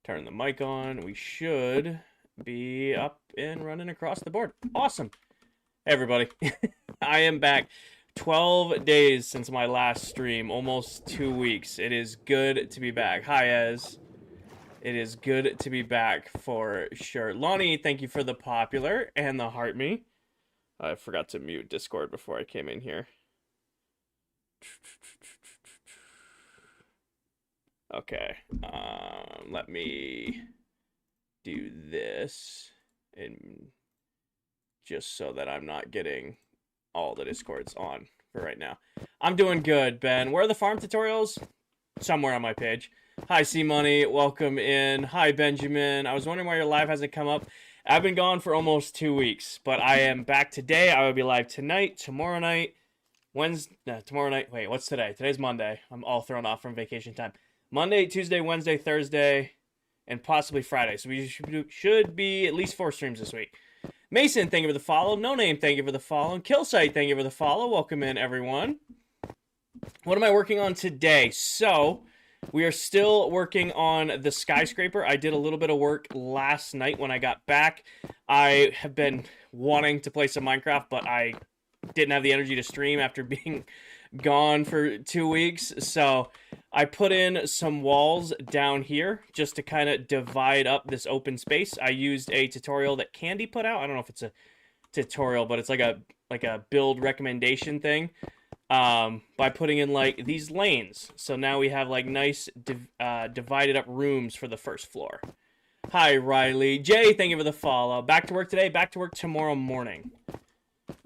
Turn the mic on. We should be up and running across the board. Awesome. Hey, everybody. I am back. 12 days since my last stream. Almost 2 weeks. It is good to be back. Hi, Ez. It is good to be back for sure. Lonnie, thank you for the popular and the heart me. I forgot to mute Discord before I came in here. Okay, let me do this, and just so that I'm not getting all the Discords on for right now. I'm doing good, Ben. Where are the farm tutorials? Somewhere on my page. Hi, C-Money. Welcome in. Hi, Benjamin. I was wondering why your live hasn't come up. I've been gone for almost 2 weeks, but I am back today. I will be live tonight, tomorrow night, Wednesday, tomorrow night. Wait, what's today? Today's Monday. I'm all thrown off from vacation time. Monday, Tuesday, Wednesday, Thursday, and possibly Friday. So we should be at least 4 streams this week. Mason, thank you for the follow. No Name, thank you for the follow. Killsight, thank you for the follow. Welcome in, everyone. What am I working on today? So we are still working on the skyscraper. I did a little bit of work last night when I got back. I have been wanting to play some Minecraft, but I didn't have the energy to stream after being gone for 2 weeks. So I put in some walls down here just to kind of divide up this open space. I used a tutorial that Candy put out. I don't know if it's a tutorial, but it's like a build recommendation thing. By putting in like these lanes. So now we have like nice divided up rooms for the first floor. Hi, Riley. Jay, thank you for the follow. Back to work today, back to work tomorrow morning.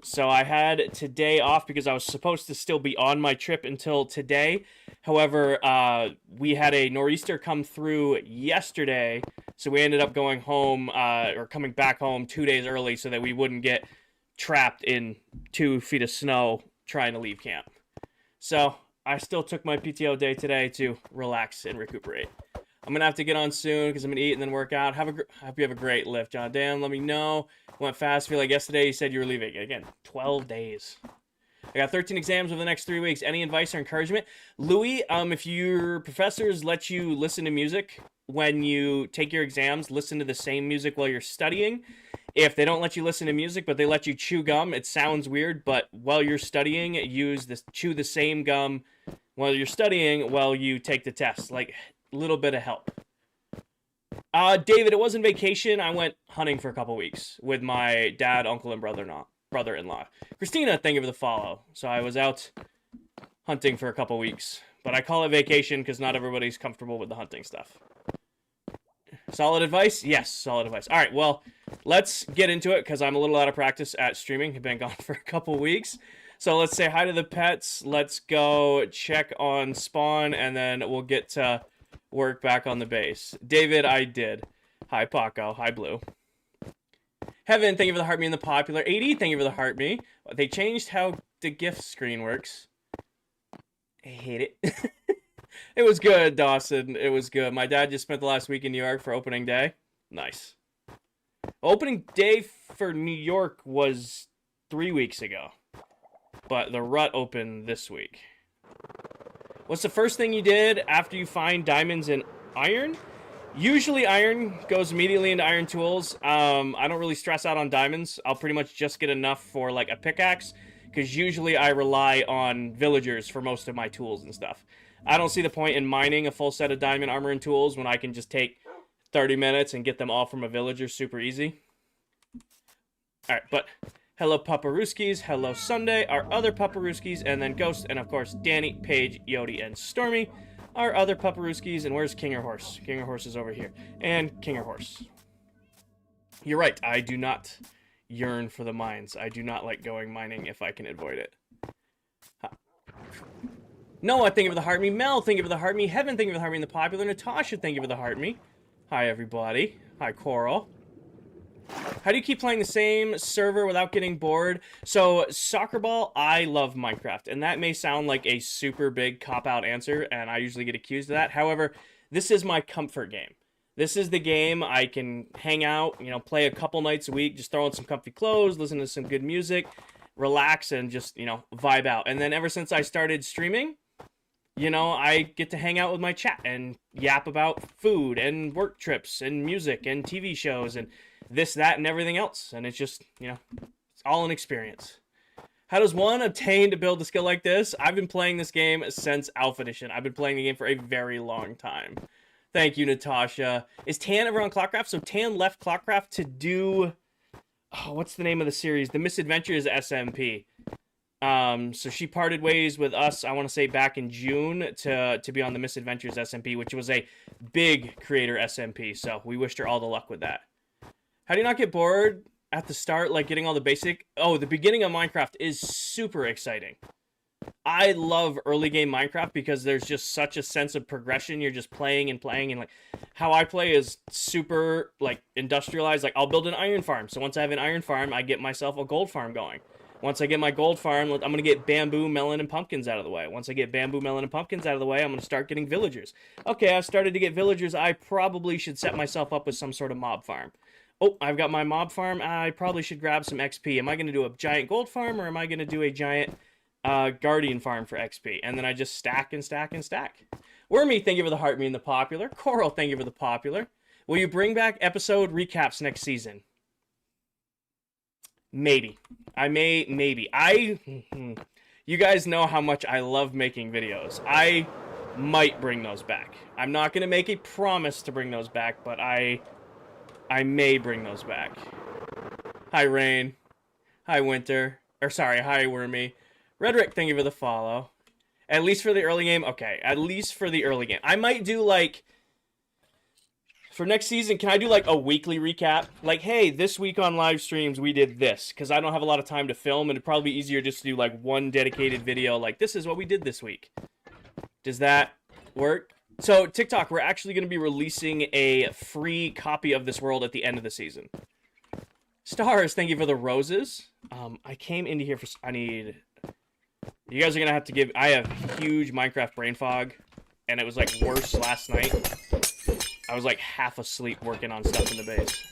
So I had today off because I was supposed to still be on my trip until today. However, we had a nor'easter come through yesterday. So we ended up going home or coming back home 2 days early so that we wouldn't get trapped in 2 feet of snow trying to leave camp. So I still took my PTO day today to relax and recuperate. I'm gonna have to get on soon because I'm gonna eat and then work out. Hope you have a great lift, John. Dan, let me know. Went fast. Feel like yesterday you said you were leaving. Again, 12 days. I got 13 exams over the next 3 weeks. Any advice or encouragement? Louis, if your professors let you listen to music when you take your exams, listen to the same music while you're studying. If they don't let you listen to music, but they let you chew gum, it sounds weird, but while you're studying, chew the same gum while you're studying while you take the test. Like, a little bit of help. David, it wasn't vacation. I went hunting for a couple weeks with my dad, uncle, and brother-in-law. Christina, thank you for the follow. So I was out hunting for a couple weeks, but I call it vacation because not everybody's comfortable with the hunting stuff. Solid advice? Yes, solid advice. All right, well, let's get into it because I'm a little out of practice at streaming. I've been gone for a couple weeks. So let's say hi to the pets. Let's go check on spawn, and then we'll get to work back on the base. David, I did. Hi, Paco. Hi, Blue. Heaven, thank you for the heart me and the popular. 80, thank you for the heart me. They changed how the gift screen works. I hate it. It was good, Dawson. It was good. My dad just spent the last week in New York for opening day. Nice. Opening day for New York was 3 weeks ago. But the rut opened this week. What's the first thing you did after you find diamonds in iron? Usually iron goes immediately into iron tools. I don't really stress out on diamonds. I'll pretty much just get enough for like a pickaxe. Because usually I rely on villagers for most of my tools and stuff. I don't see the point in mining a full set of diamond armor and tools when I can just take 30 minutes and get them all from a villager super easy. Alright, but hello Paparuskis, hello Sunday, our other Paparuskis, and then Ghost, and of course Danny, Paige, Yodi, and Stormy, our other Paparuskis, and where's King or Horse? King or Horse is over here. And King or Horse. You're right, I do not yearn for the mines. I do not like going mining if I can avoid it. Noah, thank you for the heart me. Mel, thank you for the heart me. Heaven, thank you for the heart me. And the popular Natasha, thank you for the heart me. Hi, everybody. Hi, Coral. How do you keep playing the same server without getting bored? So, soccer ball, I love Minecraft. And that may sound like a super big cop-out answer, and I usually get accused of that. However, this is my comfort game. This is the game I can hang out, play a couple nights a week, just throw on some comfy clothes, listen to some good music, relax, and just, vibe out. And then ever since I started streaming, you know, I get to hang out with my chat and yap about food and work trips and music and TV shows and this, that, and everything else. And it's just, you know, it's all an experience. How does one obtain to build a skill like this? I've been playing this game since Alpha Edition. I've been playing the game for a very long time. Thank you, Natasha. Is Tan ever on ClockCraft? So Tan left ClockCraft to do... Oh, what's the name of the series? The Misadventures SMP. So she parted ways with us, I want to say, back in June to be on the Misadventures SMP, which was a big creator SMP. So we wished her all the luck with that. How do you not get bored at the start, like getting all the basic... Oh, the beginning of Minecraft is super exciting. I love early game Minecraft because there's just such a sense of progression. You're just playing and playing, and like how I play is super like industrialized. Like I'll build an iron farm. So once I have an iron farm, I get myself a gold farm going. Once I get my gold farm, I'm going to get bamboo, melon, and pumpkins out of the way. Once I get bamboo, melon, and pumpkins out of the way, I'm going to start getting villagers. Okay, I've started to get villagers. I probably should set myself up with some sort of mob farm. Oh, I've got my mob farm. I probably should grab some XP. Am I going to do a giant gold farm, or am I going to do a giant guardian farm for XP? And then I just stack and stack and stack. Wormy, thank you for the heart, me and the popular. Coral, thank you for the popular. Will you bring back episode recaps next season? Maybe. Maybe. You guys know how much I love making videos. I might bring those back. I'm not going to make a promise to bring those back, but I may bring those back. Hi, Rain. Hi, Winter. Or, sorry, hi, Wormy. Redrick, thank you for the follow. At least for the early game? Okay, at least for the early game. I might do, like... For next season, can I do, like, a weekly recap? Like, hey, this week on live streams, we did this. Because I don't have a lot of time to film, and it'd probably be easier just to do, like, one dedicated video. Like, this is what we did this week. Does that work? So, TikTok, we're actually going to be releasing a free copy of this world at the end of the season. Stars, thank you for the roses. I came into here for... I need... You guys are going to have to give... I have huge Minecraft brain fog, and it was, like, worse last night. I was, like, half asleep working on stuff in the base.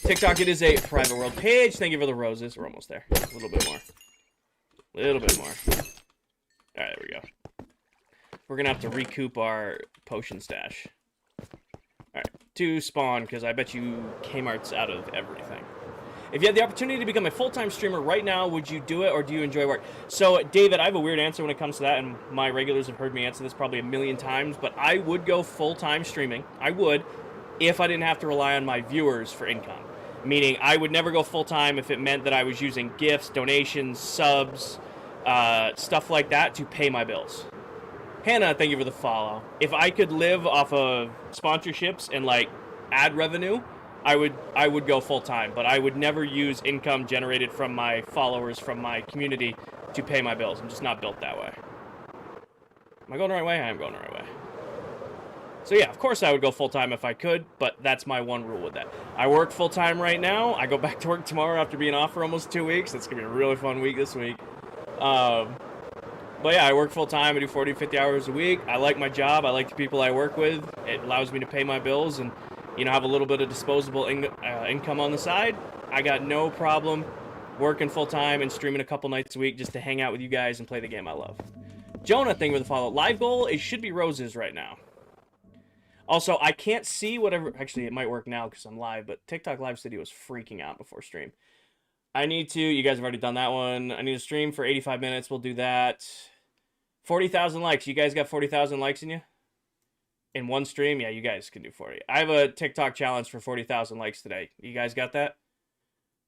TikTok, it is a private world page. Thank you for the roses. We're almost there. A little bit more. A little bit more. All right, there we go. We're going to have to recoup our potion stash. Alright, to spawn, because I bet you Kmart's out of everything. If you had the opportunity to become a full-time streamer right now, would you do it, or do you enjoy work? So, David, I have a weird answer when it comes to that, and my regulars have heard me answer this probably a million times, but I would go full-time streaming. I would, if I didn't have to rely on my viewers for income. Meaning, I would never go full-time if it meant that I was using gifts, donations, subs, stuff like that to pay my bills. Hannah, thank you for the follow. If I could live off of sponsorships and, like, ad revenue, I would go full-time, but I would never use income generated from my followers, from my community, to pay my bills. I'm just not built that way. Am I going the right way? I am going the right way. So yeah, of course I would go full-time if I could, but that's my one rule with that. I work full-time right now. I go back to work tomorrow after being off for almost 2 weeks. It's going to be a really fun week this week. But yeah, I work full-time. I do 40, 50 hours a week. I like my job. I like the people I work with. It allows me to pay my bills and, you know, have a little bit of disposable income on the side. I got no problem working full-time and streaming a couple nights a week just to hang out with you guys and play the game I love. Jonah, thank you for the follow. Live goal, it should be roses right now. Also, I can't see whatever... Actually, it might work now because I'm live, but TikTok Live City was freaking out before stream. I need to... You guys have already done that one. I need to stream for 85 minutes. We'll do that. 40,000 likes. You guys got 40,000 likes in you? In one stream? Yeah, you guys can do 40. I have a TikTok challenge for 40,000 likes today. You guys got that?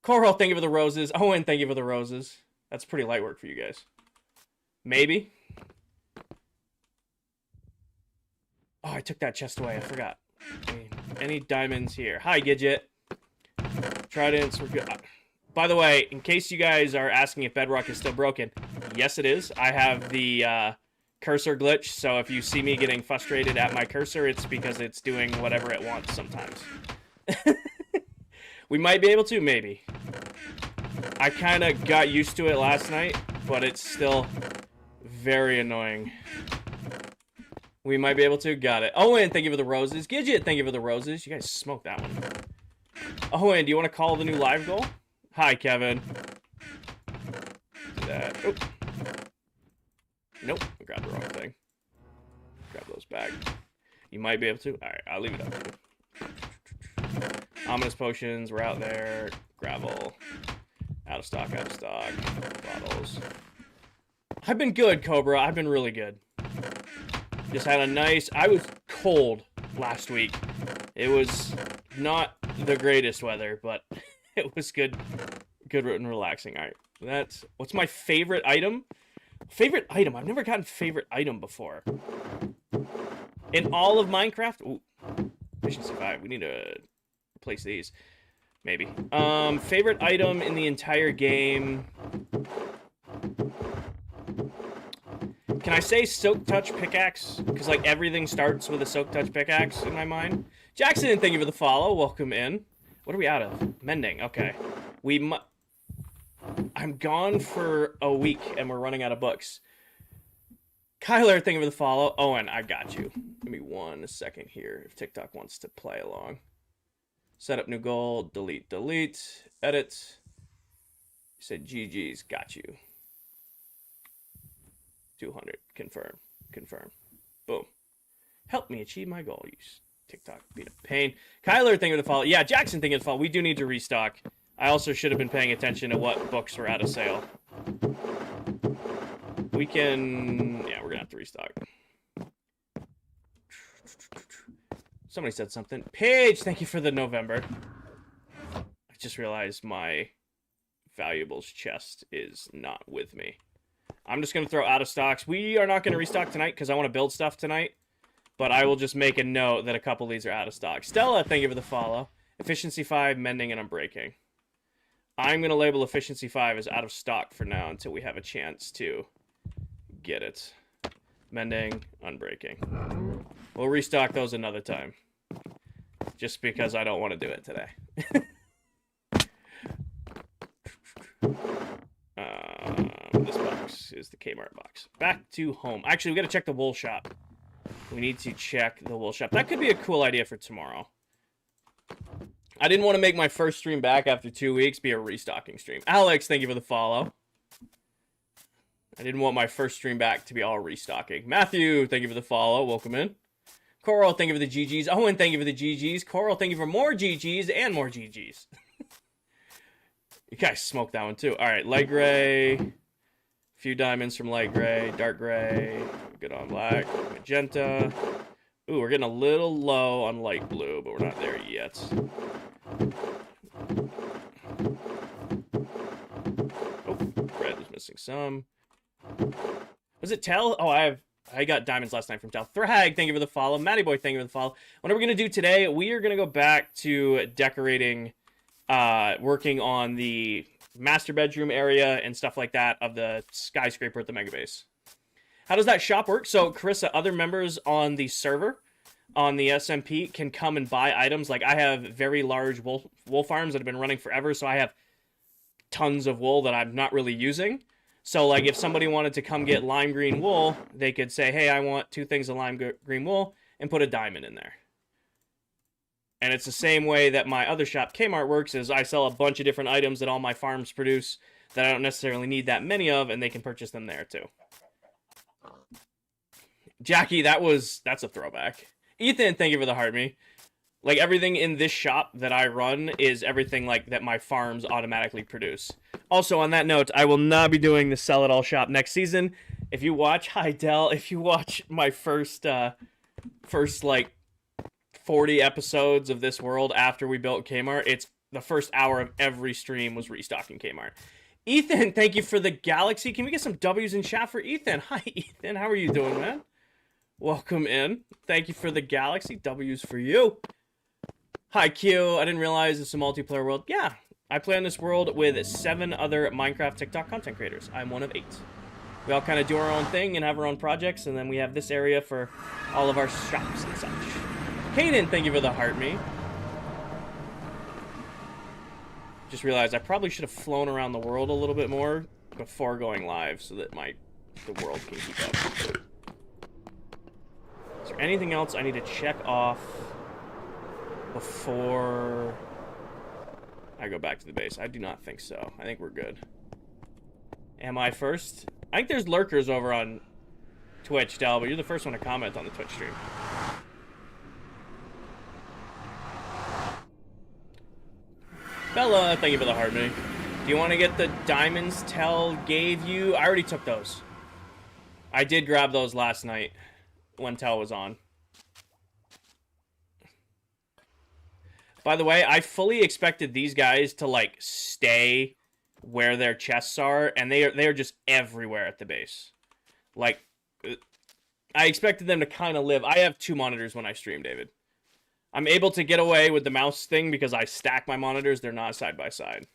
Coral, thank you for the roses. Owen, thank you for the roses. That's pretty light work for you guys. Maybe. Oh, I took that chest away. I forgot. Any diamonds here? Hi, Gidget. Tridents, we're good. By the way, in case you guys are asking if Bedrock is still broken, yes, it is. I have the cursor glitch, so if you see me getting frustrated at my cursor, it's because it's doing whatever it wants sometimes. We might be able to, maybe. I kind of got used to it last night, but it's still very annoying. We might be able to. Got it. Owen, thank you for the roses. Gidget, thank you for the roses. You guys smoked that one. Owen, do you want to call the new live goal? Hi, Kevin. Do that. Oh. Nope. I grabbed the wrong thing. those back. You might be able to. All right, I'll leave it up to you. Ominous potions, we're out there. Gravel. Out of stock, bottles. I've been good, Cobra. I've been really good. Just had a nice... I was cold last week. It was not the greatest weather, but it was good. Good and relaxing. All right, that's... What's my favorite item? Favorite item? I've never gotten favorite item before. In all of Minecraft? Ooh. Efficiency 5. We need to replace these. Maybe. Favorite item in the entire game. Can I say Silk Touch pickaxe? Because, like, everything starts with a Silk Touch pickaxe in my mind. Jackson, thank you for the follow. Welcome in. What are we out of? Mending. Okay. I'm gone for a week, and we're running out of books. Kyler, thank you for the follow. Owen, I got you. Give me 1 second here if TikTok wants to play along. Set up new goal. Delete. Edit. You said GG's. Got you. 200. Confirm. Boom. Help me achieve my goal. Use TikTok. Being a pain. Kyler, thank you for the follow. Yeah, Jackson, thank you for the follow. We do need to restock. I also should have been paying attention to what books were out of sale. We can... Yeah, we're going to have to restock. Somebody said something. Paige, thank you for the November. I just realized my valuables chest is not with me. I'm just going to throw out of stocks. We are not going to restock tonight because I want to build stuff tonight. But I will just make a note that a couple of these are out of stock. Stella, thank you for the follow. Efficiency 5, mending, and unbreaking. I'm going to label Efficiency 5 as out of stock for now until we have a chance to get it. Mending, unbreaking. We'll restock those another time. Just because I don't want to do it today. This box is the Kmart box. Back to home. Actually, we got to check the wool shop. We need to check the wool shop. That could be a cool idea for tomorrow. I didn't want to make my first stream back after 2 weeks be a restocking stream. Alex, thank you for the follow. I didn't want my first stream back to be all restocking. Matthew, thank you for the follow. Welcome in. Coral, thank you for the GGs. Owen, thank you for the GGs. Coral, thank you for more GGs and more GGs. You guys smoked that one too. All right, light gray. A few diamonds from light gray. Dark gray. Good on black. Magenta. Ooh, we're getting a little low on light blue, but we're not there yet. Oh, red is missing some. Was it Tell? Oh, I got diamonds last night from Tell. Thrag, thank you for the follow. Matty Boy, thank you for the follow. What are we going to do today? We are going to go back to decorating, working on the master bedroom area and stuff like that of the skyscraper at the Mega Base. How does that shop work? So, Carissa, other members on the server, on the SMP, can come and buy items. Like, I have very large wool farms that have been running forever, so I have tons of wool that I'm not really using. So, like, if somebody wanted to come get lime green wool, they could say, hey, I want 2 things of lime green wool, and put a diamond in there. And it's the same way that my other shop, Kmart, works, is I sell a bunch of different items that all my farms produce that I don't necessarily need that many of, and they can purchase them there, too. Jackie, that's a throwback. Ethan, thank you for the heart me. Like, everything in this shop that I run is everything, like, that my farms automatically produce. Also, on that note, I will not be doing the Sell It All shop next season. If you watch, hi, Del, if you watch my first, like, 40 episodes of This World after we built Kmart, it's the first hour of every stream was restocking Kmart. Ethan, thank you for the galaxy. Can we get some W's in chat for Ethan? Hi, Ethan. How are you doing, man? Welcome in. Thank you for the galaxy. W's for you. Hi, Q. I didn't realize it's a multiplayer world. Yeah, I play on this world with 7 other Minecraft TikTok content creators. I'm one of 8. We all kind of do our own thing and have our own projects, and then we have this area for all of our shops and such. Kaden, thank you for the heart me. Just realized I probably should have flown around the world a little bit more before going live so that the world can keep up. Is there anything else I need to check off before I go back to the base? I do not think so. I think we're good. Am I first? I think there's lurkers over on Twitch, Del, but you're the first one to comment on the Twitch stream. Bella, thank you for the heart, me. Do you want to get the diamonds Tell gave you? I already took those. I did grab those last night when Tell was on. By the way, I fully expected these guys to, like, stay where their chests are, and they are just everywhere at the base. Like, I expected them to kind of live. I have 2 monitors when I stream, David. I'm able to get away with the mouse thing because I stack my monitors. They're not side by side.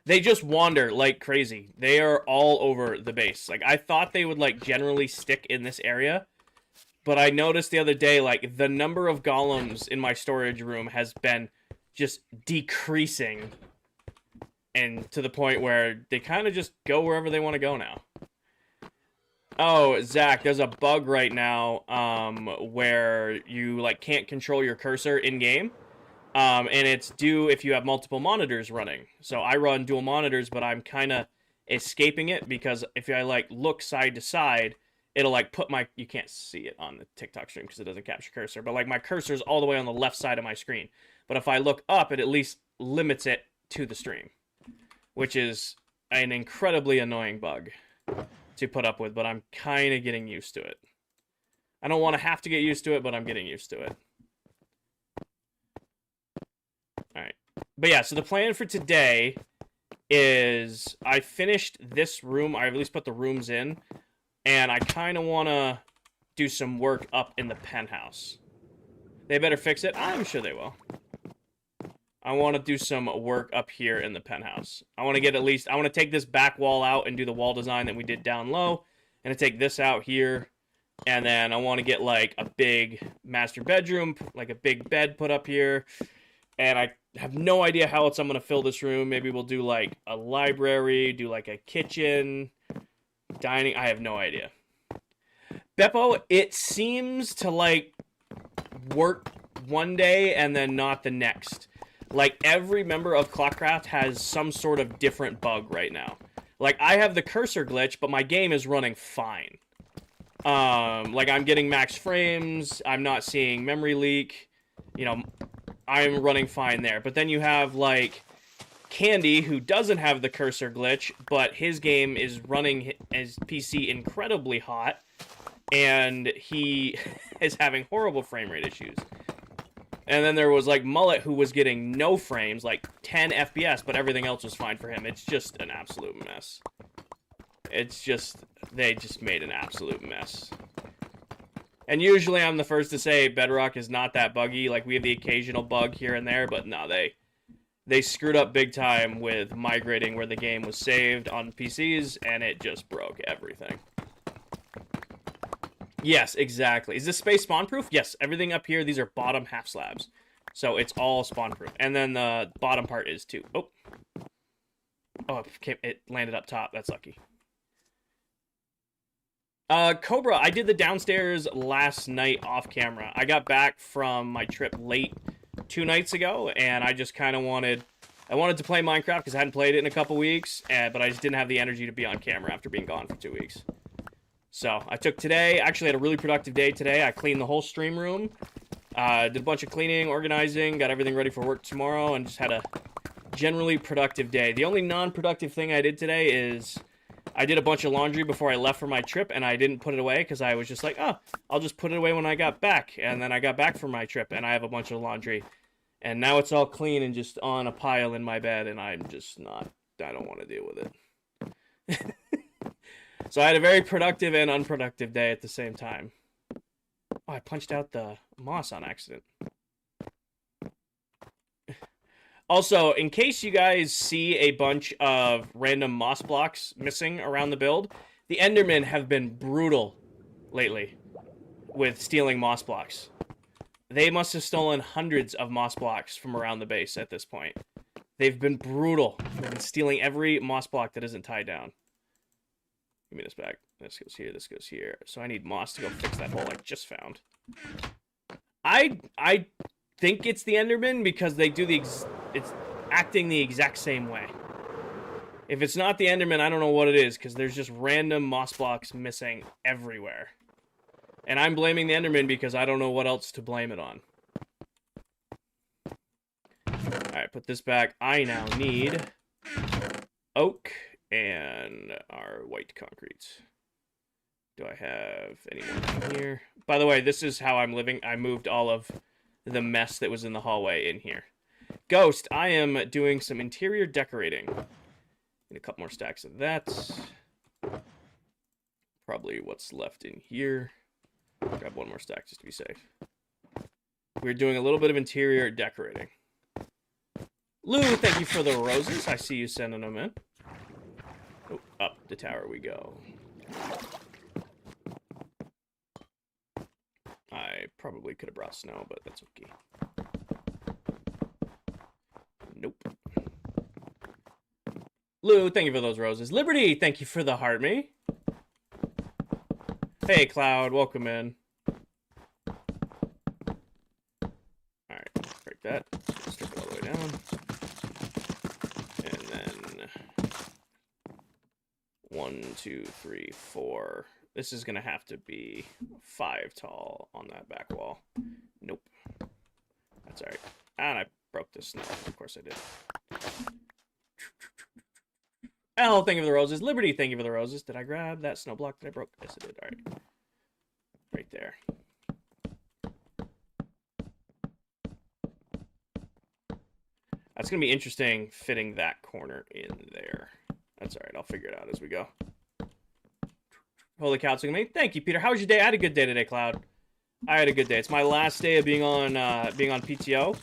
They just wander like crazy. They are all over the base. Like, I thought they would, like, generally stick in this area. But I noticed the other day, like, the number of golems in my storage room has been just decreasing. And to the point where they kind of just go wherever they want to go now. Oh, Zach, there's a bug right now where you, like, can't control your cursor in-game. And it's due if you have multiple monitors running. So I run dual monitors, but I'm kind of escaping it because if I, like, look side to side, it'll, like, put my... You can't see it on the TikTok stream because it doesn't capture cursor. But, like, my cursor's all the way on the left side of my screen. But if I look up, it at least limits it to the stream. Which is an incredibly annoying bug to put up with. But I'm kind of getting used to it. I don't want to have to get used to it, but I'm getting used to it. Alright. But yeah, so the plan for today is I finished this room. I at least put the rooms in. And I kind of want to do some work up in the penthouse. They better fix it. I'm sure they will. I want to do some work up here in the penthouse. I want to get at least... I want to take this back wall out and do the wall design that we did down low. And take this out here. And then I want to get, like, a big master bedroom. Like, a big bed put up here. And I have no idea how else I'm going to fill this room. Maybe we'll do, like, a library. Do, like, a kitchen... Dining, I have no idea. Beppo, it seems to, like, work one day and then not the next. Like, every member of ClockCraft has some sort of different bug right now. Like, I have the cursor glitch, but my game is running fine. Like, I'm getting max frames, I'm not seeing memory leak. You know, I'm running fine there. But then you have, like... Candy, who doesn't have the cursor glitch, but his game is running his PC incredibly hot, and he is having horrible frame rate issues. And then there was, like, Mullet, who was getting no frames, like 10 FPS, but everything else was fine for him. It's just an absolute mess. It's just, they just made an absolute mess. And usually I'm the first to say Bedrock is not that buggy. Like, we have the occasional bug here and there, but no, they screwed up big time with migrating where the game was saved on PCs, and it just broke everything. Yes, exactly. Is this space spawn-proof? Yes, everything up here, these are bottom half slabs. So it's all spawn-proof. And then the bottom part is too. Oh. Oh, it landed up top. That's lucky. Cobra, I did the downstairs last night off camera. I got back from my trip late 2 nights ago, and I just kind of wanted to play Minecraft because I hadn't played it in a couple weeks, but I just didn't have the energy to be on camera after being gone for 2 weeks. So I took today, actually had a really productive day today. I cleaned the whole stream room, did a bunch of cleaning, organizing, got everything ready for work tomorrow, and just had a generally productive day. The only non-productive thing I did today is I did a bunch of laundry before I left for my trip, and I didn't put it away because I was just like, oh, I'll just put it away when I got back. And then I got back from my trip, and I have a bunch of laundry. And now it's all clean and just on a pile in my bed, and I'm just not, I don't want to deal with it. So I had a very productive and unproductive day at the same time. Oh, I punched out the moss on accident. Also, in case you guys see a bunch of random moss blocks missing around the build, the Endermen have been brutal lately with stealing moss blocks. They must have stolen hundreds of moss blocks from around the base at this point. They've been brutal. They've been stealing every moss block that isn't tied down. Give me this back. This goes here, this goes here. So I need moss to go fix that hole I just found. I think it's the Enderman because they do it's acting the exact same way. If it's not the Enderman, I don't know what it is, because there's just random moss blocks missing everywhere. And I'm blaming the Enderman because I don't know what else to blame it on. Alright, put this back. I now need oak and our white concrete. Do I have any more down here? By the way, this is how I'm living. I moved all of the mess that was in the hallway in here. Ghost, I am doing some interior decorating. Need a couple more stacks of that. Probably what's left in here. Grab one more stack just to be safe. We're doing a little bit of interior decorating. Lou, thank you for the roses. I see you sending them in. Oh, up the tower we go. I probably could have brought snow, but that's okay. Nope. Lou, thank you for those roses. Liberty, thank you for the heart me. Hey, Cloud, welcome in. Alright, break that. Strip it all the way down. And then 1, 2, 3, 4. This is gonna have to be 5 tall on that back wall. Nope. That's alright. And I broke this snow. Of course I did. L, thank you for the roses. Liberty, thank you for the roses. Did I grab that snow block that I broke? Yes, I did. Alright. Right there. That's going to be interesting fitting that corner in there. That's alright. I'll figure it out as we go. Holy cow, it's me. Thank you, Peter. How was your day? I had a good day today, Cloud. I had a good day. It's my last day of being on PTO.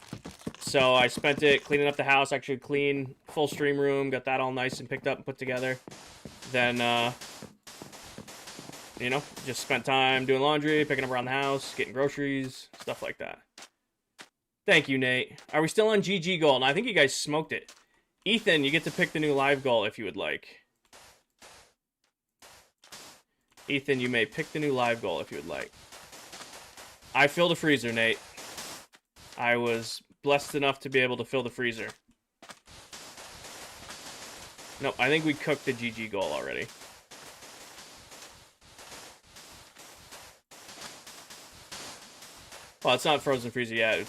So I spent it cleaning up the house, actually clean full stream room, got that all nice and picked up and put together. Then, you know, just spent time doing laundry, picking up around the house, getting groceries, stuff like that. Thank you, Nate. Are we still on GG goal? And I think you guys smoked it. Ethan, you get to pick the new live goal if you would like. Ethan, you may pick the new live goal if you would like. I filled a freezer, Nate. I was blessed enough to be able to fill the freezer. No, I think we cooked the GG goal already. Well, it's not frozen freezer yet.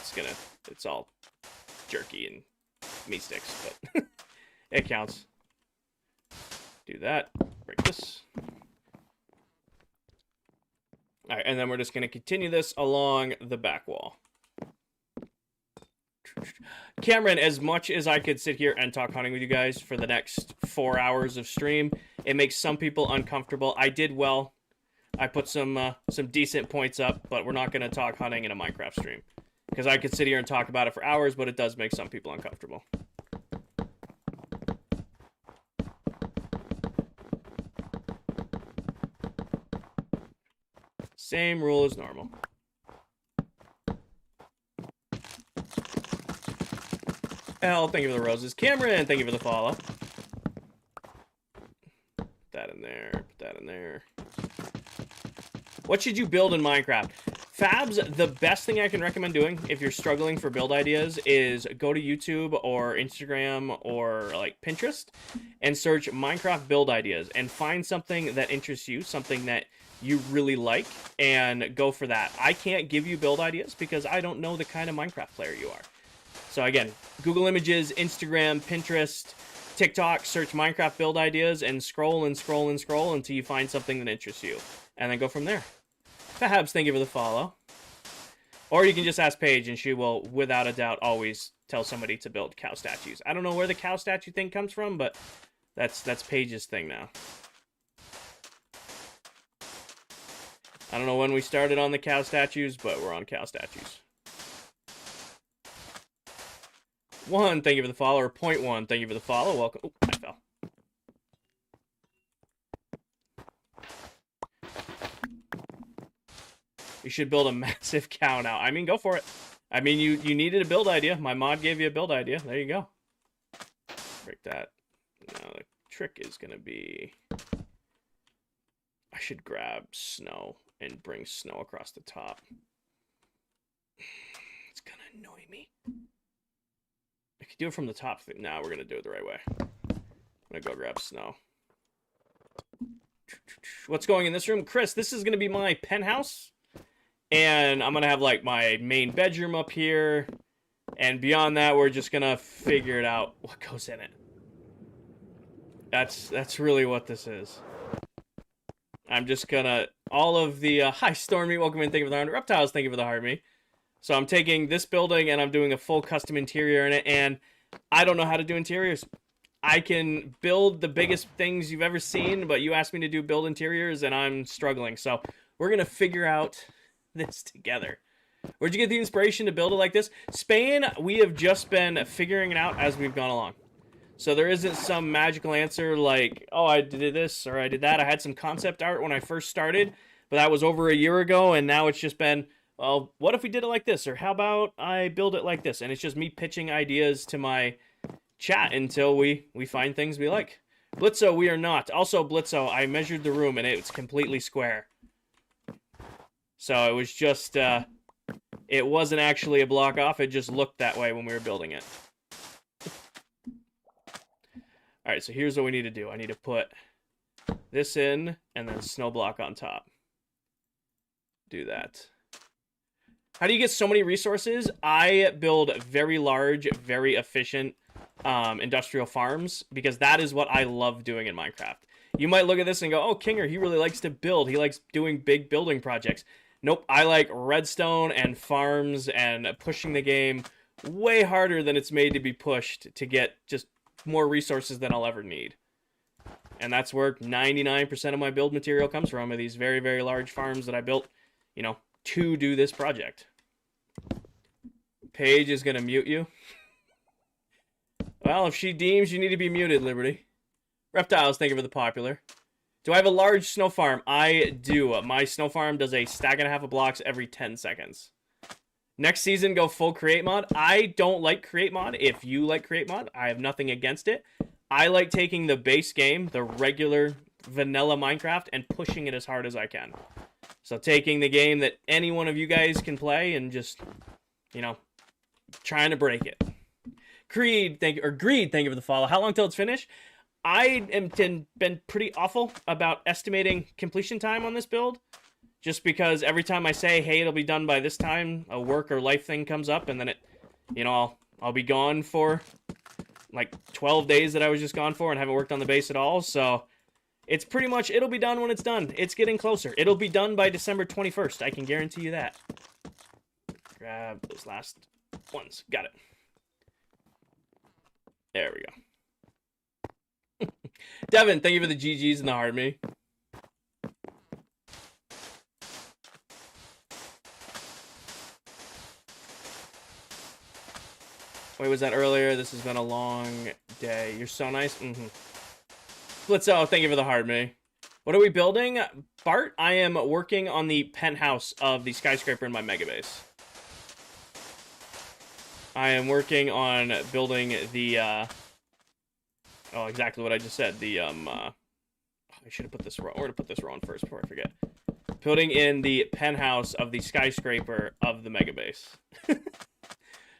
It's all jerky and meat sticks, but it counts. Do that. Break this. All right, and then we're just going to continue this along the back wall. Cameron, as much as I could sit here and talk hunting with you guys for the next 4 hours of stream, it makes some people uncomfortable. I did well. I put some decent points up, but we're not going to talk hunting in a Minecraft stream. Because I could sit here and talk about it for hours, but it does make some people uncomfortable. Same rule as normal. L, thank you for the roses. Cameron, thank you for the follow. Put that in there. Put that in there. What should you build in Minecraft? Fabs, the best thing I can recommend doing if you're struggling for build ideas is go to YouTube or Instagram or like Pinterest and search Minecraft build ideas and find something that interests you, something that you really like, and go for that. I can't give you build ideas because I don't know the kind of Minecraft player you are. So again, Google Images, Instagram, Pinterest, TikTok, search Minecraft build ideas and scroll and scroll and scroll until you find something that interests you. And then go from there. Perhaps, thank you for the follow. Or you can just ask Paige and she will, without a doubt, always tell somebody to build cow statues. I don't know where the cow statue thing comes from, but that's Paige's thing now. I don't know when we started on the cow statues, but we're on cow statues. 1, thank you for the follow, or 0.1, thank you for the follow. Welcome. Oh, I fell. You should build a massive cow now. I mean, go for it. I mean, you needed a build idea. My mod gave you a build idea. There you go. Break that. Now the trick is going to be... I should grab snow and bring snow across the top. It's going to annoy me. I could do it from the top. Now we're going to do it the right way. I'm gonna go grab snow. What's going in this room? Chris, this is gonna be my penthouse. And I'm gonna have like my main bedroom up here. And beyond that, we're just gonna figure it out what goes in it. That's really what this is. I'm just gonna, all of the, hi Stormy, welcome in, thank you for the heart. Reptiles, thank you for the heart, me. So I'm taking this building and I'm doing a full custom interior in it, and I don't know how to do interiors. I can build the biggest things you've ever seen, but you asked me to build interiors and I'm struggling. So we're gonna figure out this together. Where'd you get the inspiration to build it like this? Spain, we have just been figuring it out as we've gone along. So there isn't some magical answer like, oh, I did this or I did that. I had some concept art when I first started, but that was over a year ago, and now it's just been, well, what if we did it like this? Or how about I build it like this? And it's just me pitching ideas to my chat until we find things we like. Blitzo, we are not. Also, Blitzo, I measured the room, and it's completely square. So it was just, it wasn't actually a block off. It just looked that way when we were building it. All right, so here's what we need to do. I need to put this in and then snow block on top. Do that. How do you get so many resources? I build very large, very efficient industrial farms because that is what I love doing in Minecraft. You might look at this and go, oh, Kinger, he really likes to build. He likes doing big building projects. Nope, I like redstone and farms and pushing the game way harder than it's made to be pushed to get just more resources than I'll ever need. And that's where 99% of my build material comes from, are these very, very large farms that I built, you know, to do this project. Paige is going to mute you. Well, if she deems you need to be muted, Liberty. Reptiles, thank you for the popular. Do I have a large snow farm? I do. My snow farm does a stack and a half of blocks every 10 seconds. Next season, go full create mod. I don't like create mod. If you like create mod, I have nothing against it. I like taking the base game, the regular vanilla Minecraft, and pushing it as hard as I can. So taking the game that any one of you guys can play and just, you know, trying to break it. Creed, thank you, or Greed, thank you for the follow. How long till it's finished? I am been pretty awful about estimating completion time on this build. Just because every time I say, hey, it'll be done by this time, a work or life thing comes up, and then it, you know, I'll be gone for like 12 days that I was just gone for and haven't worked on the base at all. So it's pretty much, it'll be done when it's done. It's getting closer. It'll be done by December 21st. I can guarantee you that. Grab those last ones. Got it. There we go. Devin, thank you for the GGs and the hard me. Wait, was that earlier? This has been a long day. You're so nice. Blitzo, thank you for the heart, me. What are we building? Bart, I am working on the penthouse of the skyscraper in my mega base. I am working on building the, oh, exactly what I just said. The, I should have put this row. We're going to put this row on first before I forget. Building in the penthouse of the skyscraper of the mega base.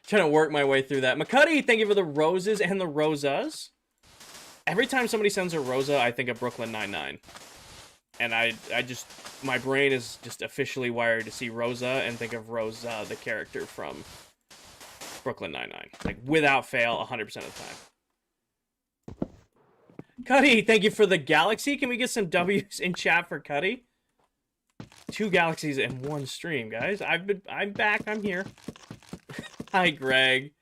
Trying to work my way through that. McCuddy, thank you for the roses and the rosas. Every time somebody sends a rosa, I think of Brooklyn Nine-Nine. And I just, my brain is just officially wired to see Rosa and think of Rosa, the character from Brooklyn Nine-Nine. Like, without fail, 100% of the time. Cuddy, thank you for the galaxy. Can we get some W's in chat for Cuddy? 2 galaxies in one stream, guys. I'm back. I'm here. Hi, Greg.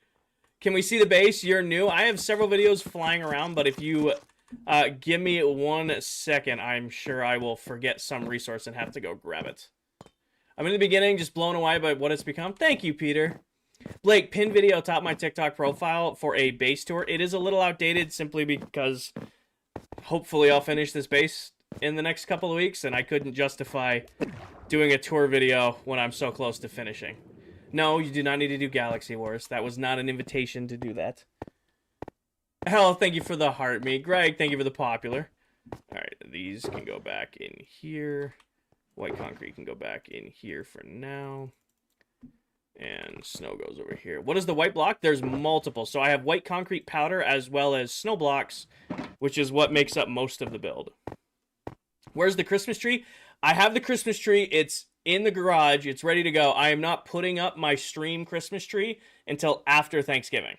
Can we see the base? You're new. I have several videos flying around, but if you give me 1 second, I'm sure I will forget some resource and have to go grab it. I'm in the beginning, just blown away by what it's become. Thank you, Peter. Blake, pin video top my TikTok profile for a base tour. It is a little outdated simply because hopefully I'll finish this base in the next couple of weeks, and I couldn't justify doing a tour video when I'm so close to finishing. No, you do not need to do Galaxy Wars. That was not an invitation to do that. Hell, thank you for the heart, me. Greg, thank you for the popular. Alright, these can go back in here. White concrete can go back in here for now. And snow goes over here. What is the white block? There's multiple. So I have white concrete powder as well as snow blocks, which is what makes up most of the build. Where's the Christmas tree? I have the Christmas tree. It's in the garage. It's ready to go. I am not putting up my stream Christmas tree until after Thanksgiving.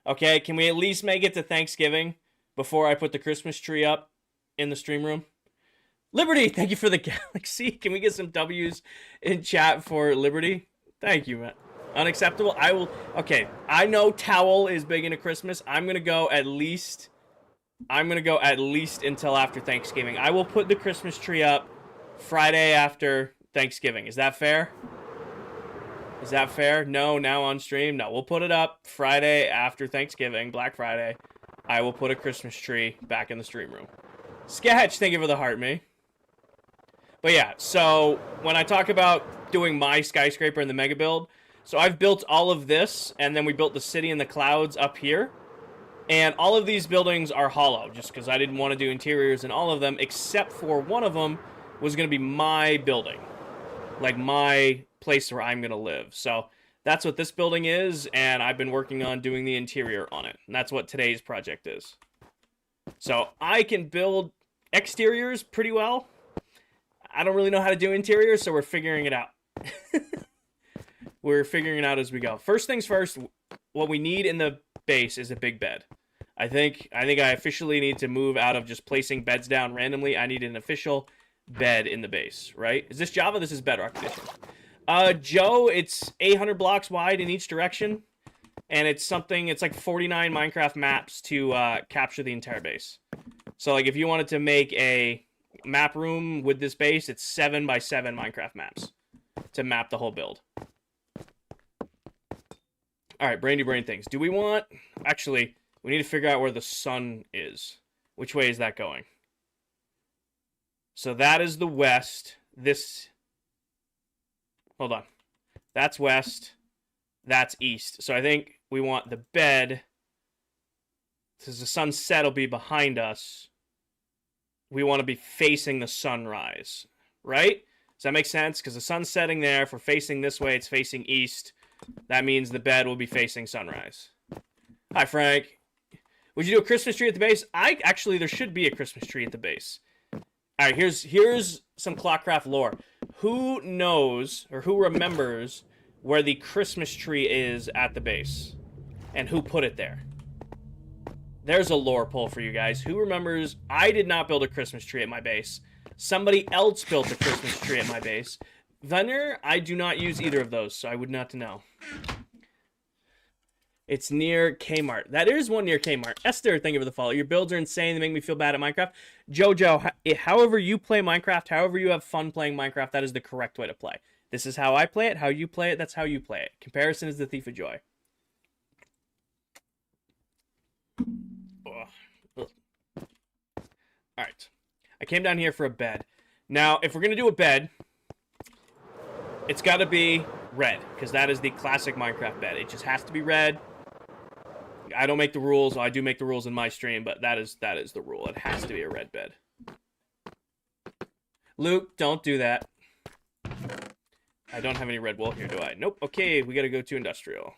Okay, can we at least make it to Thanksgiving before I put the Christmas tree up in the stream room? Liberty, thank you for the galaxy. Can we get some W's in chat for Liberty? Thank you, man. Unacceptable? I will... Okay, I know towel is big into Christmas. I'm going to go at least until after Thanksgiving. I will put the Christmas tree up Friday after Thanksgiving. Is that fair? Is that fair? No, now on stream? No, we'll put it up Friday after Thanksgiving, Black Friday. I will put a Christmas tree back in the stream room. Sketch, thank you for the heart, me. But yeah, so when I talk about doing my skyscraper in the mega build, so I've built all of this, and then we built the city in the clouds up here. And all of these buildings are hollow, just because I didn't want to do interiors in all of them, except for one of them was going to be my building. Like my place where I'm going to live. So that's what this building is, and I've been working on doing the interior on it. And that's what today's project is. So I can build exteriors pretty well. I don't really know how to do interiors, so we're figuring it out. We're figuring it out as we go. First things first, what we need in the base is a big bed. I think I officially need to move out of just placing beds down randomly. I need an official bed in the base, right? Is this Java? This is Bedrock Edition. Joe, it's 800 blocks wide in each direction, and it's like 49 Minecraft maps to capture the entire base. So like if you wanted to make a map room with this base, it's 7 by 7 Minecraft maps to map the whole build. All right, brainy brain things. Do we want... Actually, we need to figure out where the sun is. Which way is that going? So that is the west. This... Hold on. That's west. That's east. So I think we want the bed. Since the sunset will be behind us, we want to be facing the sunrise. Right? Does that make sense? Because the sun's setting there. If we're facing this way, it's facing east. That means the bed will be facing sunrise. Hi, Frank. Would you do a Christmas tree at the base? There should be a Christmas tree at the base. All right, here's some ClockCraft lore. Who knows or who remembers where the Christmas tree is at the base? And who put it there? There's a lore pull for you guys. Who remembers? I did not build a Christmas tree at my base. Somebody else built a Christmas tree at my base. Venner, I do not use either of those, so I would not know. It's near Kmart. That is one near Kmart. Esther, thank you for the follow. Your builds are insane. They make me feel bad at Minecraft. Jojo, however you play Minecraft, however you have fun playing Minecraft, that is the correct way to play. This is how I play it. How you play it, that's how you play it. Comparison is the thief of joy. Ugh. All right. I came down here for a bed. Now, if we're going to do a bed... It's got to be red, because that is the classic Minecraft bed. It just has to be red. I don't make the rules. I do make the rules in my stream, but that is the rule. It has to be a red bed. Luke, don't do that. I don't have any red wool here, do I? Nope. Okay, we got to go to industrial.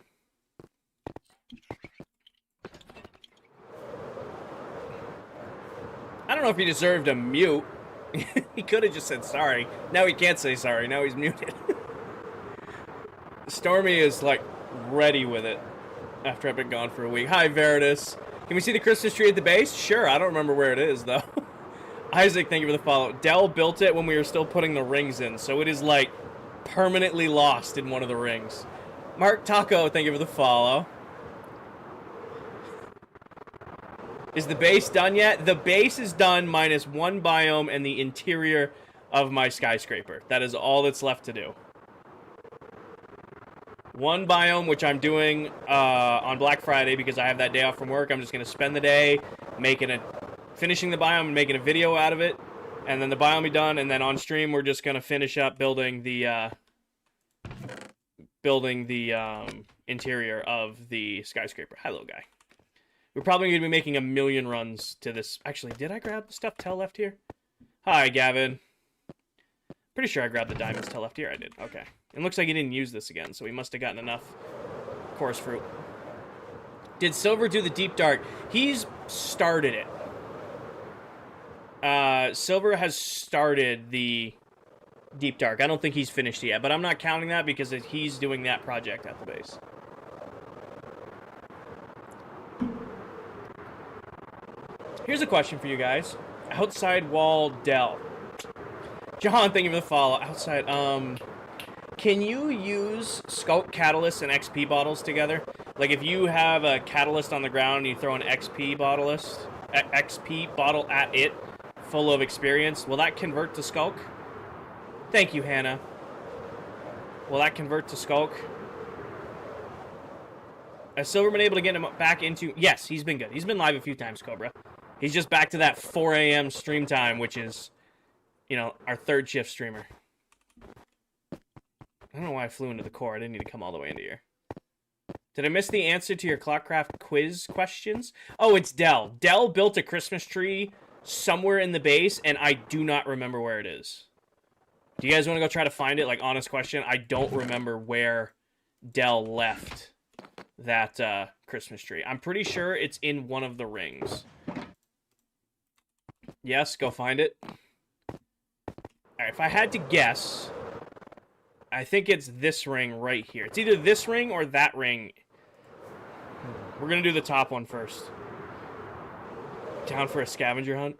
I don't know if he deserved a mute. He could have just said sorry. Now he can't say sorry. Now he's muted. Stormy is, like, ready with it after I've been gone for a week. Hi, Veritas. Can we see the Christmas tree at the base? Sure. I don't remember where it is, though. Isaac, thank you for the follow. Dell built it when we were still putting the rings in, so it is, like, permanently lost in one of the rings. Mark Taco, thank you for the follow. Is the base done yet? The base is done minus one biome and the interior of my skyscraper. That is all that's left to do. One biome, which I'm doing on Black Friday because I have that day off from work. I'm just going to spend the day finishing the biome and making a video out of it. And then the biome will be done. And then on stream, we're just going to finish up building the interior of the skyscraper. Hi, little guy. We're probably going to be making 1 million runs to this. Actually, did I grab the stuff Tell left here? Hi, Gavin. Pretty sure I grabbed the diamonds Tell left here. I did. Okay. It looks like he didn't use this again, so he must have gotten enough coarse fruit. Did Silver do the deep dark? He's started it. Silver has started the deep dark. I don't think he's finished it yet, but I'm not counting that because he's doing that project at the base. Here's a question for you guys. Outside wall Dell. John, thank you for the follow. Outside, can you use Sculpt Catalyst and XP bottles together? Like, if you have a Catalyst on the ground and you throw an XP bottle at it, full of experience, will that convert to Skulk? Thank you, Hannah. Will that convert to Skulk? Has Silver been able to get him back into... Yes, he's been good. He's been live a few times, Cobra. He's just back to that 4 a.m. stream time, which is, you know, our third shift streamer. I don't know why I flew into the core. I didn't need to come all the way into here. Did I miss the answer to your ClockCraft quiz questions? Oh, it's Dell. Dell built a Christmas tree somewhere in the base, and I do not remember where it is. Do you guys want to go try to find it? Like, honest question. I don't remember where Dell left that Christmas tree. I'm pretty sure it's in one of the rings. Yes, go find it. Alright, if I had to guess, I think it's this ring right here. It's either this ring or that ring. We're going to do the top one first. Down for a scavenger hunt.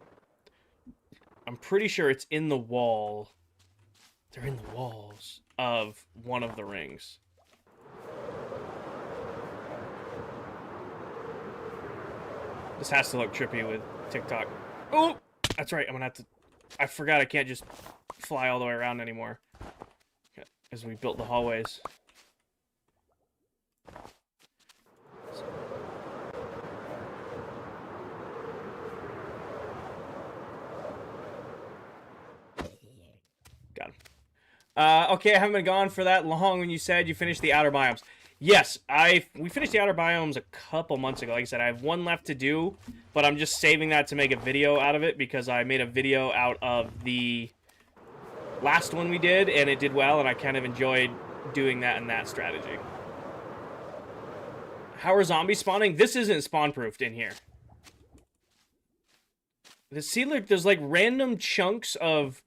I'm pretty sure it's in the wall. They're in the walls of one of the rings. This has to look trippy with TikTok. Oh! That's right, I'm going to have to... I forgot I can't just fly all the way around anymore. As we built the hallways. Got him. Okay, I haven't been gone for that long when you said you finished the outer biomes. Yes, we finished the outer biomes a couple months ago. Like I said, I have one left to do, but I'm just saving that to make a video out of it because I made a video out of the last one we did, and it did well, and I kind of enjoyed doing that and that strategy. How are zombies spawning? This isn't spawn-proofed in here. See, look, there's like random chunks of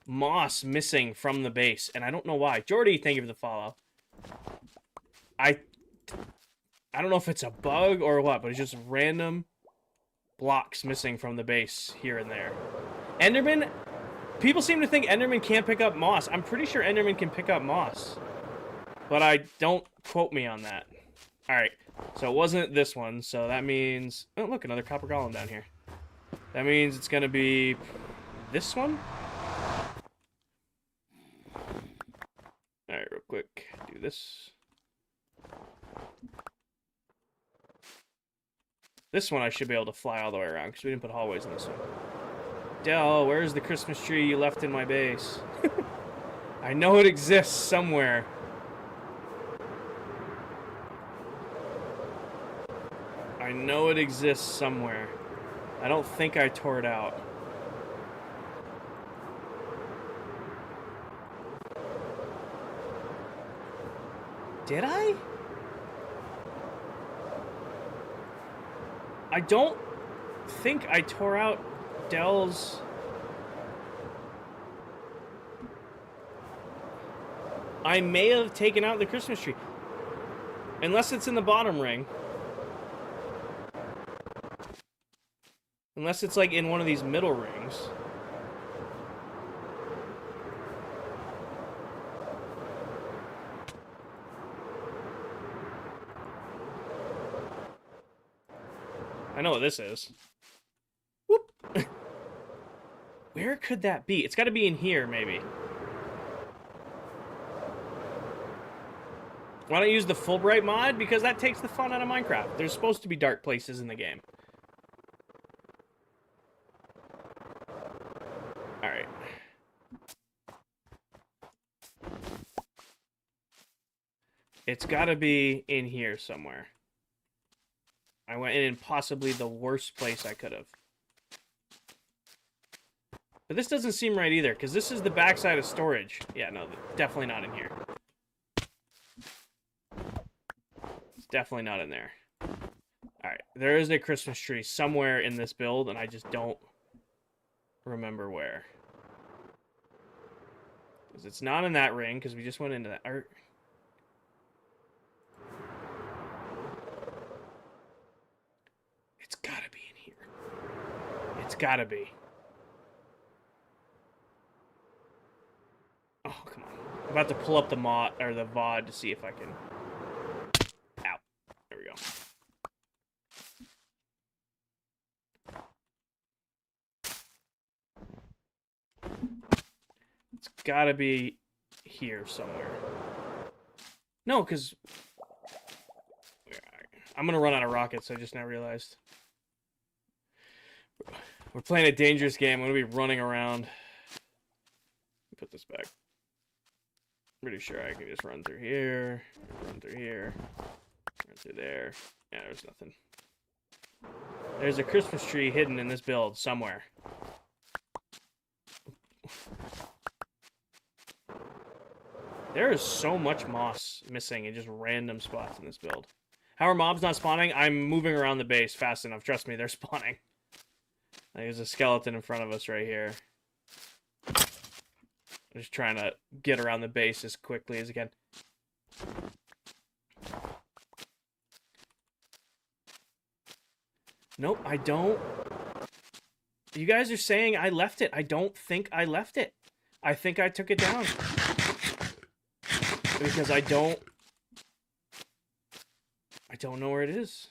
moss missing from the base, and I don't know why. Jordy, thank you for the follow. I don't know if it's a bug or what, but it's just random blocks missing from the base here and there. Enderman, people seem to think Enderman can't pick up moss. I'm pretty sure Enderman can pick up moss, but I don't quote me on that. All right, so it wasn't this one, so that means... Oh, look, another copper golem down here. That means it's going to be this one? All right, real quick, do this. This one I should be able to fly all the way around, because we didn't put hallways in this one. Dell, where's the Christmas tree you left in my base? I know it exists somewhere. I know it exists somewhere. I don't think I tore it out. Did I? I don't think I tore out Dell's... I may have taken out the Christmas tree. Unless it's in the bottom ring. Unless it's like in one of these middle rings. I know what this is. Whoop. Where could that be? It's got to be in here, maybe. Why don't you use the Fulbright mod? Because that takes the fun out of Minecraft. There's supposed to be dark places in the game. Alright. It's got to be in here somewhere. I went in possibly the worst place I could have. But this doesn't seem right either, because this is the backside of storage. Yeah, no, definitely not in here. It's definitely not in there. Alright, there is a Christmas tree somewhere in this build, and I just don't remember where. Because it's not in that ring, because we just went into that. It's gotta be in here. It's gotta be. Oh, come on. I'm about to pull up the mod or the VOD to see if I can. Ow. There we go. It's gotta be here somewhere. No, because I'm gonna run out of rockets, I just now realized. We're playing a dangerous game. I'm gonna be running around. Put this back. Pretty sure I can just run through here, run through here, run through there. Yeah, there's nothing. There's a Christmas tree hidden in this build somewhere. There is so much moss missing in just random spots in this build. How are mobs not spawning? I'm moving around the base fast enough. Trust me, they're spawning. There's a skeleton in front of us right here. I'm just trying to get around the base as quickly as I can. Nope, I don't. You guys are saying I left it. I don't think I left it. I think I took it down. Because I don't know where it is.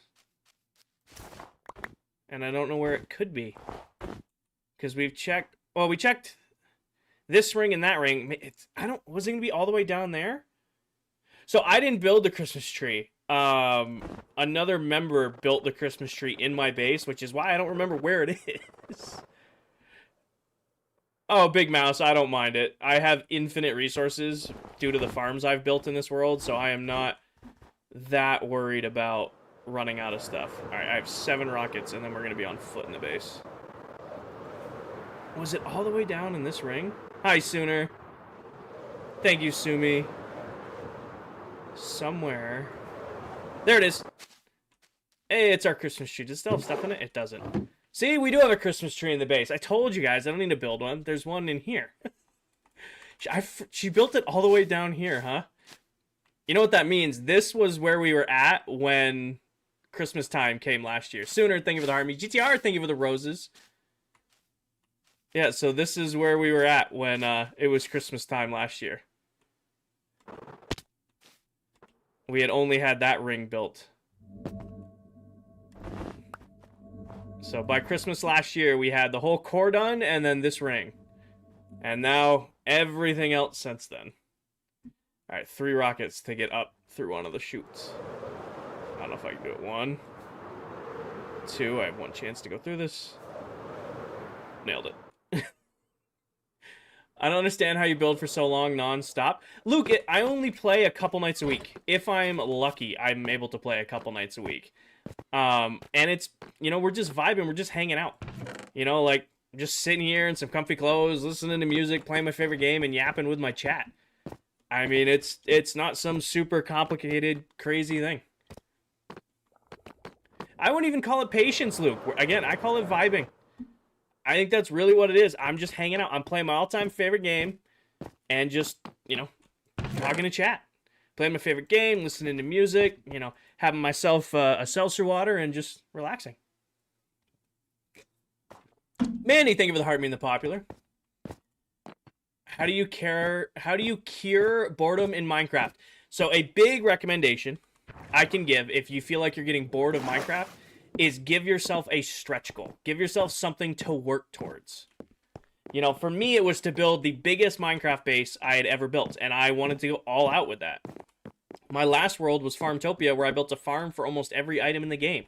And I don't know where it could be. Because we've checked... Well, we checked this ring and that ring. Was it going to be all the way down there? So I didn't build the Christmas tree. Another member built the Christmas tree in my base, which is why I don't remember where it is. Oh, Big Mouse, I don't mind it. I have infinite resources due to the farms I've built in this world, so I am not that worried about running out of stuff. Alright, I have 7 rockets, and then we're going to be on foot in the base. Was it all the way down in this ring? Hi, Sooner. Thank you, Sumi. Somewhere. There it is. Hey, it's our Christmas tree. Does it still have stuff in it? It doesn't. See, we do have a Christmas tree in the base. I told you guys, I don't need to build one. There's one in here. She built it all the way down here, huh? You know what that means? This was where we were at when Christmas time came last year. Sooner, thank you for the army. GTR, thank you for the roses. Yeah, so this is where we were at when it was Christmas time last year. We had only had that ring built. So by Christmas last year, we had the whole core done and then this ring. And now everything else since then. Alright, 3 rockets to get up through one of the chutes. I don't know if I can do it. 1, 2, I have 1 chance to go through this. Nailed it. I don't understand how you build for so long non-stop. Luke, I only play a couple nights a week. If I'm lucky, I'm able to play a couple nights a week. And it's, you know, we're just vibing, we're just hanging out. You know, like, just sitting here in some comfy clothes, listening to music, playing my favorite game, and yapping with my chat. I mean, it's not some super complicated, crazy thing. I wouldn't even call it patience, Luke. Again, I call it vibing. I think that's really what it is. I'm just hanging out. I'm playing my all-time favorite game and just, you know, talking to chat. Playing my favorite game, listening to music, you know, having myself a seltzer water and just relaxing. Manny, thank you for the heart, mean the popular. How do you cure boredom in Minecraft? So a big recommendation I can give if you feel like you're getting bored of Minecraft is give yourself a stretch goal. Give yourself something to work towards. You know, for me, it was to build the biggest Minecraft base I had ever built, and I wanted to go all out with that. My last world was Farmtopia, where I built a farm for almost every item in the game.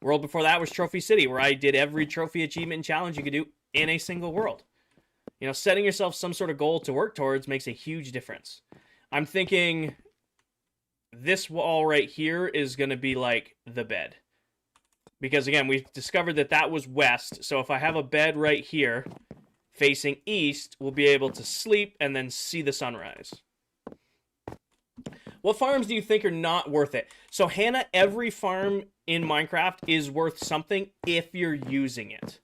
World before that was Trophy City, where I did every trophy achievement and challenge you could do in a single world. You know, setting yourself some sort of goal to work towards makes a huge difference. I'm thinking this wall right here is going to be like the bed. Because, again, we've discovered that that was west. So if I have a bed right here facing east, we'll be able to sleep and then see the sunrise. What farms do you think are not worth it? So, Hannah, every farm in Minecraft is worth something if you're using it.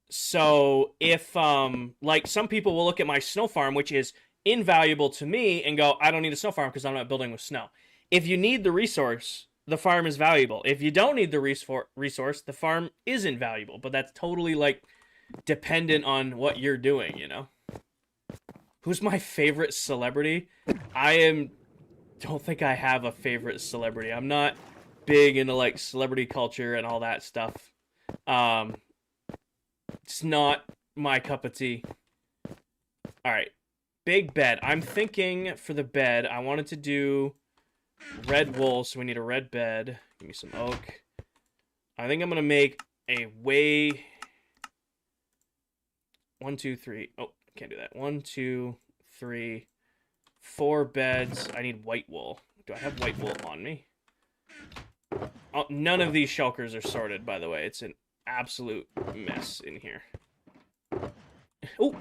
So, if, like, some people will look at my snow farm, which is invaluable to me, and go, I don't need a snow farm because I'm not building with snow. If you need the resource, the farm is valuable. If you don't need the resource, the farm isn't valuable. But that's totally, like, dependent on what you're doing, you know? Who's my favorite celebrity? Don't think I have a favorite celebrity. I'm not big into, like, celebrity culture and all that stuff. It's not my cup of tea. Alright. Big bed. I'm thinking for the bed, I wanted to do red wool, so we need a red bed. Give me some oak. I think I'm going to make a way... 1, 2, 3. Oh, can't do that. 1, 2, 3, 4 beds. I need white wool. Do I have white wool on me? Oh, none of these shulkers are sorted, by the way. It's an absolute mess in here. Oh!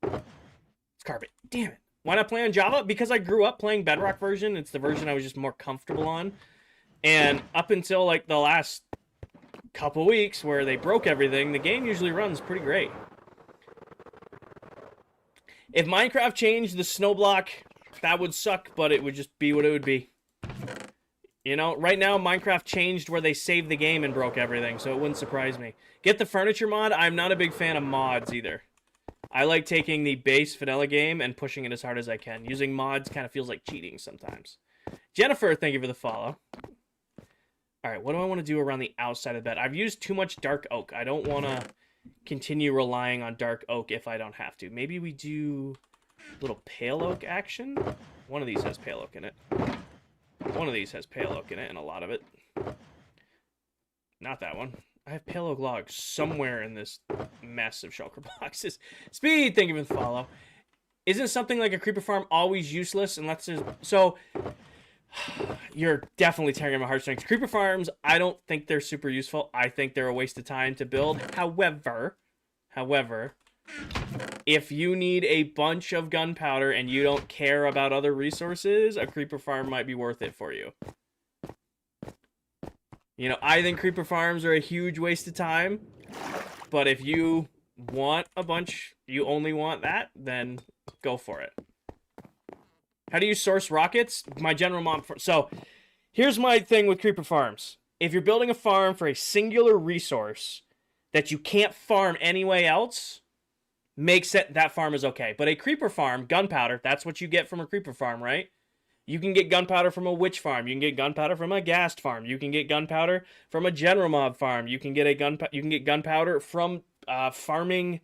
It's carpet. Damn it. Why not play on Java? Because I grew up playing Bedrock version. It's the version I was just more comfortable on. And up until, like, the last couple weeks where they broke everything, the game usually runs pretty great. If Minecraft changed the snow block, that would suck, but it would just be what it would be. You know, right now, Minecraft changed where they saved the game and broke everything, so it wouldn't surprise me. Get the furniture mod. I'm not a big fan of mods either. I like taking the base vanilla game and pushing it as hard as I can. Using mods kind of feels like cheating sometimes. Jennifer, thank you for the follow. Alright, what do I want to do around the outside of the bed? I've used too much dark oak. I don't want to continue relying on dark oak if I don't have to. Maybe we do a little pale oak action? One of these has pale oak in it. One of these has pale oak in it, and a lot of it. Not that one. I have pale oak logs somewhere in this mess of shulker boxes. Speed, thank you for the follow. Isn't something like a creeper farm always useless unless there's... So, you're definitely tearing my heartstrings. Creeper farms, I don't think they're super useful. I think they're a waste of time to build. However, if you need a bunch of gunpowder and you don't care about other resources, a creeper farm might be worth it for you. You know, I think creeper farms are a huge waste of time, but if you want a bunch, you only want that, then go for it. How do you source rockets? My general mob... So, here's my thing with creeper farms. If you're building a farm for a singular resource that you can't farm anywhere else, makes it that farm is okay. But a creeper farm, gunpowder, that's what you get from a creeper farm, right? You can get gunpowder from a witch farm. You can get gunpowder from a ghast farm. You can get gunpowder from a general mob farm. You can get gunpowder from farming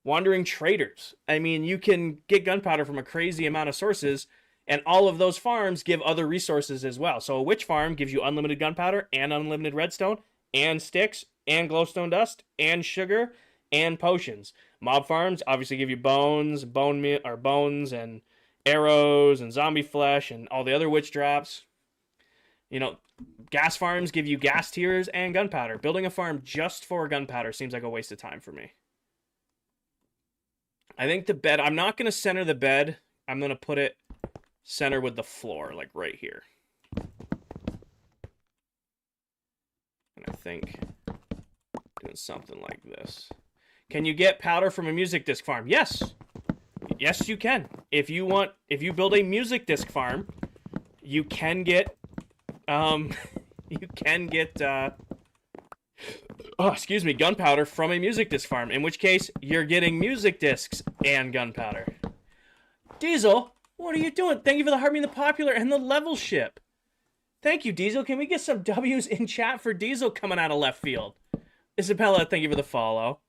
wandering traders. I mean, you can get gunpowder from a crazy amount of sources, and all of those farms give other resources as well. So a witch farm gives you unlimited gunpowder and unlimited redstone and sticks and glowstone dust and sugar and potions. Mob farms obviously give you bones and arrows and zombie flesh and all the other witch drops. You know, gas farms give you gas tiers and gunpowder. Building a farm just for gunpowder seems like a waste of time for me. I think the bed, I'm not going to center the bed. I'm going to put it center with the floor, like right here. And I think doing something like this. Can you get powder from a music disc farm? Yes. Yes, you can. If you build a music disc farm, you can get, gunpowder from a music disc farm, in which case you're getting music discs and gunpowder. Diesel, what are you doing? Thank you for the heart, the popular, and the level ship. Thank you, Diesel. Can we get some W's in chat for Diesel coming out of left field? Isabella, thank you for the follow.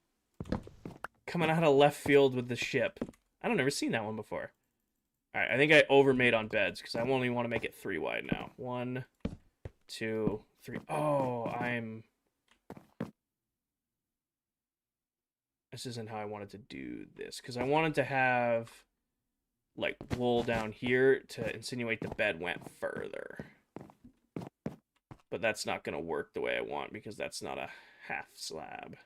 Coming out of left field with the ship. I don't ever seen that one before. Alright, I think I overmade on beds, because I only want to make it 3 wide now. 1, 2, 3. Oh, this isn't how I wanted to do this, because I wanted to have, like, wool down here to insinuate the bed went further. But that's not going to work the way I want, because that's not a half slab.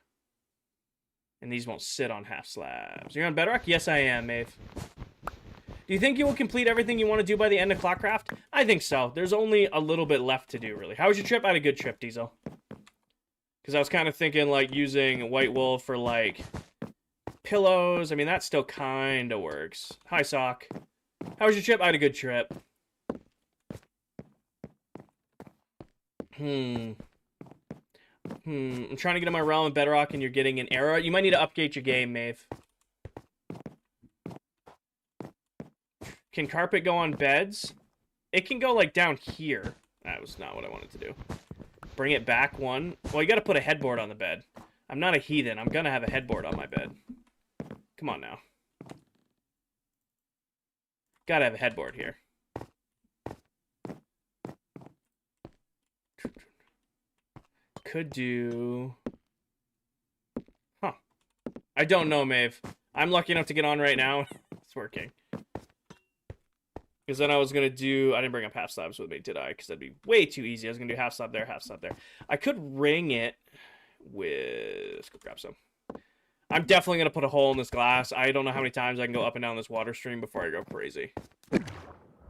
And these won't sit on half slabs. You're on Bedrock? Yes, I am, Maeve. Do you think you will complete everything you want to do by the end of ClockCraft? I think so. There's only a little bit left to do, really. How was your trip? I had a good trip, Diesel. Because I was kind of thinking, like, using white wool for, like, pillows. I mean, that still kind of works. Hi, Sock. How was your trip? I had a good trip. I'm trying to get in my realm of Bedrock and you're getting an error. You might need to update your game, Maeve. Can carpet go on beds? It can go, like, down here. That was not what I wanted to do. Bring it back one. Well, you gotta put a headboard on the bed. I'm not a heathen. I'm gonna have a headboard on my bed. Come on now. Gotta have a headboard here. Could do... Huh. I don't know, Maeve. I'm lucky enough to get on right now. It's working. Because then I was going to do... I didn't bring up half slabs with me, did I? Because that'd be way too easy. I was going to do half slab there, half slab there. I could ring it with... Let's go grab some. I'm definitely going to put a hole in this glass. I don't know how many times I can go up and down this water stream before I go crazy.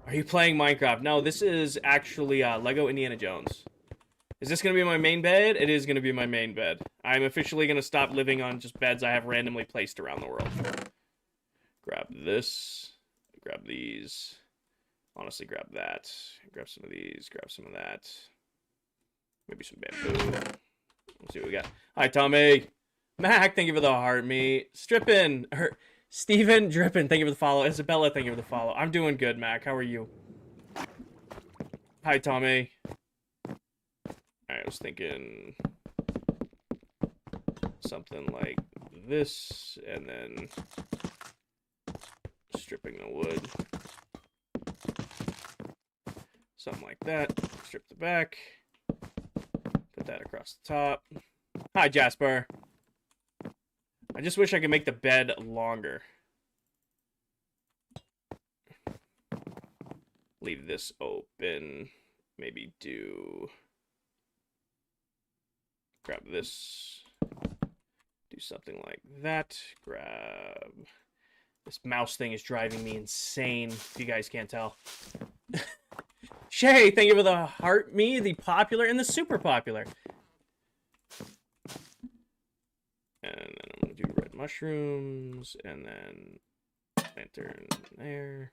Are you playing Minecraft? No, this is actually Lego Indiana Jones. Is this going to be my main bed? It is going to be my main bed. I'm officially going to stop living on just beds I have randomly placed around the world. Grab this. Grab these. Honestly, grab that. Grab some of these. Grab some of that. Maybe some bamboo. Let's see what we got. Hi, Tommy. Mac, thank you for the heart meat. Strippin. Steven Drippin, thank you for the follow. Isabella, thank you for the follow. I'm doing good, Mac. How are you? Hi, Tommy. I was thinking something like this, and then stripping the wood. Something like that. Strip the back. Put that across the top. Hi, Jasper. I just wish I could make the bed longer. Leave this open. Maybe do... Grab this. Do something like that. Grab... This mouse thing is driving me insane, if you guys can't tell. Shay, thank you for the heart me, the popular, and the super popular. And then I'm going to do red mushrooms, and then lantern there,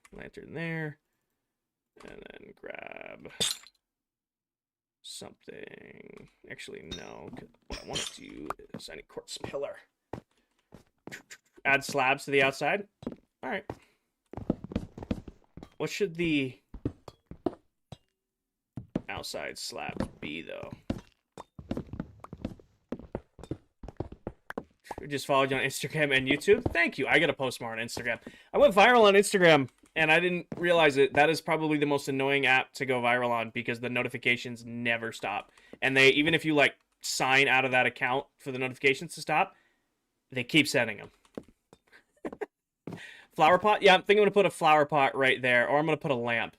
and then grab something. Actually, no. What I want to do is I need quartz pillar. Add slabs to the outside. All right. What should the outside slabs be, though? We just followed you on Instagram and YouTube. Thank you. I gotta post more on Instagram. I went viral on Instagram, and I didn't realize it. That is probably the most annoying app to go viral on because the notifications never stop. And they, even if you, like, sign out of that account for the notifications to stop, they keep sending them. Flower pot? Yeah, I'm thinking I'm going to put a flower pot right there, or I'm going to put a lamp.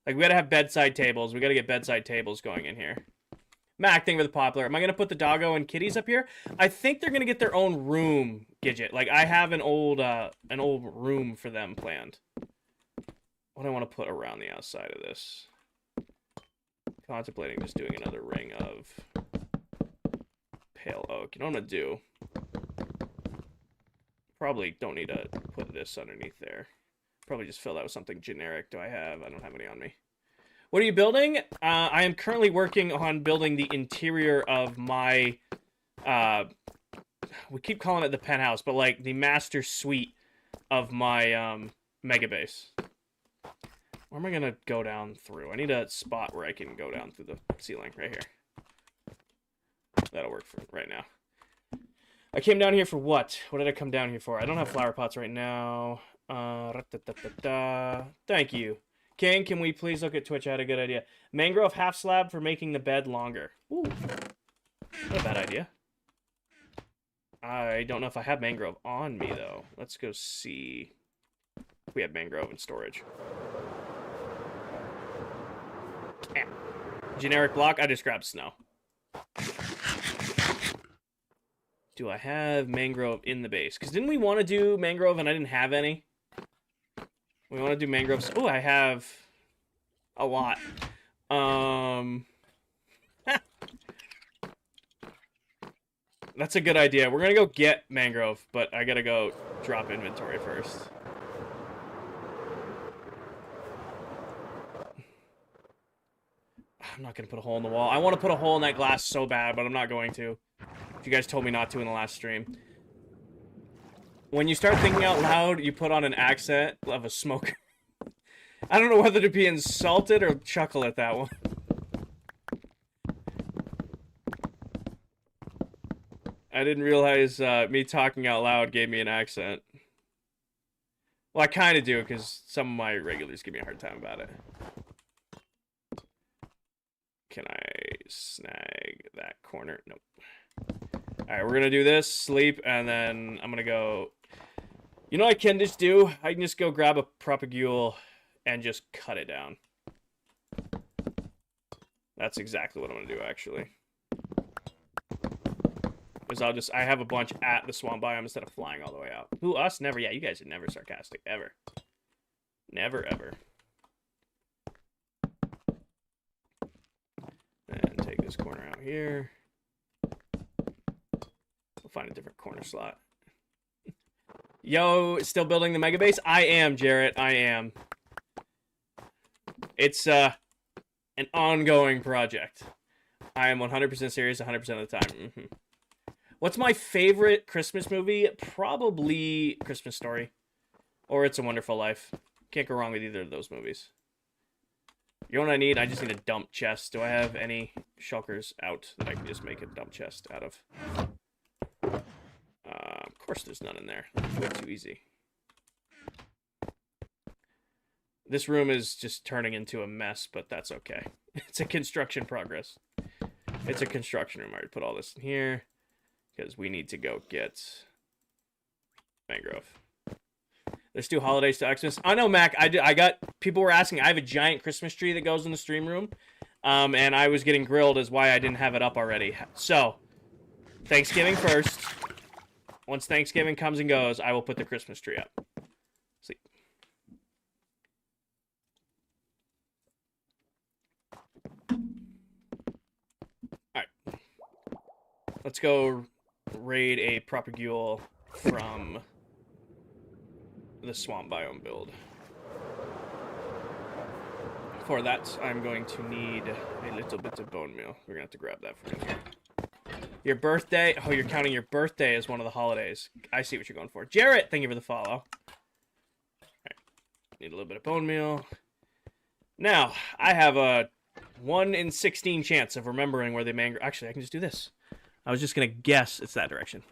Like, we got to have bedside tables. We got to get bedside tables going in here. Mac, thank you for the popular. Am I going to put the doggo and kitties up here? I think they're going to get their own room, Gidget. Like, I have an old room for them planned. What do I want to put around the outside of this? Contemplating just doing another ring of pale oak. You know what I'm going to do? Probably don't need to put this underneath there. Probably just fill that with something generic. I don't have any on me. What are you building? I am currently working on building the interior of my, we keep calling it the penthouse, but like the master suite of my mega base. Where am I going to go down through? I need a spot where I can go down through the ceiling right here. That'll work for right now. I came down here for what? What did I come down here for? I don't have flower pots right now. Thank you. King, can we please look at Twitch? I had a good idea. Mangrove half slab for making the bed longer. Ooh. Not a bad idea. I don't know if I have mangrove on me, though. Let's go see if we have mangrove in storage. Generic block? I just grabbed snow. Do I have mangrove in the base? Because didn't we want to do mangrove and I didn't have any? We want to do mangroves. Oh, I have a lot. That's a good idea. We're gonna go get mangrove, but I gotta go drop inventory first. I'm not gonna put a hole in the wall. I want to put a hole in that glass so bad, but I'm not going to. You guys told me not to in the last stream. When you start thinking out loud, you put on an accent of a smoker. I don't know whether to be insulted or chuckle at that one. I didn't realize me talking out loud gave me an accent. Well, I kind of do, because some of my regulars give me a hard time about it. Can I snag that corner? Nope. Alright, we're going to do this, sleep, and then I'm going to go... You know what I can just do? I can just go grab a propagule and just cut it down. That's exactly what I'm going to do, actually. Because I have a bunch at the swamp biome instead of flying all the way out. Who, us? Never. Yeah, you guys are never sarcastic. Ever. Never, ever. And take this corner out here. We'll find a different corner slot. Yo, still building the mega base? I am, Jarrett. I am. It's an ongoing project. I am 100% serious 100% of the time. Mm-hmm. What's my favorite Christmas movie? Probably Christmas Story. Or It's a Wonderful Life. Can't go wrong with either of those movies. You know what I need? I just need a dump chest. Do I have any shulkers out that I can just make a dump chest out of? Of course there's none in there. That's way too easy. This room is just turning into a mess, but that's okay. It's a construction progress. It's a construction room. I would put all this in here because we need to go get mangrove. There's 2 holidays to Xmas. I know, Mac. I got people were asking. I have a giant Christmas tree that goes in the stream room, and I was getting grilled as why I didn't have it up already. So, Thanksgiving first. Once Thanksgiving comes and goes, I will put the Christmas tree up. Sleep. All right. Let's go raid a propagule from the swamp biome build. For that, I'm going to need a little bit of bone meal. We're gonna have to grab that from in here. Your birthday? Oh, you're counting your birthday as one of the holidays. I see what you're going for. Jarrett, thank you for the follow. All right. Need a little bit of bone meal. Now, I have a 1 in 16 chance of remembering where the mangrove... Actually, I can just do this. I was just gonna guess it's that direction.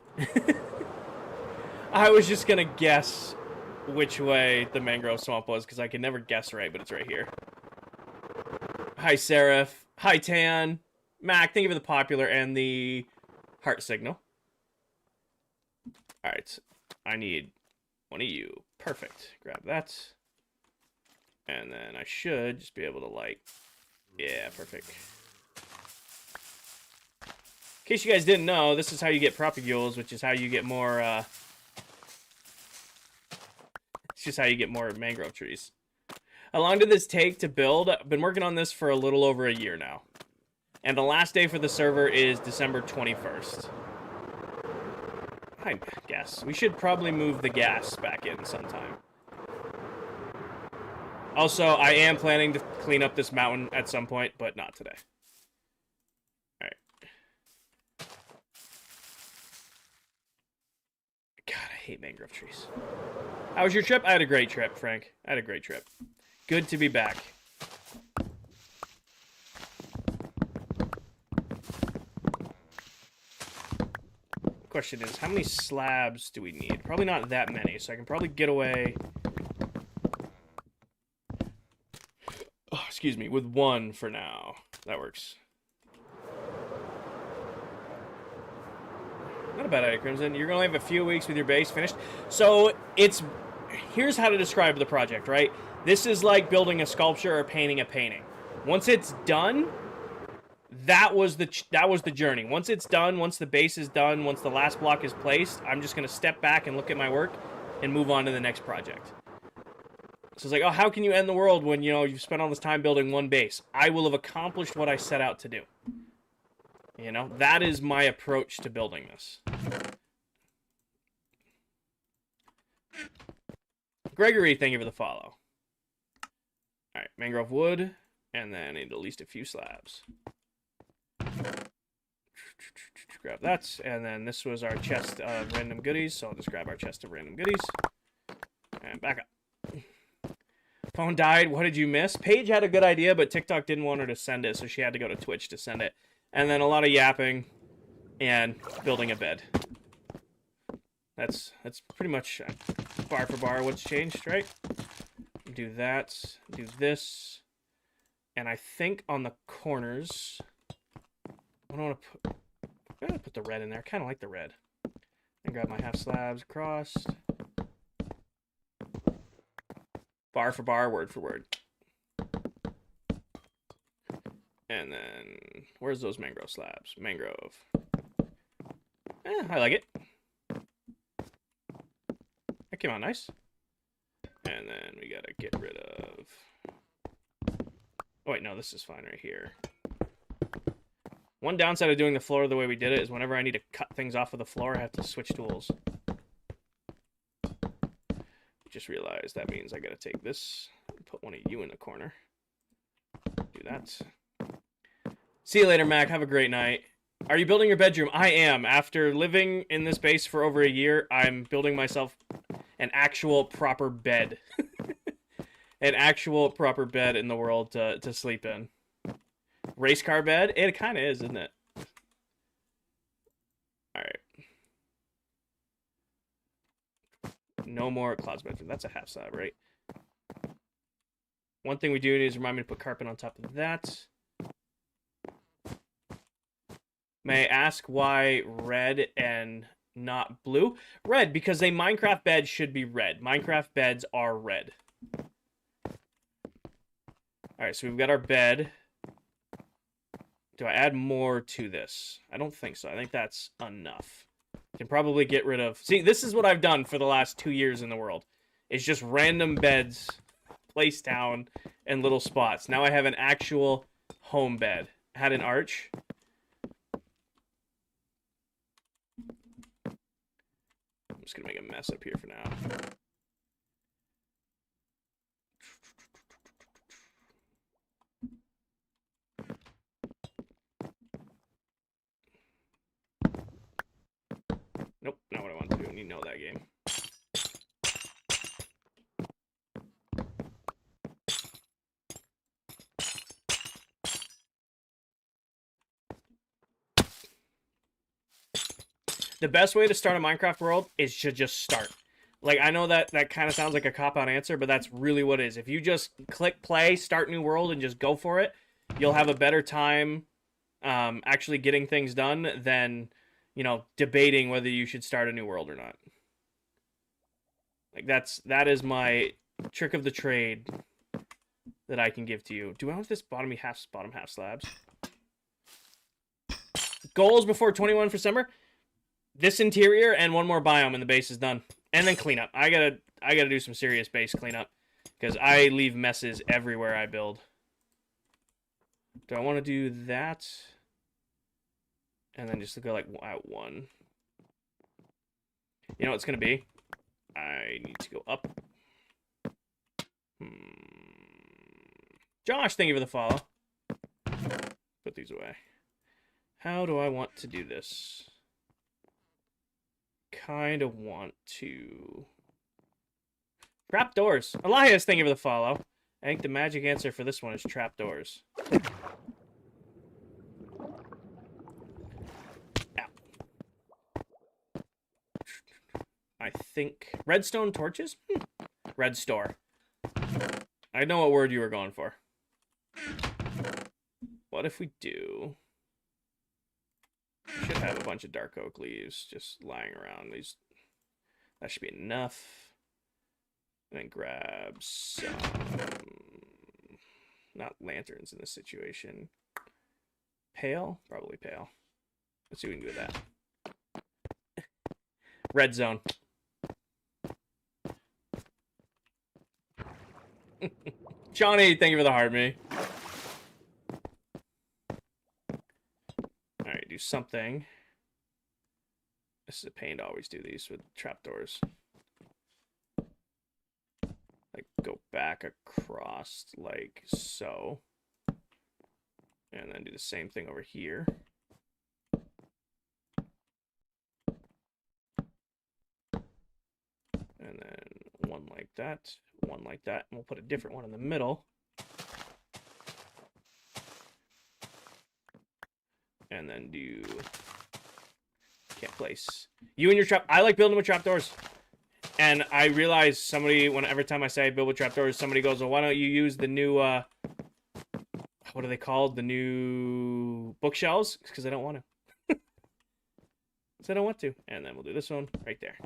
I was just gonna guess which way the mangrove swamp was, because I can never guess right, but it's right here. Hi, Seraph. Hi, Tan. Mac, thank you for the popular and the heart signal. Alright. I need one of you. Perfect. Grab that. And then I should just be able to, like... Yeah, perfect. In case you guys didn't know, this is how you get propagules, which is how you get more, It's just how you get more mangrove trees. How long did this take to build? I've been working on this for a little over a year now. And the last day for the server is December 21st. I guess. We should probably move the gas back in sometime. Also, I am planning to clean up this mountain at some point, but not today. Alright. God, I hate mangrove trees. How was your trip? I had a great trip, Frank. I had a great trip. Good to be back. Question is, how many slabs do we need? Probably not that many, so I can probably get away... Oh, excuse me, with 1 for now. That works. Not a bad idea, Crimson. You're going to have a few weeks with your base finished. So, it's... Here's how to describe the project, right? This is like building a sculpture or painting a painting. Once it's done... That was the journey. Once it's done, once the base is done, once the last block is placed, I'm just going to step back and look at my work and move on to the next project. So it's like, oh, how can you end the world when, you know, you've spent all this time building one base? I will have accomplished what I set out to do. You know, that is my approach to building this. Gregory, thank you for the follow. All right, mangrove wood, and then I need at least a few slabs. Grab that, and then this was our chest of random goodies, so I'll just grab our chest of random goodies. And back up. Phone died, what did you miss? Paige had a good idea, but TikTok didn't want her to send it, so she had to go to Twitch to send it. And then a lot of yapping and building a bed. That's pretty much bar for bar what's changed, right? Do that, do this, and I think on the corners, I don't want to put, I'm gonna put the red in there. I kind of like the red. And grab my half slabs across. Bar for bar, word for word. And then, where's those mangrove slabs? Mangrove. I like it. That came out nice. And then we gotta get rid of... Oh wait, no, this is fine right here. One downside of doing the floor the way we did it is whenever I need to cut things off of the floor, I have to switch tools. Just realized that means I gotta take this and put one of you in the corner. Do that. See you later, Mac. Have a great night. Are you building your bedroom? I am. After living in this base for over a year, I'm building myself an actual proper bed. An actual proper bed in the world to sleep in. Race car bed? It kind of is, isn't it? Alright. No more clouds bedroom. That's a half slab, right? One thing we do need is remind me to put carpet on top of that. May I ask why red and not blue? Red, because a Minecraft bed should be red. Minecraft beds are red. Alright, so we've got our bed. Do I add more to this? I don't think so. I think that's enough. Can probably get rid of... See, this is what I've done for the last 2 years in the world. It's just random beds placed down in little spots. Now I have an actual home bed. Had an arch. I'm just going to make a mess up here for now. Nope, not what I want to do. You know that game. The best way to start a Minecraft world is to just start. Like, I know that kind of sounds like a cop-out answer, but that's really what it is. If you just click play, start new world, and just go for it, you'll have a better time actually getting things done than, you know, debating whether you should start a new world or not. Like, that is my trick of the trade that I can give to you. Do I want this bottom half slabs? Goals before 21 for summer? This interior and one more biome and the base is done. And then cleanup. I gotta do some serious base cleanup. Because I leave messes everywhere I build. Do I want to do that? And then just go like at 1. You know what it's gonna be? I need to go up. Josh, thank you for the follow. Put these away. How do I want to do this? Kind of want to... Trapdoors. Elias, thank you for the follow. I think the magic answer for this one is trapdoors. I think... Redstone torches? Red store. I know what word you were going for. What if we do... We should have a bunch of dark oak leaves just lying around. That should be enough. And then grab some... Not lanterns in this situation. Pale? Probably pale. Let's see what we can do with that. Red zone. Johnny, thank you for the heart, me. Alright, do something. This is a pain to always do these with trapdoors. Like, go back across like so. And then do the same thing over here. And then one like that, and we'll put a different one in the middle. And then do... Can't place. You and your trap... I like building with trapdoors. And I realize somebody, every time I say I build with trapdoors, somebody goes, well, why don't you use the new, what are they called? The new bookshelves? Because I don't want to. Because I don't want to. And then we'll do this one right there.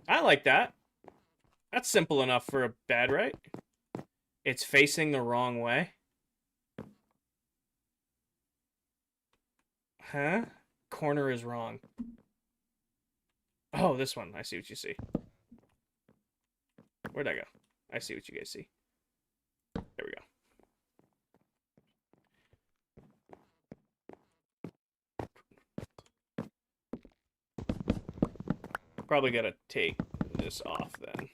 I like that. That's simple enough for a bed, right? It's facing the wrong way. Huh? Corner is wrong. Oh, this one. I see what you see. Where'd I go? I see what you guys see. There we go. Probably gotta take this off then.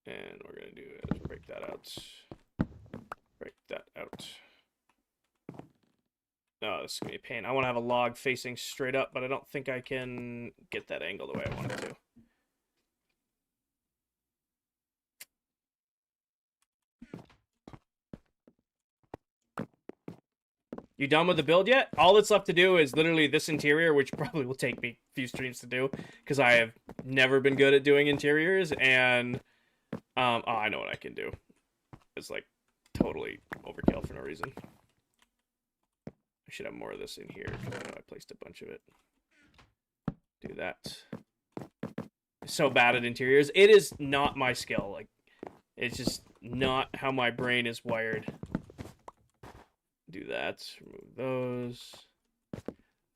And we're gonna do is break that out. Break that out. Oh, this is gonna be a pain. I want to have a log facing straight up, but I don't think I can get that angle the way I want it to. You done with the build yet? All that's left to do is literally this interior, which probably will take me a few streams to do, because I have never been good at doing interiors, and oh, I know what I can do. It's like totally overkill for no reason. I should have more of this in here, because I know I placed a bunch of it. Do that. So bad at interiors. It is not my skill. Like, it's just not how my brain is wired. Do that. Remove those. I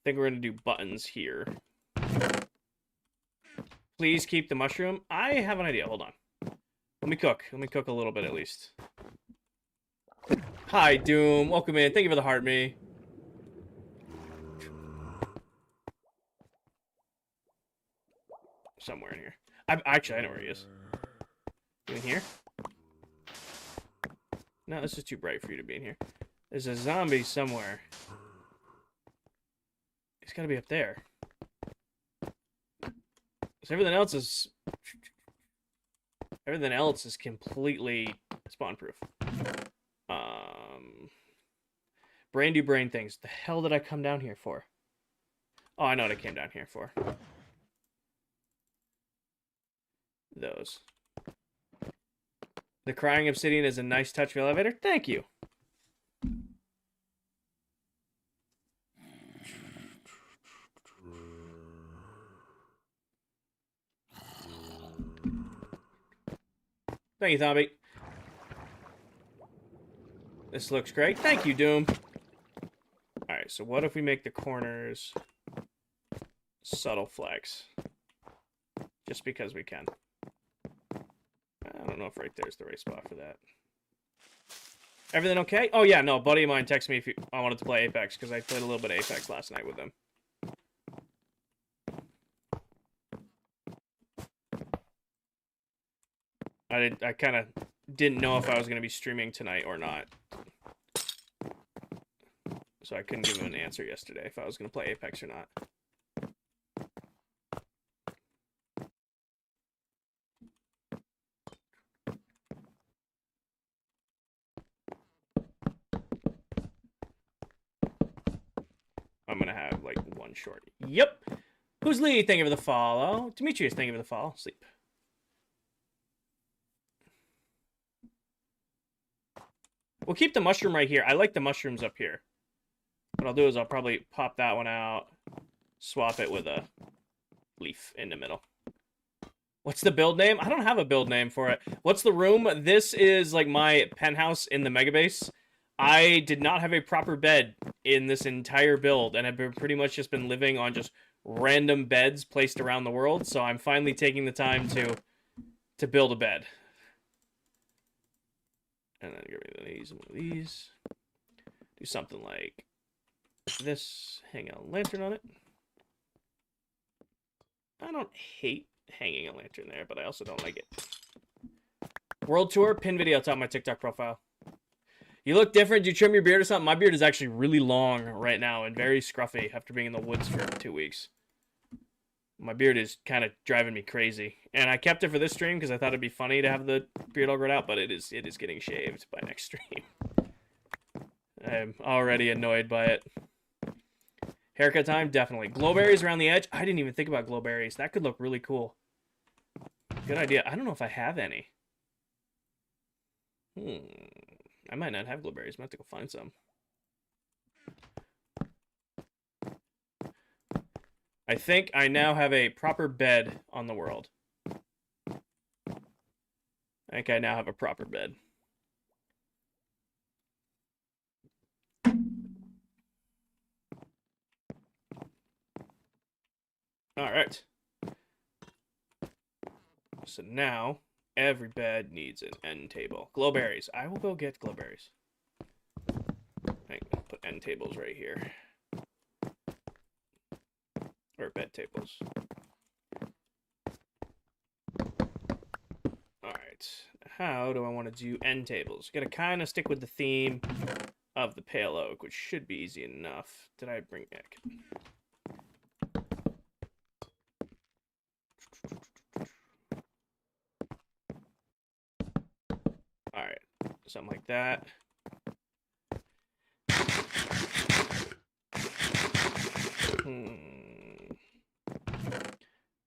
think we're going to do buttons here. Please keep the mushroom. I have an idea. Hold on. Let me cook. Let me cook a little bit at least. Hi, Doom. Welcome in. Thank you for the heart, me. Somewhere in here. Actually, I know where he is. You in here? No, this is too bright for you to be in here. There's a zombie somewhere. He's got to be up there. So everything else is completely spawn-proof. Brain do brain things. The hell did I come down here for? Oh, I know what I came down here for. Those. The crying obsidian is a nice touch for the elevator. Thank you. Thank you, Zombie. This looks great. Thank you, Doom. Alright, so what if we make the corners subtle flex? Just because we can. I don't know if right there's the right spot for that. Everything okay? Oh, yeah, no. A buddy of mine texted me if I wanted to play Apex, because I played a little bit of Apex last night with them. I kind of didn't know if I was going to be streaming tonight or not. So I couldn't give him an answer yesterday if I was going to play Apex or not. I'm going to have, like, one short. Yep. Who's Lee? Thank you for the follow. Demetrius, thank you for the follow. Sleep. We'll keep the mushroom right here. I like the mushrooms up here. What I'll do is I'll probably pop that one out, swap it with a leaf in the middle. What's the build name? I don't have a build name for it. What's the room? This is like my penthouse in the mega base. I did not have a proper bed in this entire build, and I've pretty much just been living on just random beds placed around the world, so I'm finally taking the time to build a bed. And then get rid of these and one of these. Do something like this. Hang a lantern on it. I don't hate hanging a lantern there, but I also don't like it. World tour, pin video top of my TikTok profile. You look different. Do you trim your beard or something? My beard is actually really long right now and very scruffy after being in the woods for 2 weeks. My beard is kind of driving me crazy. And I kept it for this stream because I thought it'd be funny to have the beard all grown out, but it is getting shaved by next stream. I'm already annoyed by it. Haircut time, definitely. Glowberries around the edge. I didn't even think about glowberries. That could look really cool. Good idea. I don't know if I have any. I might not have glowberries. I might have to go find some. I think I now have a proper bed on the world. I think I now have a proper bed. All right. So now every bed needs an end table. Glowberries. I will go get glowberries. I can put end tables right here. Or bed tables. Alright. How do I want to do end tables? Gotta kind of stick with the theme of the pale oak, which should be easy enough. Did I bring back? Alright. Something like that.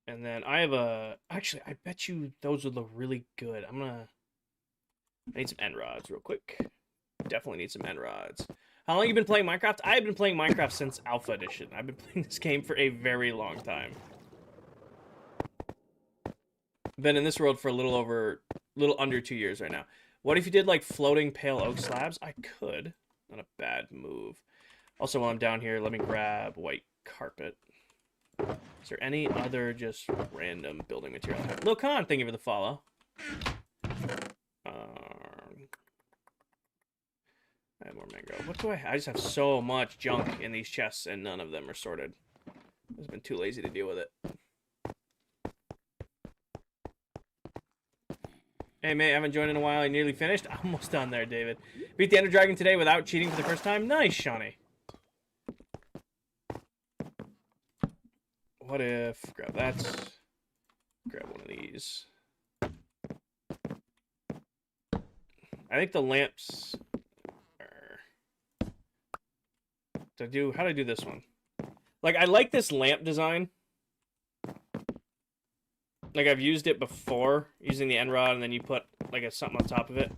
And then I have a... Actually, I bet you those would look really good. I need some end rods real quick. Definitely need some end rods. How long have you been playing Minecraft? I've been playing Minecraft since Alpha Edition. I've been playing this game for a very long time. Been in this world for a little under 2 years right now. What if you did like floating pale oak slabs? I could. Not a bad move. Also, while I'm down here, let me grab white carpet. Is there any other just random building material? Lil Khan, thank you for the follow. I have more mangrove. What do I have? I just have so much junk in these chests and none of them are sorted. I've been too lazy to deal with it. Hey mate, I haven't joined in a while. I nearly finished. Almost done there, David. Beat the Ender Dragon today without cheating for the first time. Nice, Shawnee. What if... Grab that. Grab one of these. I think the lamps... How do I do this one? Like, I like this lamp design. Like, I've used it before, using the end rod, and then you put, like, something on top of it.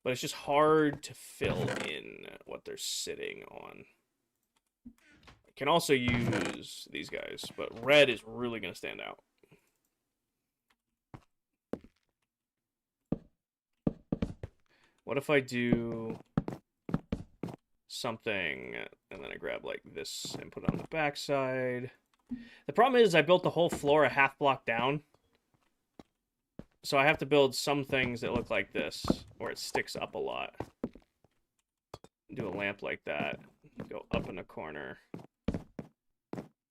But it's just hard to fill in what they're sitting on. I can also use these guys, but red is really going to stand out. What if I do something, and then I grab, like, this and put it on the backside? The problem is I built the whole floor a half block down. So I have to build some things that look like this, where it sticks up a lot. Do a lamp like that. Go up in the corner.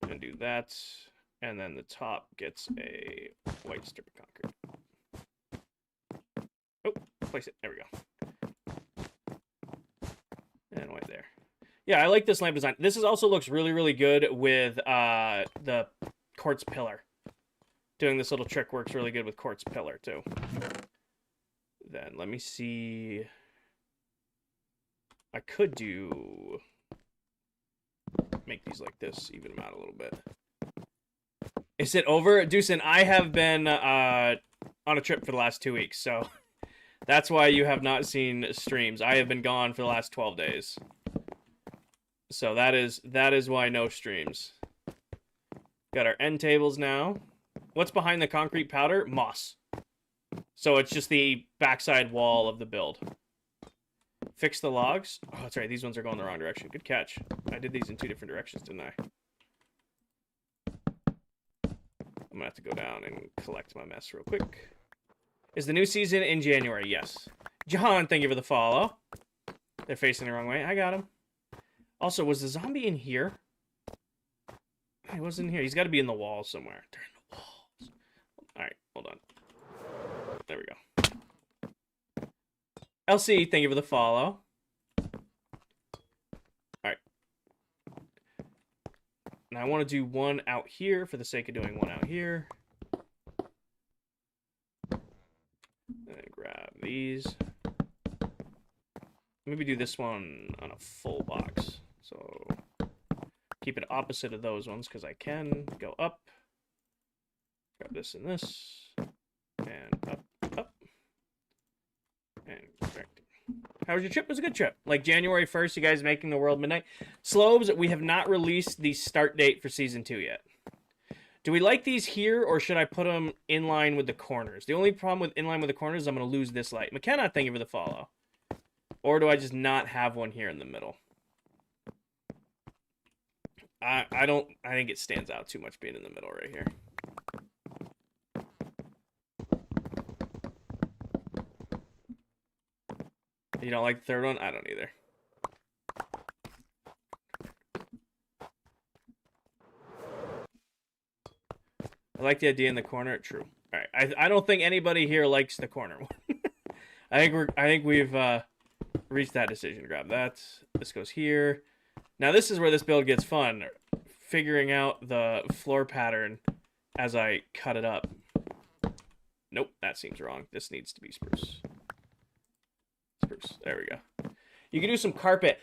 And do that. And then the top gets a white strip of concrete. Oh, place it. There we go. And white there. Yeah, I like this lamp design. This also looks really, really good with the quartz pillar. Doing this little trick works really good with quartz pillar, too. Then, let me see... I could do... Make these like this, even them out a little bit. Is it over? Deucin, I have been on a trip for the last 2 weeks, so... That's why you have not seen streams. I have been gone for the last 12 days. So that is why no streams. Got our end tables now. What's behind the concrete powder? Moss. So it's just the backside wall of the build. Fix the logs. Oh, that's right. These ones are going the wrong direction. Good catch. I did these in 2 different directions, didn't I? I'm gonna have to go down and collect my mess real quick. Is the new season in January? Yes. John, thank you for the follow. They're facing the wrong way. I got him. Also, was the zombie in here? He wasn't here. He's got to be in the wall somewhere. They're in the walls. All right, hold on. There we go. LC, thank you for the follow. All right. Now I want to do one out here for the sake of doing one out here. And grab these. Maybe do this one on a full box. So keep it opposite of those ones because I can go up. Grab this and this. And up, up. And back. How was your trip? It was a good trip. Like January 1st, you guys making the world midnight. Slobes, we have not released the start date for season 2 yet. Do we like these here, or should I put them in line with the corners? The only problem with in line with the corners is I'm going to lose this light. McKenna, thank you for the follow. Or do I just not have one here in the middle? I think it stands out too much being in the middle right here. You don't like the third one? I don't either. I like the idea in the corner. True. All right. I don't think anybody here likes the corner one. I think we've reached that decision. Grab that. This goes here. Now this is where this build gets fun. Figuring out the floor pattern as I cut it up. Nope, that seems wrong. This needs to be spruce. Spruce. There we go. You can do some carpet.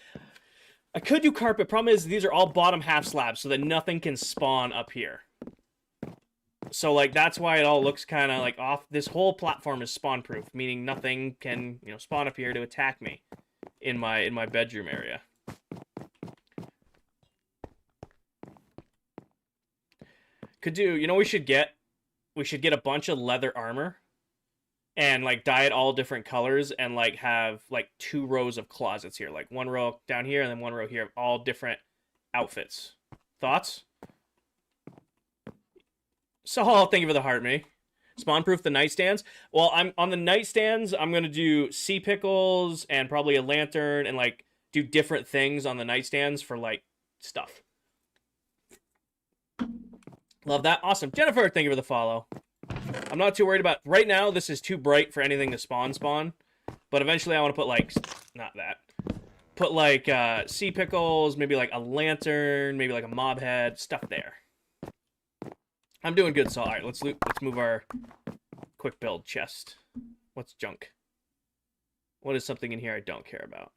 I could do carpet. Problem is these are all bottom half slabs so that nothing can spawn up here. So like that's why it all looks kind of like off. This whole platform is spawn proof, meaning nothing can, you know, spawn up here to attack me in my bedroom area. Could do, you know, we should get a bunch of leather armor and like dye it all different colors and like have like 2 rows of closets here, like 1 row down here and then 1 row here of all different outfits. Thoughts? Saul, thank you for the heart, me. Spawn proof the nightstands. Well, I'm on the nightstands. I'm gonna do sea pickles and probably a lantern and like do different things on the nightstands for like stuff. Love that. Awesome. Jennifer, thank you for the follow. I'm not too worried about... Right now, this is too bright for anything to spawn. But eventually, I want to put, like... Not that. Put, like, sea pickles, maybe, like, a lantern, maybe, like, a mob head. Stuff there. I'm doing good, Saul. All right, let's move our quick build chest. What's junk? What is something in here I don't care about?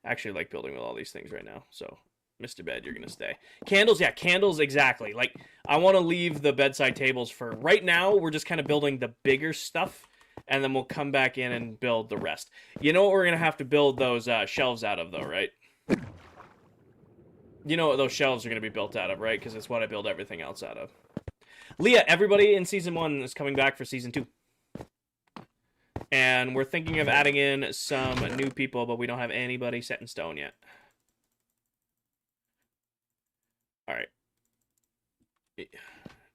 I actually like building with all these things right now, so... Mr. Bed, you're going to stay. Candles, yeah, candles, exactly. Like, I want to leave the bedside tables for... Right now, we're just kind of building the bigger stuff, and then we'll come back in and build the rest. You know what we're going to have to build those shelves out of, though, right? You know what those shelves are going to be built out of, right? Because it's what I build everything else out of. Leah, everybody in Season 1 is coming back for Season 2. And we're thinking of adding in some new people, but we don't have anybody set in stone yet. All right.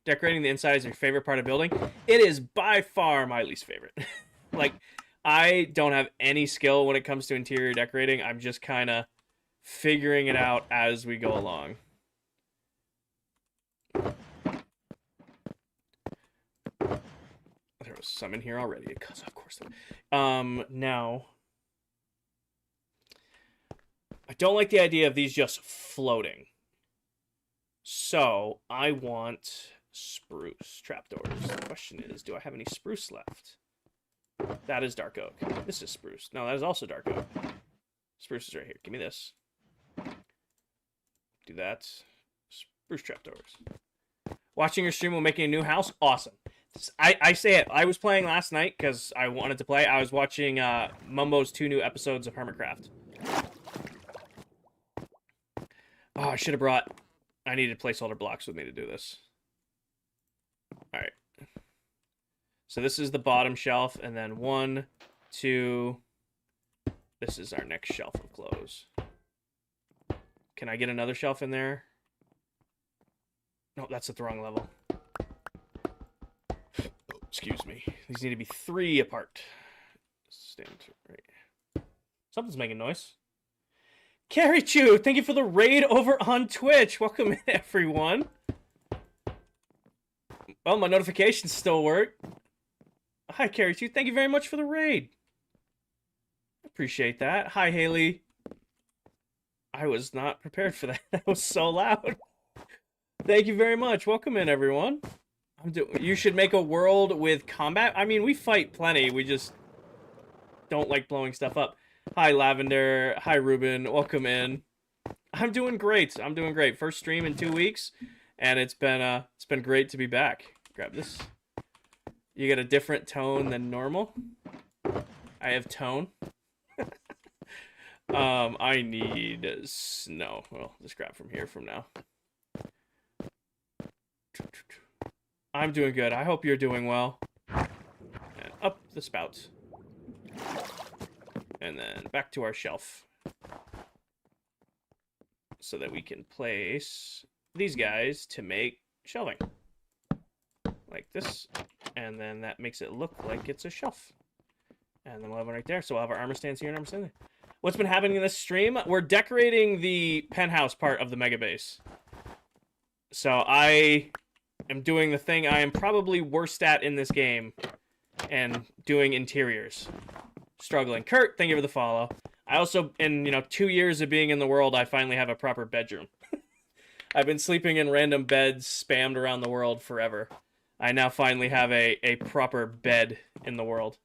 Decorating the inside is your favorite part of building? It is by far my least favorite. Like, I don't have any skill when it comes to interior decorating. I'm just kind of figuring it out as we go along. There was some in here already. Because of course. Now, I don't like the idea of these just floating. So, I want spruce trapdoors. The question is, do I have any spruce left? That is dark oak. This is spruce. No, that is also dark oak. Spruce is right here. Give me this. Do that. Spruce trapdoors. Watching your stream while making a new house? Awesome. I say it. I was playing last night because I wanted to play. I was watching Mumbo's 2 new episodes of Hermitcraft. Oh, I should have brought... I needed placeholder blocks with me to do this. All right. So this is the bottom shelf, and then 1, 2, This is our next shelf of clothes. Can I get another shelf in there? No, that's at the wrong level. Excuse me. These need to be 3 apart. Stand right. Something's making noise. Carrie Chu, thank you for the raid over on Twitch. Welcome in, everyone. Oh, my notifications still work. Hi, Carrie Chu. Thank you very much for the raid. Appreciate that. Hi, Haley. I was not prepared for that. That was so loud. Thank you very much. Welcome in, everyone. You should make a world with combat. I mean, we fight plenty. We just don't like blowing stuff up. Hi, Lavender. Hi, Ruben. Welcome in. I'm doing great. I'm doing great. First stream in 2 weeks, and it's been great to be back. Grab this. You get a different tone than normal. I have tone. I need snow. Well, just grab from here from now. I'm doing good. I hope you're doing well. And up the spouts. And then back to our shelf. So that we can place these guys to make shelving. Like this. And then that makes it look like it's a shelf. And then we'll have one right there. So we'll have our armor stands here and armor stands there. What's been happening in this stream? We're decorating the penthouse part of the mega base. So I am doing the thing I am probably worst at in this game. And doing interiors. Struggling. Kurt, thank you for the follow. I also, in 2 years of being in the world, I finally have a proper bedroom. I've been sleeping in random beds spammed around the world forever. I now finally have a proper bed in the world.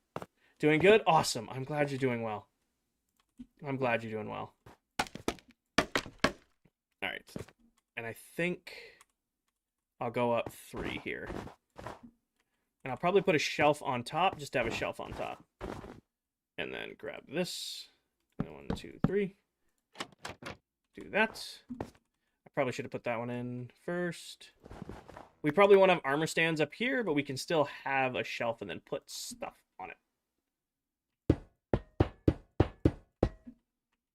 Doing good? Awesome. I'm glad you're doing well. I'm glad you're doing well. Alright. And I think I'll go up 3 here. And I'll probably put a shelf on top, just to have a shelf on top. And then grab this. 1, 2, 3. Do that. I probably should have put that one in first. We probably won't have armor stands up here, but we can still have a shelf and then put stuff on it.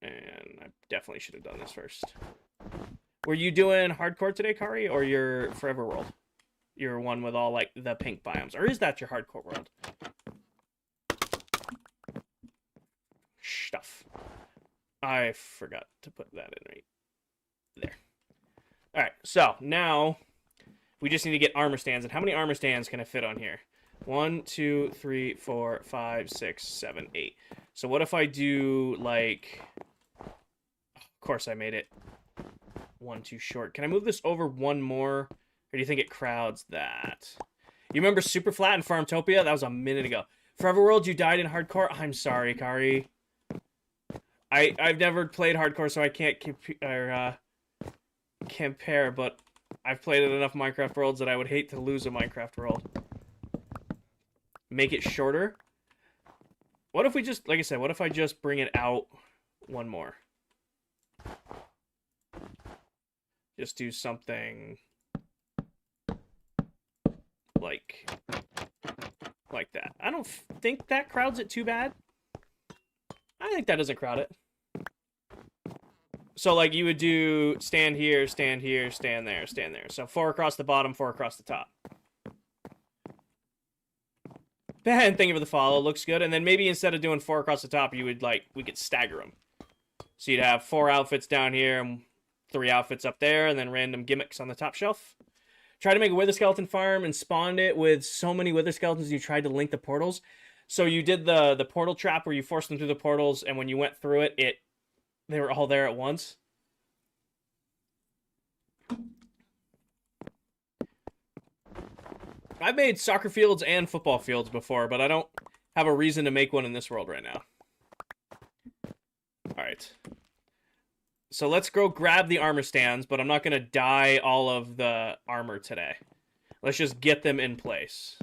And I definitely should have done this first. Were you doing hardcore today, Kari, or your Forever World? Your one with all, like, the pink biomes. Or is that your hardcore world? Stuff. I forgot to put that in right there. Alright, so now we just need to get armor stands. And how many armor stands can I fit on here? 1, 2, 3, 4, 5, 6, 7, 8. So what if I do, like... Of course I made it 1 too short. Can I move this over 1 more? Or do you think it crowds that? You remember Super Flat in Farmtopia? That was a minute ago. Forever World, you died in hardcore? I'm sorry, Kari. I've never played hardcore, so I can't compare, but I've played enough Minecraft worlds that I would hate to lose a Minecraft world. Make it shorter. What if we just, like I said, what if I just bring it out 1 more? Just do something like that. I don't think that crowds it too bad. I think that doesn't crowd it. So, like, you would do stand here, stand here, stand there, stand there. So 4 across the bottom, 4 across the top. Ben, thank you for the follow. Looks good. And then maybe instead of doing 4 across the top, you would, like, we could stagger them. So you'd have 4 outfits down here and 3 outfits up there, and then random gimmicks on the top shelf. Try to make a wither skeleton farm and spawned it with so many wither skeletons you tried to link the portals. So you did the portal trap where you forced them through the portals, and when you went through it, they were all there at once. I've made soccer fields and football fields before, but I don't have a reason to make one in this world right now. Alright. So let's go grab the armor stands, but I'm not going to dye all of the armor today. Let's just get them in place.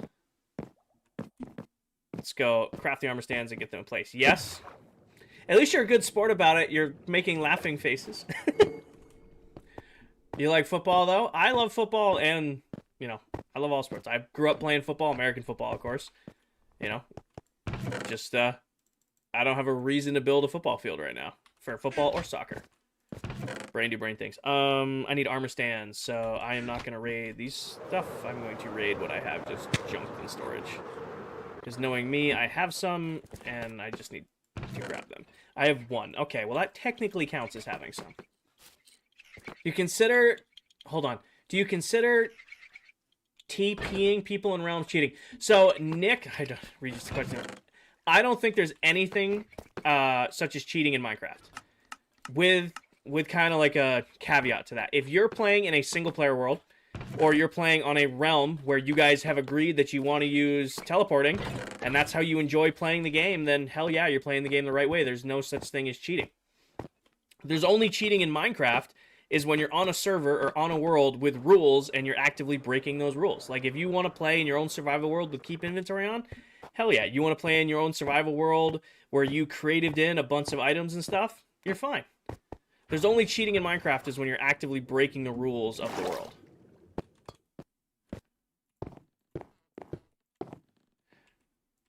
Let's go craft the armor stands and get them in place. Yes. At least you're a good sport about it. You're making laughing faces. You like football, though? I love football and, I love all sports. I grew up playing football, American football, of course. Just, I I don't have a reason to build a football field right now for football or soccer. Brain do brain things. I need armor stands, so I am not going to raid these stuff. I'm going to raid what I have just junked in storage. Because knowing me, I have some, and I just need to grab them. I have one. Okay, well that technically counts as having some. You consider... Hold on. Do you consider TPing people in Realms cheating? So, Nick... I don't read just the question. I don't think there's anything such as cheating in Minecraft. With kind of like a caveat to that. If you're playing in a single-player world, or you're playing on a realm where you guys have agreed that you want to use teleporting, and that's how you enjoy playing the game, then hell yeah, you're playing the game the right way. There's no such thing as cheating. There's only cheating in Minecraft is when you're on a server or on a world with rules and you're actively breaking those rules. Like, if you want to play in your own survival world with keep inventory on, hell yeah. You want to play in your own survival world where you creatived in a bunch of items and stuff, you're fine. There's only cheating in Minecraft is when you're actively breaking the rules of the world.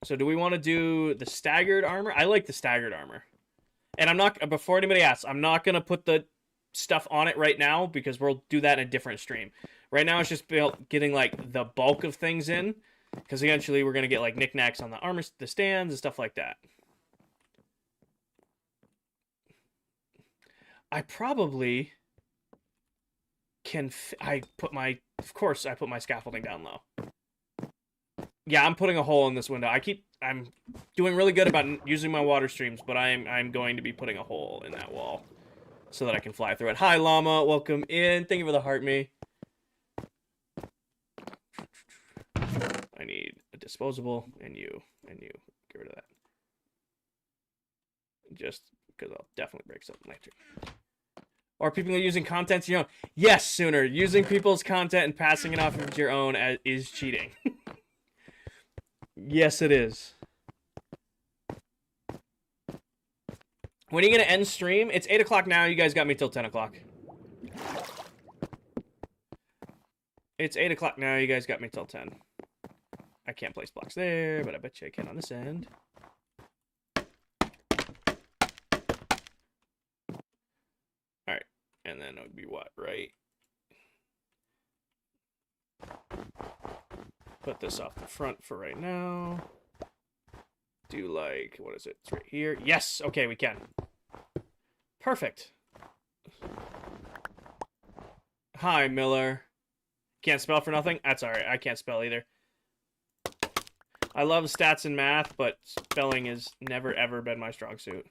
So do we want to do the staggered armor? I like the staggered armor. And I'm not, before anybody asks, I'm not going to put the stuff on it right now because we'll do that in a different stream. Right now it's just getting like the bulk of things in, because eventually we're going to get like knickknacks on the armor, the stands and stuff like that. I probably can, of course I put my scaffolding down low. Yeah, I'm putting a hole in this window. I'm doing really good about using my water streams, but I'm going to be putting a hole in that wall so that I can fly through it. Hi, Llama. Welcome in. Thank you for the heart me. I need a disposable, and you. Get rid of that. Just because I'll definitely break something later. Or people are using content to your own. Yes, Sooner. Using people's content and passing it off as your own is cheating. Yes, it is. When are you going to end stream? It's 8 o'clock now. You guys got me till 10 o'clock. It's 8 o'clock now. You guys got me till 10. I can't place blocks there, but I bet you I can on this end. Alright. And then it would be what, right? Put this off the front for right now. Do like, what is it? It's right here. Yes! Okay, we can. Perfect. Hi, Miller. Can't spell for nothing? That's alright. I can't spell either. I love stats and math, but spelling has never ever been my strong suit.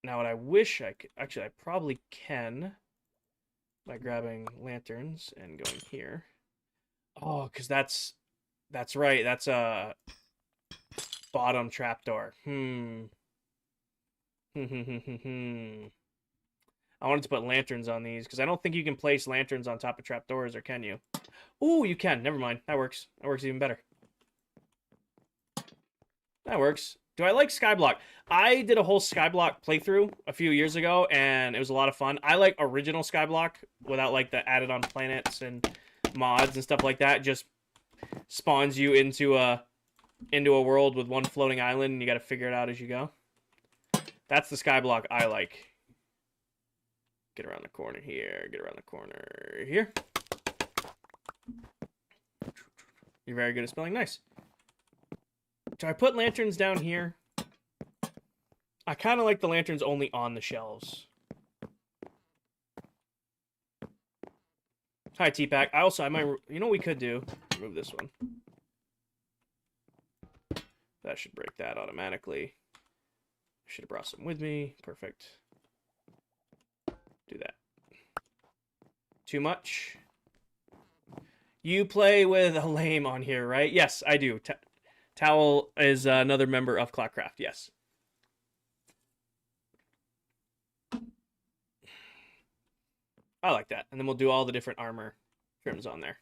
Now, what I wish I could... Actually, I probably can by grabbing lanterns and going here. Oh, because that's right. That's a bottom trapdoor. I wanted to put lanterns on these because I don't think you can place lanterns on top of trapdoors, or can you? Ooh, you can. Never mind. That works. That works even better. That works. Do I like Skyblock? I did a whole Skyblock playthrough a few years ago, and it was a lot of fun. I like original Skyblock without like the added on planets and mods and stuff like that. Just spawns you into a world with one floating island, and you got to figure it out as you go. That's the Skyblock I like. Get around the corner here. Get around the corner here. You're very good at spelling. Nice. Do I put lanterns down here? I kind of like the lanterns only on the shelves. Hi, T-Pack. I might... You know what we could do? Remove this one. That should break that automatically. Should have brought some with me. Perfect. Do that. Too much? You play with a lame on here, right? Yes, I do. Towel is another member of ClockCraft, yes. I like that. And then we'll do all the different armor trims on there.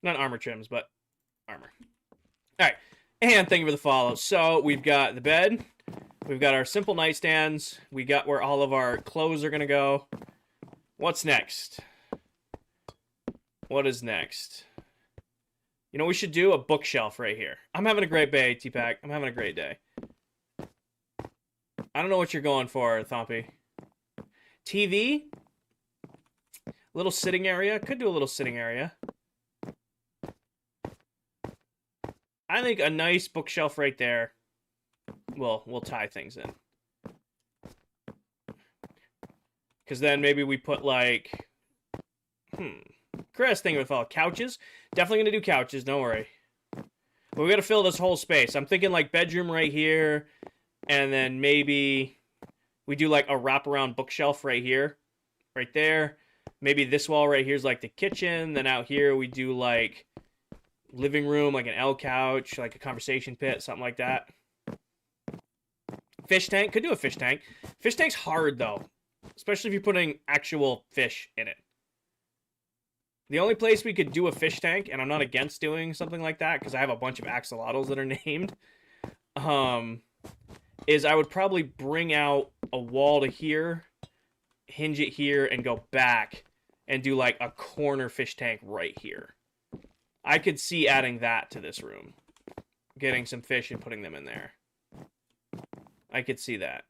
Not armor trims, but armor. All right. And thank you for the follow. So we've got the bed. We've got our simple nightstands. We got where all of our clothes are going to go. What's next? What is next? You know, we should do a bookshelf right here. I'm having a great day, T-Pack. I'm having a great day. I don't know what you're going for, Thompy. TV? Little sitting area. Could do a little sitting area. I think a nice bookshelf right there. Well, we'll tie things in. Because then maybe we put like... Chris, thinking with all couches. Definitely going to do couches, don't worry. But we got to fill this whole space. I'm thinking like bedroom right here. And then maybe we do like a wraparound bookshelf right here. Right there. Maybe this wall right here is like the kitchen. Then out here we do like living room, like an L couch, like a conversation pit, something like that. Fish tank. Could do a fish tank. Fish tank's hard though. Especially if you're putting actual fish in it. The only place we could do a fish tank, and I'm not against doing something like that, because I have a bunch of axolotls that are named, is I would probably bring out a wall to here, hinge it here, and go back, and do like a corner fish tank right here. I could see adding that to this room. Getting some fish and putting them in there. I could see that.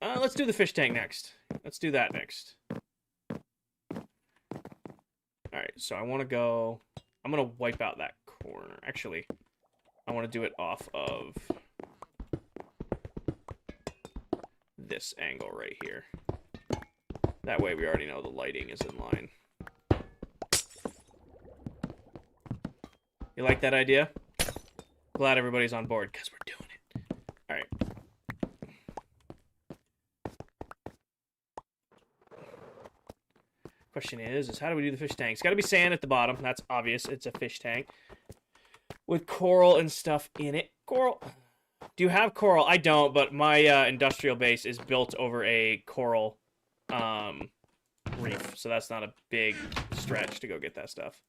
Let's do the fish tank next. Let's do that next. Alright, so I want to go... I'm going to wipe out that corner. Actually, I want to do it off of this angle right here. That way we already know the lighting is in line. You like that idea? Glad everybody's on board, because we're doing it. Alright. Question is how do we do the fish tank? It's got to be sand at the bottom. That's obvious. It's a fish tank. With coral and stuff in it. Coral. Do you have coral? I don't, but my industrial base is built over a coral reef. So that's not a big stretch to go get that stuff.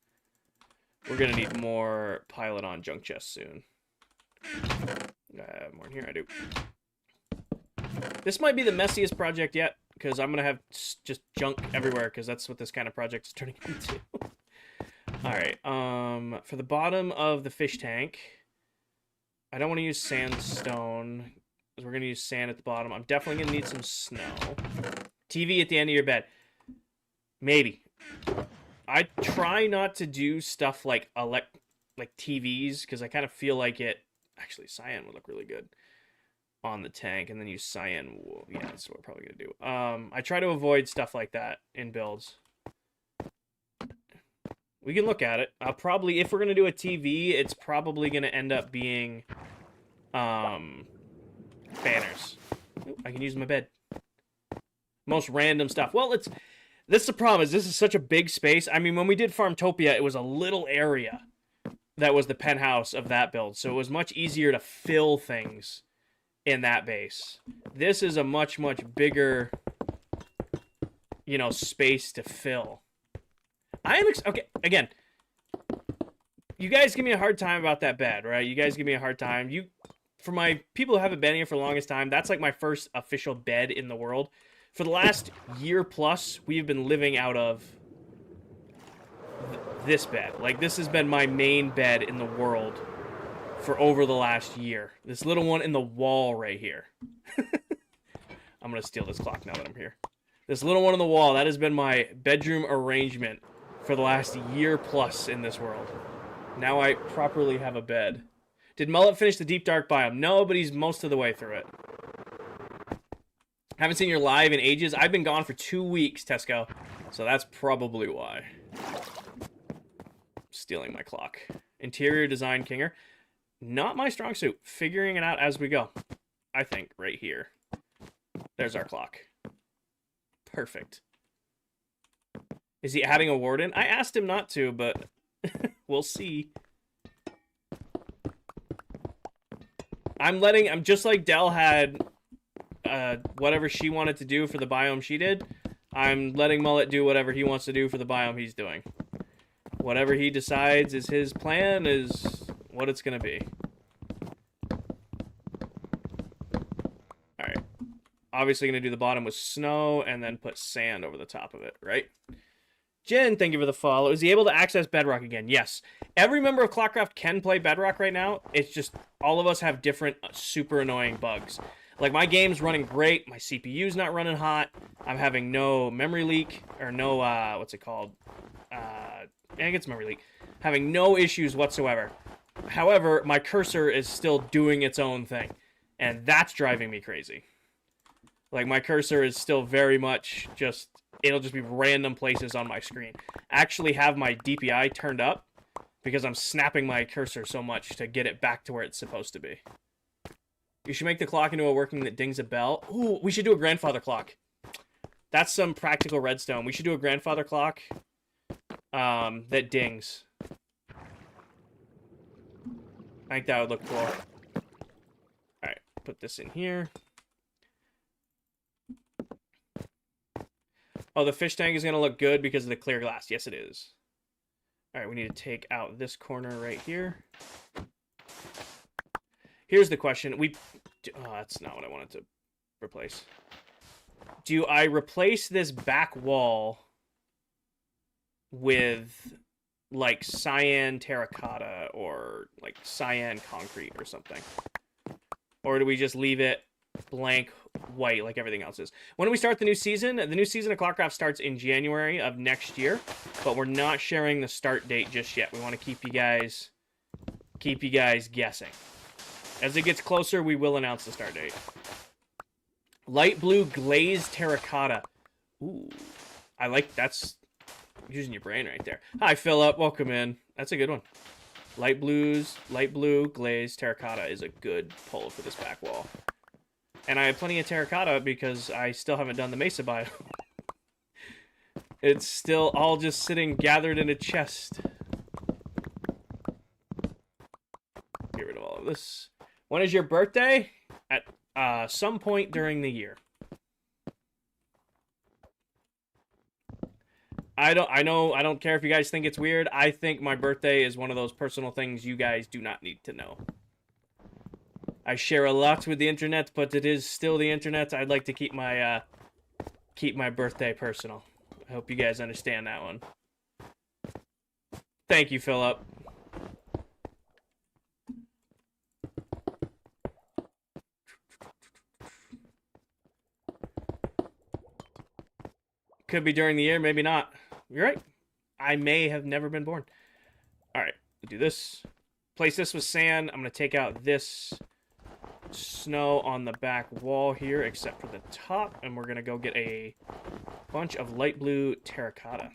We're going to need more pilot-on junk chests soon. More in here, I do. This might be the messiest project yet, because I'm going to have just junk everywhere, because that's what this kind of project is turning into. Alright, for the bottom of the fish tank, I don't want to use sandstone, because we're going to use sand at the bottom. I'm definitely going to need some snow. TV at the end of your bed. Maybe. I try not to do stuff like TVs, because I kind of feel like it... Actually, cyan would look really good on the tank, and then use cyan wool. Yeah, that's what we're probably going to do. I try to avoid stuff like that in builds. We can look at it. I'll probably, if we're going to do a TV, it's probably going to end up being banners. Ooh, I can use my bed. Most random stuff. Well, this is the problem, is this is such a big space. I mean, when we did Farmtopia, it was a little area that was the penthouse of that build, so it was much easier to fill things in that base. This is a much, much bigger, you know, space to fill. I am okay, again, you guys give me a hard time about that bed, right? You guys give me a hard time. For my people who haven't been here for the longest time, that's like my first official bed in the world. For the last year plus, we've been living out of this bed. Like, this has been my main bed in the world for over the last year. This little one in the wall right here. I'm going to steal this clock now that I'm here. This little one on the wall, that has been my bedroom arrangement for the last year plus in this world. Now I properly have a bed. Did Mullet finish the Deep Dark biome? No, but he's most of the way through it. Haven't seen your live in ages. I've been gone for 2 weeks, Tesco. So that's probably why. Stealing my clock. Interior design kinger. Not my strong suit. Figuring it out as we go. I think right here. There's our clock. Perfect. Is he adding a warden? I asked him not to, but we'll see. I'm just like Dell had whatever she wanted to do for the biome she did. I'm letting Mullet do whatever he wants to do for the biome he's doing. Whatever he decides is his plan is what it's going to be. Alright. Obviously going to do the bottom with snow and then put sand over the top of it, right? Jen, thank you for the follow. Is he able to access Bedrock again? Yes. Every member of ClockCraft can play Bedrock right now. It's just all of us have different super annoying bugs. Like, my game's running great. My CPU's not running hot. I'm having no memory leak. Or no, what's it called? I think it's memory leak. Having no issues whatsoever. However, my cursor is still doing its own thing. And that's driving me crazy. Like, my cursor is still very much just... It'll just be random places on my screen. I actually have my DPI turned up because I'm snapping my cursor so much to get it back to where it's supposed to be. You should make the clock into a working that dings a bell. Ooh, we should do a grandfather clock. That's some practical redstone. We should do a grandfather clock that dings. I think that would look cool. Alright, put this in here. Oh, the fish tank is going to look good because of the clear glass. Yes, it is. Alright, we need to take out this corner right here. Here's the question. Oh, that's not what I wanted to replace. Do I replace this back wall with, like, cyan terracotta or, like, cyan concrete or something? Or do we just leave it blank white like everything else is? When do we start the new season? The new season of ClockCraft starts in January of next year, but we're not sharing the start date just yet. We want to keep you guys guessing. As it gets closer, we will announce the start date. Light blue glazed terracotta. Ooh, I like, that's using your brain right there. Hi, Philip. Welcome in. That's a good one. Light blue glazed terracotta is a good pull for this back wall. And I have plenty of terracotta because I still haven't done the mesa biome. It's still all just sitting gathered in a chest. Get rid of all of this. When is your birthday? At some point during the year. I don't care if you guys think it's weird. I think my birthday is one of those personal things you guys do not need to know. I share a lot with the internet, but it is still the internet. I'd like to keep my birthday personal. I hope you guys understand that one. Thank you, Philip. Could be during the year, maybe not. You're right. I may have never been born. All right, we'll do this. Place this with sand. I'm going to take out this snow on the back wall here, except for the top, and we're going to go get a bunch of light blue terracotta.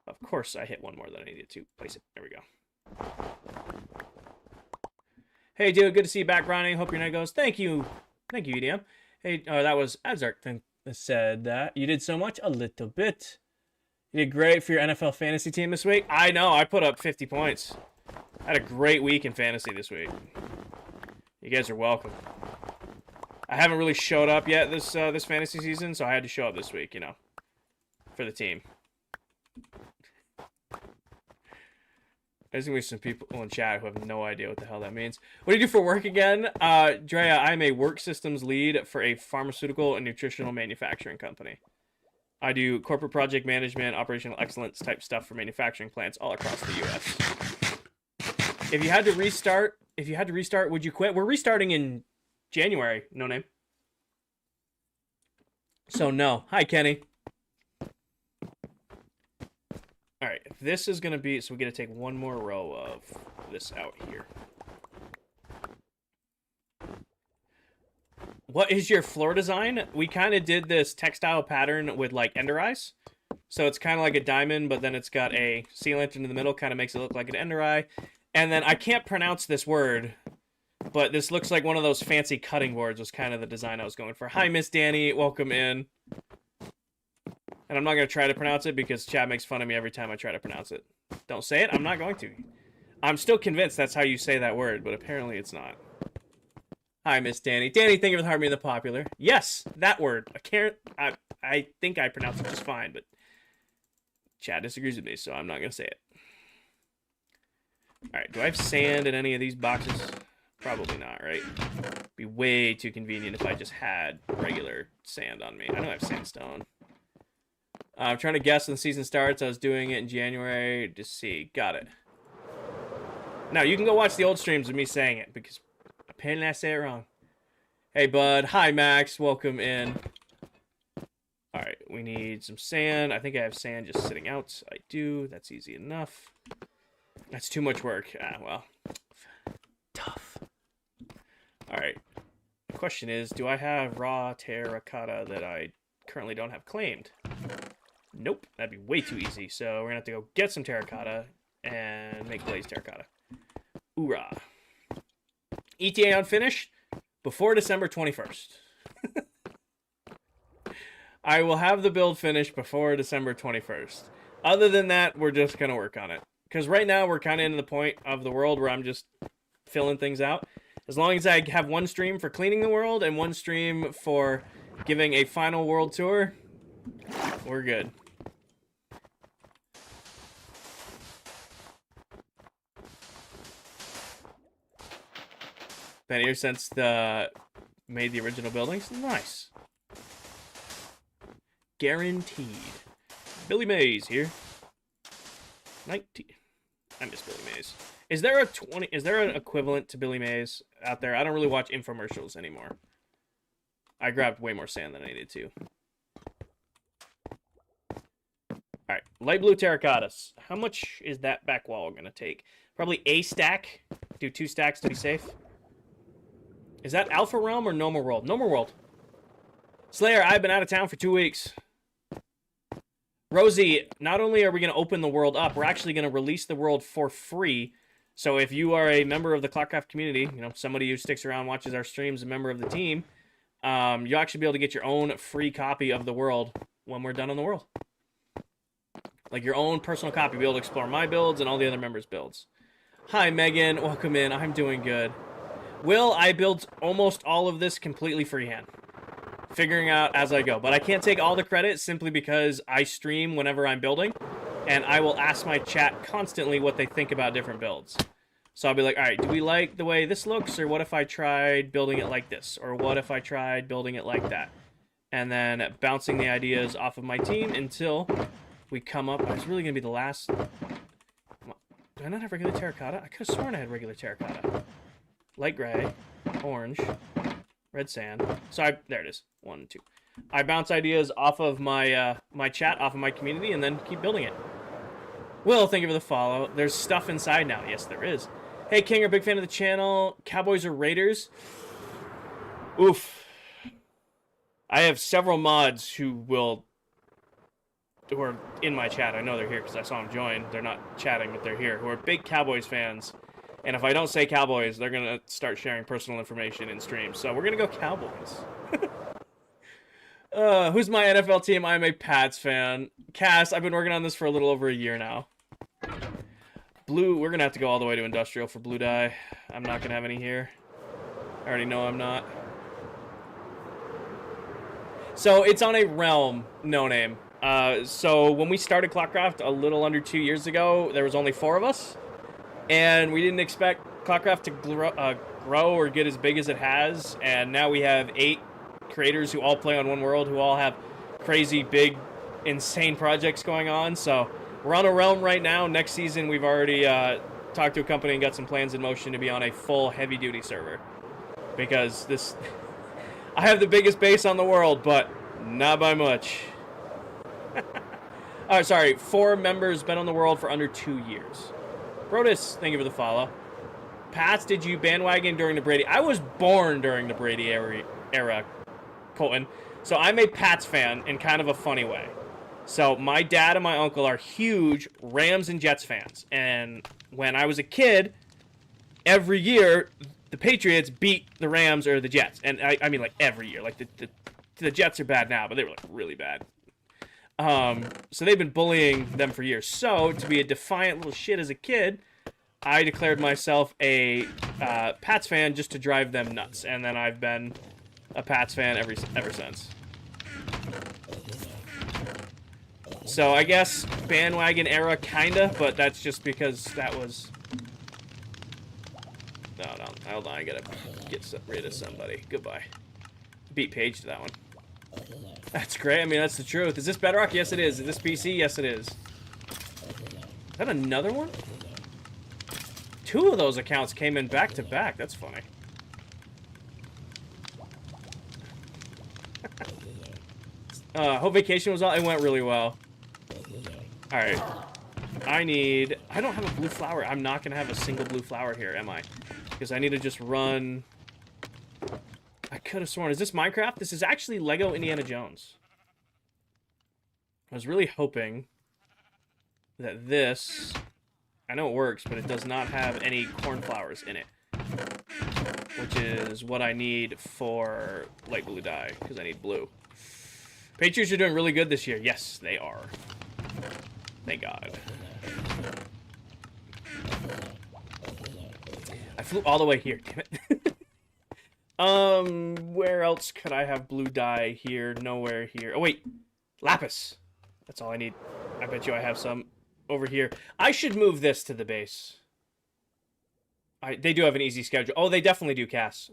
Of course, I hit one more than I needed to. Place it. There we go. Hey, dude, good to see you back grinding. Hope your night goes. Thank you. Thank you, EDM. Hey, that was Adzark that said that. You did so much? A little bit. You did great for your NFL fantasy team this week. I know. I put up 50 points. I had a great week in fantasy this week. You guys are welcome. I haven't really showed up yet this fantasy season, so I had to show up this week, you know, for the team. There's going to be some people in chat who have no idea what the hell that means. What do you do for work again? Drea, I'm a work systems lead for a pharmaceutical and nutritional manufacturing company. I do corporate project management, operational excellence type stuff for manufacturing plants all across the U.S. If you had to restart, would you quit? We're restarting in January. No name. So no. Hi, Kenny. All right, if this is going to be... So we're going to take one more row of this out here. What is your floor design? We kind of did this textile pattern with, like, ender eyes. So it's kind of like a diamond, but then it's got a sea lantern in the middle. Kind of makes it look like an ender eye. And then I can't pronounce this word, but this looks like one of those fancy cutting boards was kind of the design I was going for. Hi, Miss Danny. Welcome in. And I'm not going to try to pronounce it because Chad makes fun of me every time I try to pronounce it. Don't say it. I'm not going to. I'm still convinced that's how you say that word, but apparently it's not. Hi, Miss Danny. Danny, thank you for the Harmony of the Popular. Yes, that word. I think I pronounced it just fine, but Chad disagrees with me, so I'm not going to say it. All right, do I have sand in any of these boxes? Probably not, right? Be way too convenient if I just had regular sand on me. I know I have sandstone. I'm trying to guess when the season starts. I was doing it in January to see. Got it. Now, you can go watch the old streams of me saying it, because Apparently I say it wrong. Hey, bud. Hi, Max. Welcome in. Alright, we need some sand. I think I have sand just sitting out. I do. That's easy enough. That's too much work. Ah, well. Tough. Alright. The question is, do I have raw terracotta that I currently don't have claimed? Nope. That'd be way too easy. So we're going to have to go get some terracotta and make glazed terracotta. Hoorah. ETA unfinished before December 21st. I will have the build finished before December 21st. Other than that, we're just going to work on it. Because right now, we're kind of into the point of the world where I'm just filling things out. As long as I have one stream for cleaning the world and one stream for giving a final world tour, we're good. Been here since made the original buildings. Nice. Guaranteed. Billy Mays here. 19. I miss Billy Mays. Is there a 20? Is there an equivalent to Billy Mays out there? I don't really watch infomercials anymore. I grabbed way more sand than I needed to. Alright, light blue terracottas. How much is that back wall gonna take? Probably a stack. Do 2 stacks to be safe. Is that Alpha Realm or Normal World? Normal World. Slayer, I've been out of town for 2 weeks. Rosie, not only are we going to open the world up, we're actually going to release the world for free. So if you are a member of the ClockCraft community, you know, somebody who sticks around, watches our streams, a member of the team, you'll actually be able to get your own free copy of the world when we're done on the world. Like your own personal copy. You'll be able to explore my builds and all the other members' builds. Hi, Megan. Welcome in. I'm doing good. Will, I built almost all of this completely freehand. Figuring out as I go. But I can't take all the credit simply because I stream whenever I'm building. And I will ask my chat constantly what they think about different builds. So I'll be like, alright, do we like the way this looks? Or what if I tried building it like this? Or what if I tried building it like that? And then bouncing the ideas off of my team until we come up. I was really going to be the last... Do I not have regular terracotta? I could have sworn I had regular terracotta. Light gray, orange, red sand. So there it is. 1, 2. I bounce ideas off of my my chat, off of my community, and then keep building it. Will, thank you for the follow. There's stuff inside now. Yes, there is. Hey, Kinger, big fan of the channel. Cowboys or Raiders? Oof. I have several mods who are in my chat. I know they're here because I saw them join. They're not chatting, but they're here. Who are big Cowboys fans. And if I don't say Cowboys, they're going to start sharing personal information in streams. So we're going to go Cowboys. Who's my NFL team? I'm a Pats fan. Cass, I've been working on this for a little over a year now. Blue, we're going to have to go all the way to industrial for blue dye. I'm not going to have any here. I already know I'm not. So it's on a realm, no name. So when we started ClockCraft a little under 2 years ago, there was only 4 of us. And we didn't expect ClockCraft to grow or get as big as it has. And now we have 8 creators who all play on one world, who all have crazy, big, insane projects going on. So we're on a realm right now. Next season, we've already talked to a company and got some plans in motion to be on a full heavy-duty server. Because this... I have the biggest base on the world, but not by much. Oh, sorry. 4 members been on the world for under 2 years. Brodus, thank you for the follow. Pats, did you bandwagon during the Brady? I was born during the Brady era, Colton. So I'm a Pats fan in kind of a funny way. So my dad and my uncle are huge Rams and Jets fans. And when I was a kid, every year, the Patriots beat the Rams or the Jets. And I mean, like, every year. Like, the Jets are bad now, but they were, like, really bad. So they've been bullying them for years. So, to be a defiant little shit as a kid, I declared myself a Pats fan just to drive them nuts. And then I've been a Pats fan ever since. So, I guess bandwagon era, kinda, but that's just because that was... No, hold on, I gotta get rid of somebody. Goodbye. Beat Paige to that one. That's great. I mean, that's the truth. Is this Bedrock? Yes, it is. Is this PC? Yes, it is. Is that another one? 2 of those accounts came in back to back. That's funny. Hope vacation was all. It went really well. All right. I don't have a blue flower. I'm not gonna have a single blue flower here, am I? Because I need to just run. I could have sworn. Is this Minecraft? This is actually Lego Indiana Jones. I was really hoping that this. I know it works, but it does not have any cornflowers in it. Which is what I need for light blue dye, because I need blue. Patriots are doing really good this year. Yes, they are. Thank God. I flew all the way here, damn it. Where else could I have blue dye here? Nowhere here. Oh, wait. Lapis. That's all I need. I bet you I have some over here. I should move this to the base. They do have an easy schedule. Oh, they definitely do, Cass.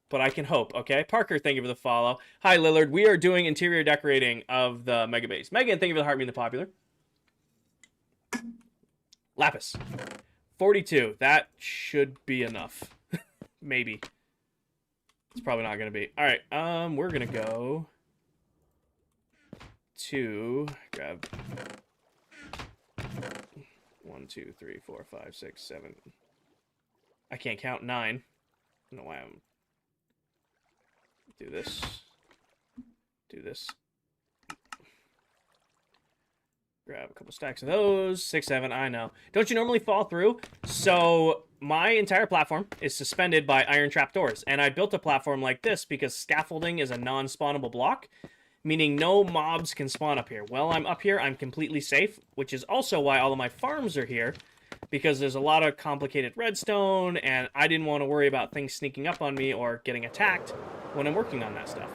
But I can hope, okay? Parker, thank you for the follow. Hi, Lillard. We are doing interior decorating of the Mega Base. Megan, thank you for the heart being the popular. Lapis. 42. That should be enough. Maybe. It's probably not going to be. All right. We're going to go to grab 1, 2, 3, 4, 5, 6, 7. I can't count 9. I don't know why I'm do this. Do this. Grab a couple stacks of those. 6, 7, I know. Don't you normally fall through? So my entire platform is suspended by iron trapdoors, and I built a platform like this because scaffolding is a non-spawnable block, meaning no mobs can spawn up here. While I'm up here, I'm completely safe, which is also why all of my farms are here, because there's a lot of complicated redstone, and I didn't want to worry about things sneaking up on me or getting attacked when I'm working on that stuff.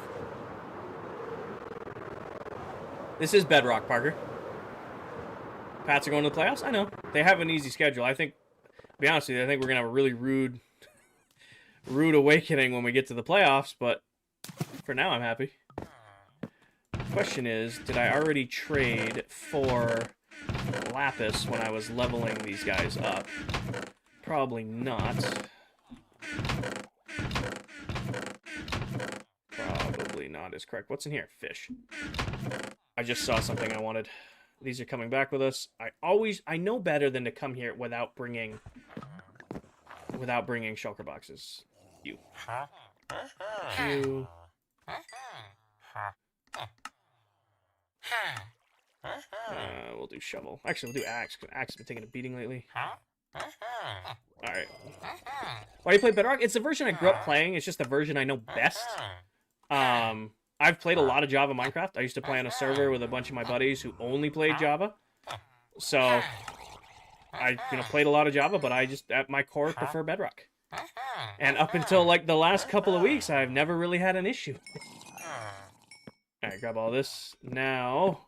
This is Bedrock, Parker. Pats are going to the playoffs? I know. They have an easy schedule. I think, to be honest with you, I think we're going to have a really rude awakening when we get to the playoffs, but for now I'm happy. Question is, did I already trade for lapis when I was leveling these guys up? Probably not. Probably not is correct. What's in here? Fish. I just saw something I wanted. These are coming back with us. I know better than to come here without bringing shulker boxes. You. We'll do shovel. Actually, we'll do axe, because axe has been taking a beating lately. Alright. Why do you play Bedrock? It's the version I grew up playing. It's just the version I know best. I've played a lot of Java Minecraft. I used to play on a server with a bunch of my buddies who only played Java. So, I played a lot of Java, but I just, at my core, prefer Bedrock. And up until, like, the last couple of weeks, I've never really had an issue. Alright, grab all this. Now,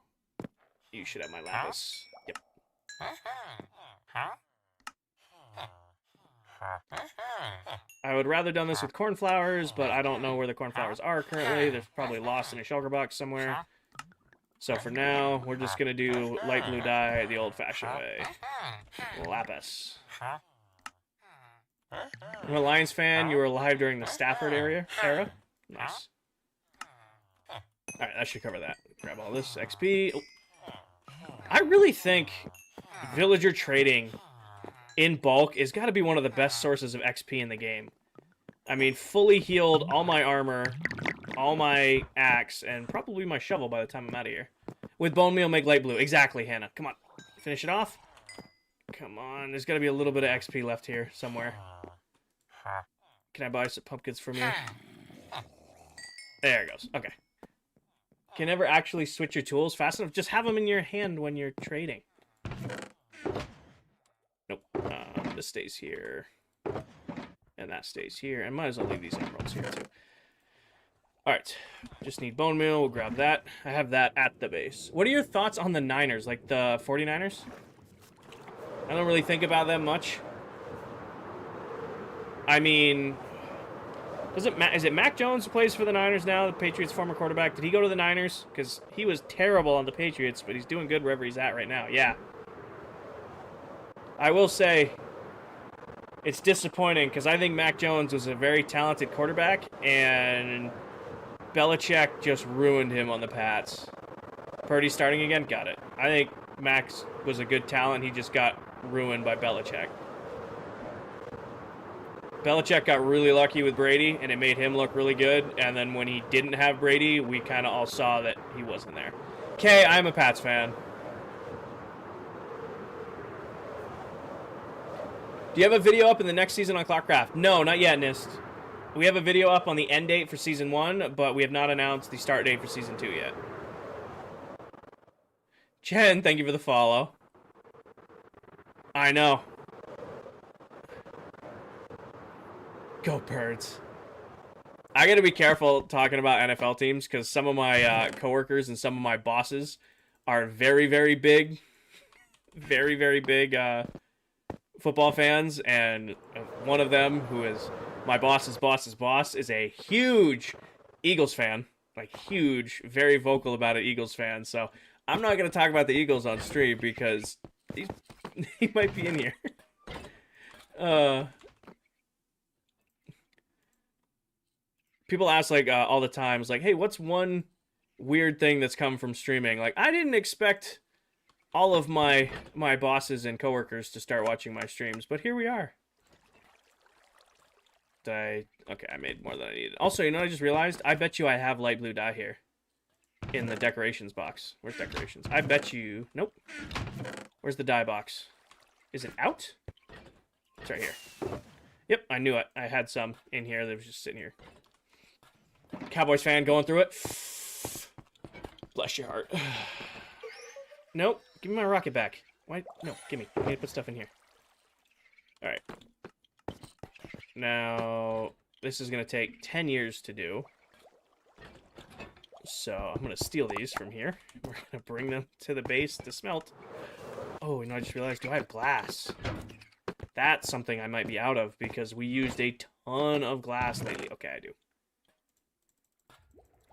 you should have my lapis. Yep. I would rather done this with cornflowers, but I don't know where the cornflowers are currently. They're probably lost in a shulker box somewhere. So for now, we're just going to do light blue dye the old-fashioned way. Lapis. I'm a Lions fan. You were alive during the Stafford era? Nice. Alright, that should cover that. Grab all this XP. Oh. I really think villager trading in bulk is got to be one of the best sources of XP in the game. I mean, fully healed all my armor, all my axe, and probably my shovel by the time I'm out of here. With bone meal, make light blue. Exactly, Hannah. Come on. Finish it off. Come on. There's got to be a little bit of XP left here somewhere. Can I buy some pumpkins from you? There it goes. Okay. Can never actually switch your tools fast enough. Just have them in your hand when you're trading. Nope. This stays here. And that stays here. And might as well leave these emeralds here, too. Alright. Just need bone meal. We'll grab that. I have that at the base. What are your thoughts on the Niners? Like the 49ers? I don't really think about them much. I mean... Is it Mac Jones who plays for the Niners now, the Patriots' former quarterback? Did he go to the Niners? Because he was terrible on the Patriots, but he's doing good wherever he's at right now. Yeah. I will say, it's disappointing, because I think Mac Jones was a very talented quarterback, and Belichick just ruined him on the Pats. Purdy starting again? Got it. I think Max was a good talent. He just got ruined by Belichick. Belichick got really lucky with Brady, and it made him look really good. And then when he didn't have Brady, we kind of all saw that he wasn't there. Okay, I'm a Pats fan. Do you have a video up in the next season on ClockCraft? No, not yet, Nist. We have a video up on the end date for Season 1, but we have not announced the start date for Season 2 yet. Jen, thank you for the follow. I know. Go Birds. I gotta be careful talking about NFL teams because some of my coworkers and some of my bosses are very, very big, very, very big football fans, and one of them, who is my boss's boss's boss, is a huge Eagles fan, like huge, very vocal about it Eagles fan. So I'm not gonna talk about the Eagles on stream because he might be in here. People ask like all the time, it's like, hey, what's one weird thing that's come from streaming? Like, I didn't expect all of my bosses and coworkers to start watching my streams, but here we are. Okay, I made more than I needed. Also, you know what I just realized? I bet you I have light blue dye here in the decorations box. Where's decorations? I bet you... Nope. Where's the dye box? Is it out? It's right here. Yep, I knew it. I had some in here that was just sitting here. Cowboys fan going through it. Bless your heart. Nope. Give me my rocket back. Why? No, give me. I need to put stuff in here. Alright. Now, this is going to take 10 years to do. So, I'm going to steal these from here. We're going to bring them to the base to smelt. Oh, and I just realized, do I have glass? That's something I might be out of because we used a ton of glass lately. Okay, I do.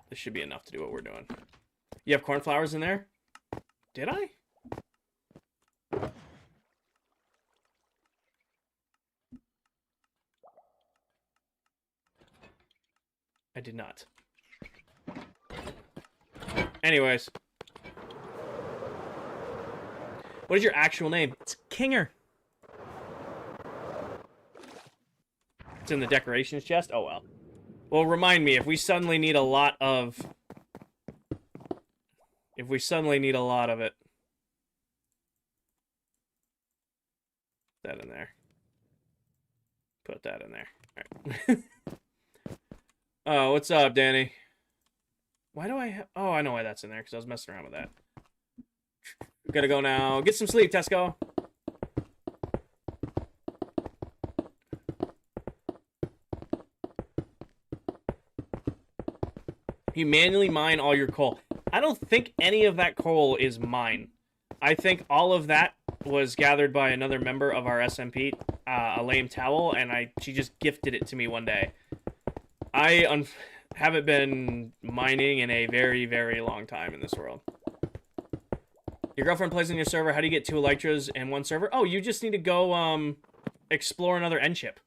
This should be enough to do what we're doing. You have cornflowers in there? Did I? I did not. Anyways. What is your actual name? It's Kinger. It's in the decorations chest? Oh, well. Well, remind me, if we suddenly need a lot of... If we suddenly need a lot of it. Put that in there. Put that in there. Alright. Oh, what's up, Danny? Why do I have... Oh, I know why that's in there, because I was messing around with that. Gotta go now. Get some sleep, Tesco. You manually mine all your coal. I don't think any of that coal is mine. I think all of that was gathered by another member of our SMP, a lame towel, and she just gifted it to me one day. I haven't been mining in a very, very long time in this world. Your girlfriend plays on your server. How do you get 2 Elytras in one server? Oh, you just need to go explore another end ship.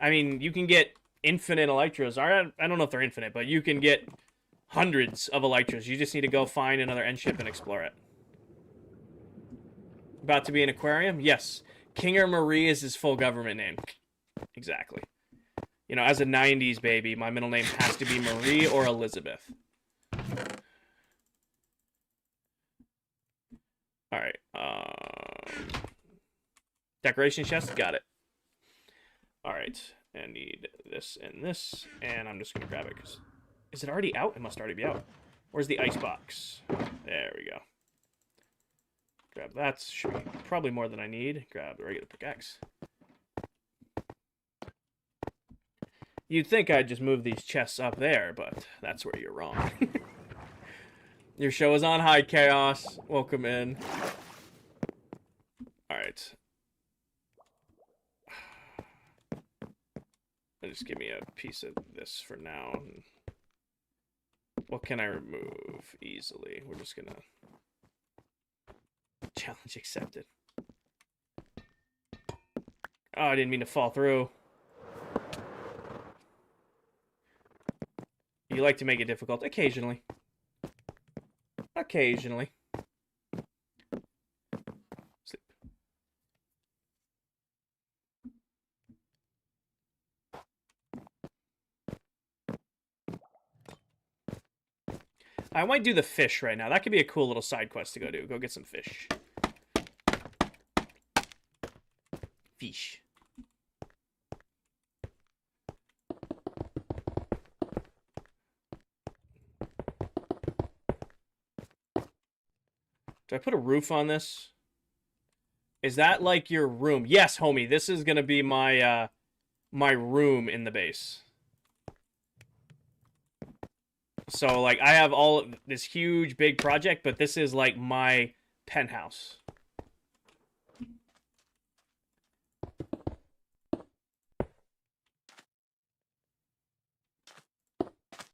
I mean, you can get infinite Elytras. I don't know if they're infinite, but you can get hundreds of Elytras. You just need to go find another end ship and explore it. About to be an aquarium? Yes. Kinger Marie is his full government name. Exactly. You know, as a 90s baby, my middle name has to be Marie or Elizabeth. Alright. Decoration chest? Got it. Alright. I need this and this, and I'm just going to grab it. Cause... Is it already out? It must already be out. Where's the ice box? There we go. Grab that. Should be probably more than I need. Grab the regular pickaxe. You'd think I'd just move these chests up there, but that's where you're wrong. Your show is on. Hi, Chaos. Welcome in. Alright. Just give me a piece of this for now. What can I remove easily? We're just gonna... Challenge accepted. Oh, I didn't mean to fall through. You like to make it difficult occasionally. Occasionally. Sleep. I might do the fish right now. That could be a cool little side quest to go do. Go get some fish. Fish. Do I put a roof on this? Is that like your room? Yes, homie. This is gonna be my my room in the base. So like I have all this huge big project, but this is like my penthouse.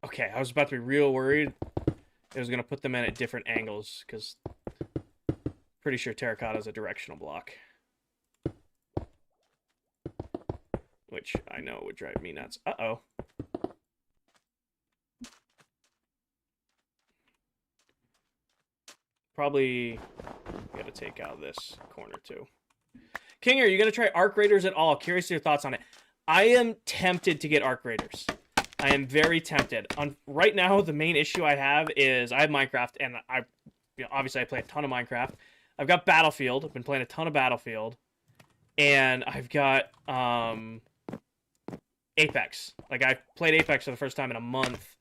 Okay, I was about to be real worried. It was gonna put them in at different angles because pretty sure terracotta is a directional block, which I know would drive me nuts. Uh-oh. Probably gotta take out this corner too. King, are you gonna try Arc Raiders at all? Curious to your thoughts on it. I am tempted to get Arc Raiders. I am very tempted. Right now, the main issue I have is I have Minecraft, and obviously I play a ton of Minecraft. I've got Battlefield. I've been playing a ton of Battlefield, and I've got Apex. Like I played Apex for the first time in a month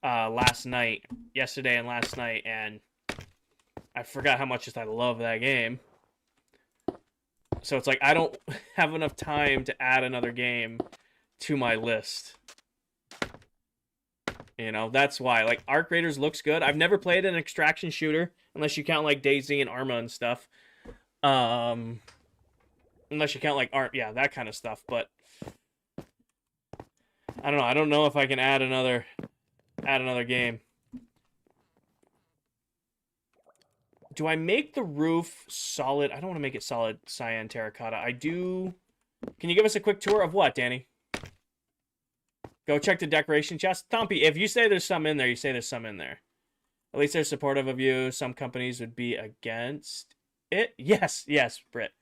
yesterday and last night, and I forgot how much I love that game. So it's like I don't have enough time to add another game to my list. You know, that's why. Like, Arc Raiders looks good. I've never played an extraction shooter, unless you count, like, DayZ and Arma and stuff. Unless you count, like, yeah, that kind of stuff. But, I don't know. I don't know if I can add another game. Do I make the roof solid? I don't want to make it solid cyan terracotta. I do... Can you give us a quick tour of what, Danny? Go check the decoration chest. Thumpy, if you say there's some in there, you say there's some in there. At least they're supportive of you. Some companies would be against it. Yes, yes, Britt.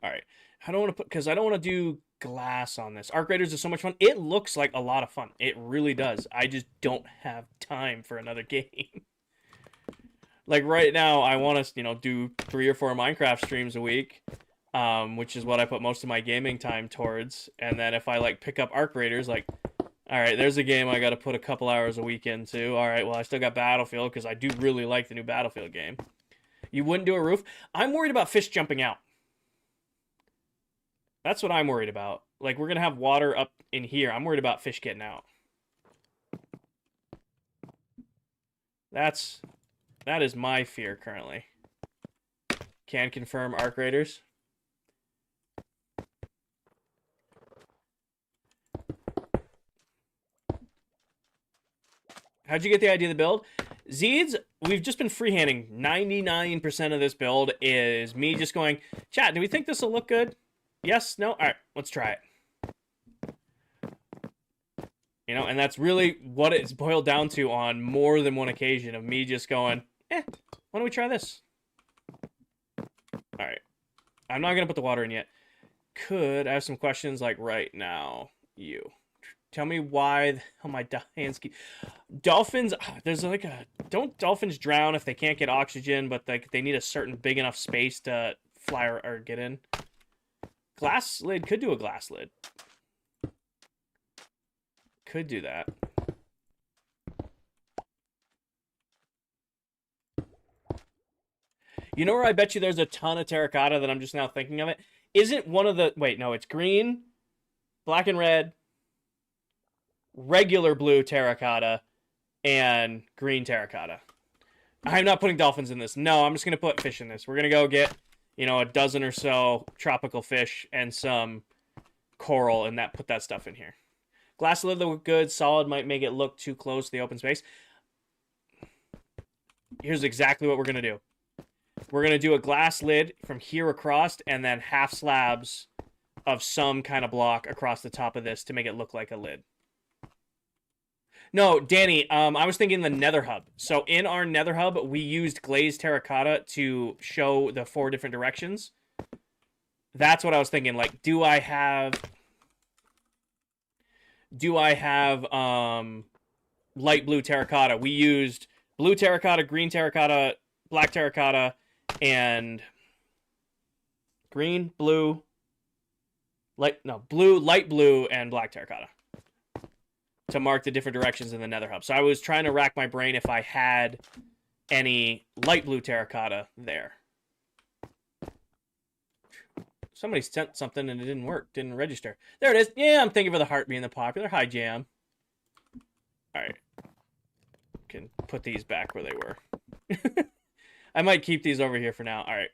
All right. I don't want to put... Because I don't want to do glass on this. Arc Raiders is so much fun. It looks like a lot of fun. It really does. I just don't have time for another game. Like right now, I want to, do 3 or 4 Minecraft streams a week. Which is what I put most of my gaming time towards. And then if I like pick up Arc Raiders, like, all right, there's a game I got to put a couple hours a week into. All right, well, I still got Battlefield because I do really like the new Battlefield game. You wouldn't do a roof? I'm worried about fish jumping out. That's what I'm worried about. Like, we're going to have water up in here. I'm worried about fish getting out. That is my fear currently. Can confirm Arc Raiders. How'd you get the idea of the build? Zeeds, we've just been freehanding. 99% of this build is me just going, chat, do we think this will look good? Yes? No? All right, let's try it. And that's really what it's boiled down to on more than one occasion of me just going, why don't we try this? All right. I'm not going to put the water in yet. I have some questions like right now. Tell me why the hell my hands keep... Dolphins, there's like a... Don't dolphins drown if they can't get oxygen, but they need a certain big enough space to fly or get in? Glass lid could do a glass lid. Could do that. You know where I bet you there's a ton of terracotta that I'm just now thinking of it? Isn't one of the... Wait, no, it's green, black and red, regular blue terracotta, and green terracotta. I'm not putting dolphins in this. No, I'm just going to put fish in this. We're going to go get, a dozen or so tropical fish and some coral and put that stuff in here. Glass lid look good. Solid might make it look too close to the open space. Here's exactly what we're going to do. We're going to do a glass lid from here across and then half slabs of some kind of block across the top of this to make it look like a lid. No, Danny, I was thinking the nether hub. So in our nether hub, we used glazed terracotta to show the 4 different directions. That's what I was thinking. Like, do I have light blue terracotta? We used blue terracotta, green terracotta, black terracotta, and green, blue, light blue, and black terracotta to mark the different directions in the nether hub. So I was trying to rack my brain if I had any light blue terracotta there. Somebody sent something and it didn't work, didn't register. There it is. Yeah, I'm thinking of the heart being the popular. Hi, Jam. All right. Can put these back where they were. I might keep these over here for now. All right.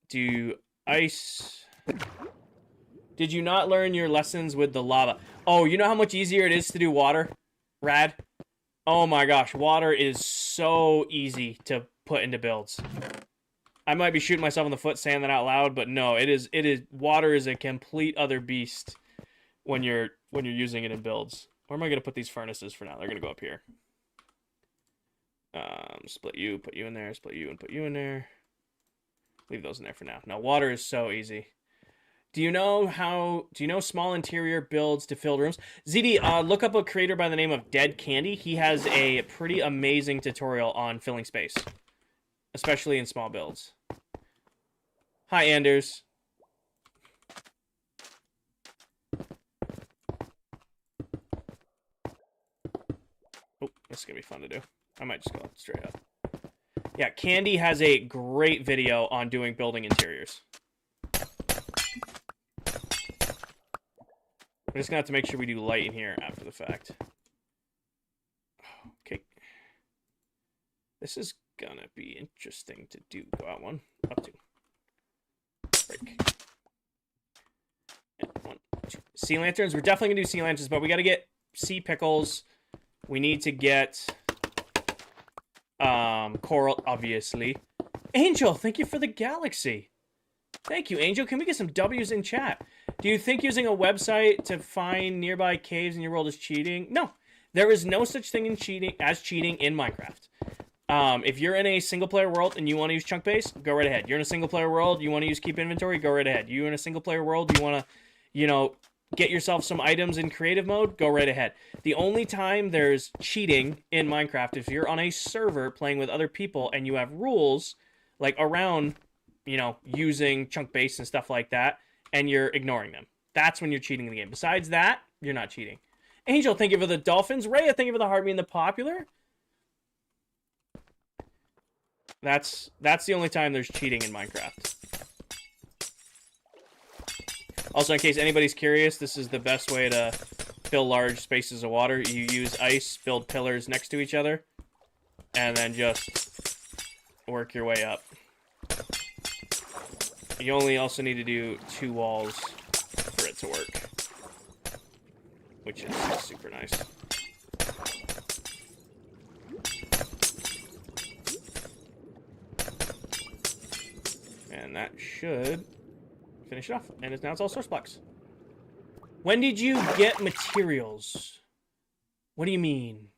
Do ice. Did you not learn your lessons with the lava? Oh, you know how much easier it is to do water? Rad? Oh my gosh, water is so easy to put into builds. I might be shooting myself in the foot saying that out loud, but no, it is water is a complete other beast when you're using it in builds. Where am I gonna put these furnaces for now? They're gonna go up here. Split you, put you in there, split you and put you in there. Leave those in there for now. Now water is so easy. Do you know small interior builds to fill rooms? ZD, look up a creator by the name of Dead Candy. He has a pretty amazing tutorial on filling space, especially in small builds. Hi, Anders. Oh, this is gonna be fun to do. I might just go straight up. Yeah, Candy has a great video on doing building interiors. We're just gonna have to make sure we do light in here after the fact. Okay. This is gonna be interesting to do. Go out 1, up 2. Break. And 1, 2. Sea lanterns. We're definitely gonna do sea lanterns, but we gotta get sea pickles. We need to get coral, obviously. Angel, thank you for the galaxy. Thank you, Angel. Can we get some W's in chat? Do you think using a website to find nearby caves in your world is cheating? No. There is no such thing as cheating in Minecraft. If you're in a single-player world and you want to use chunk base, go right ahead. You're in a single-player world, you want to use keep inventory, go right ahead. You're in a single-player world, you want to, get yourself some items in creative mode, go right ahead. The only time there's cheating in Minecraft is if you're on a server playing with other people and you have rules, like around, using chunk base and stuff like that, and you're ignoring them. That's when you're cheating in the game. Besides that, you're not cheating. Angel, thank you for the dolphins. Rhea, thank you for the heart being the popular. That's the only time there's cheating in Minecraft. Also, in case anybody's curious, this is the best way to fill large spaces of water. You use ice, build pillars next to each other, and then just work your way up. You only also need to do 2 walls for it to work, which is super nice. And that should finish it off. And now it's all source blocks. When did you get materials? What do you mean?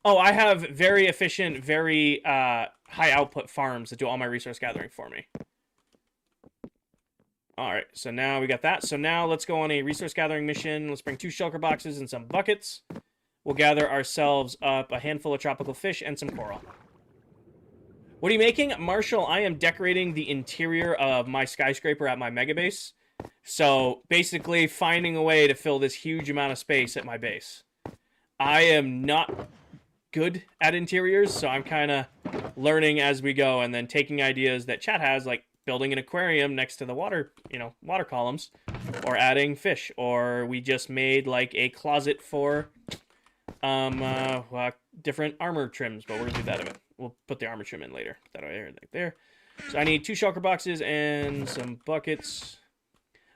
Oh, I have very efficient, very high output farms that do all my resource gathering for me. Alright, so now we got that. So now let's go on a resource gathering mission. Let's bring 2 shulker boxes and some buckets. We'll gather ourselves up a handful of tropical fish and some coral. What are you making? Marshall, I am decorating the interior of my skyscraper at my mega base. So basically finding a way to fill this huge amount of space at my base. I am not good at interiors, so I'm kind of learning as we go and then taking ideas that chat has, like building an aquarium next to the water, water columns, or adding fish, or we just made like a closet for different armor trims, but we're gonna do that of it. We'll put the armor trim in later. That right there. So I need 2 shulker boxes and some buckets.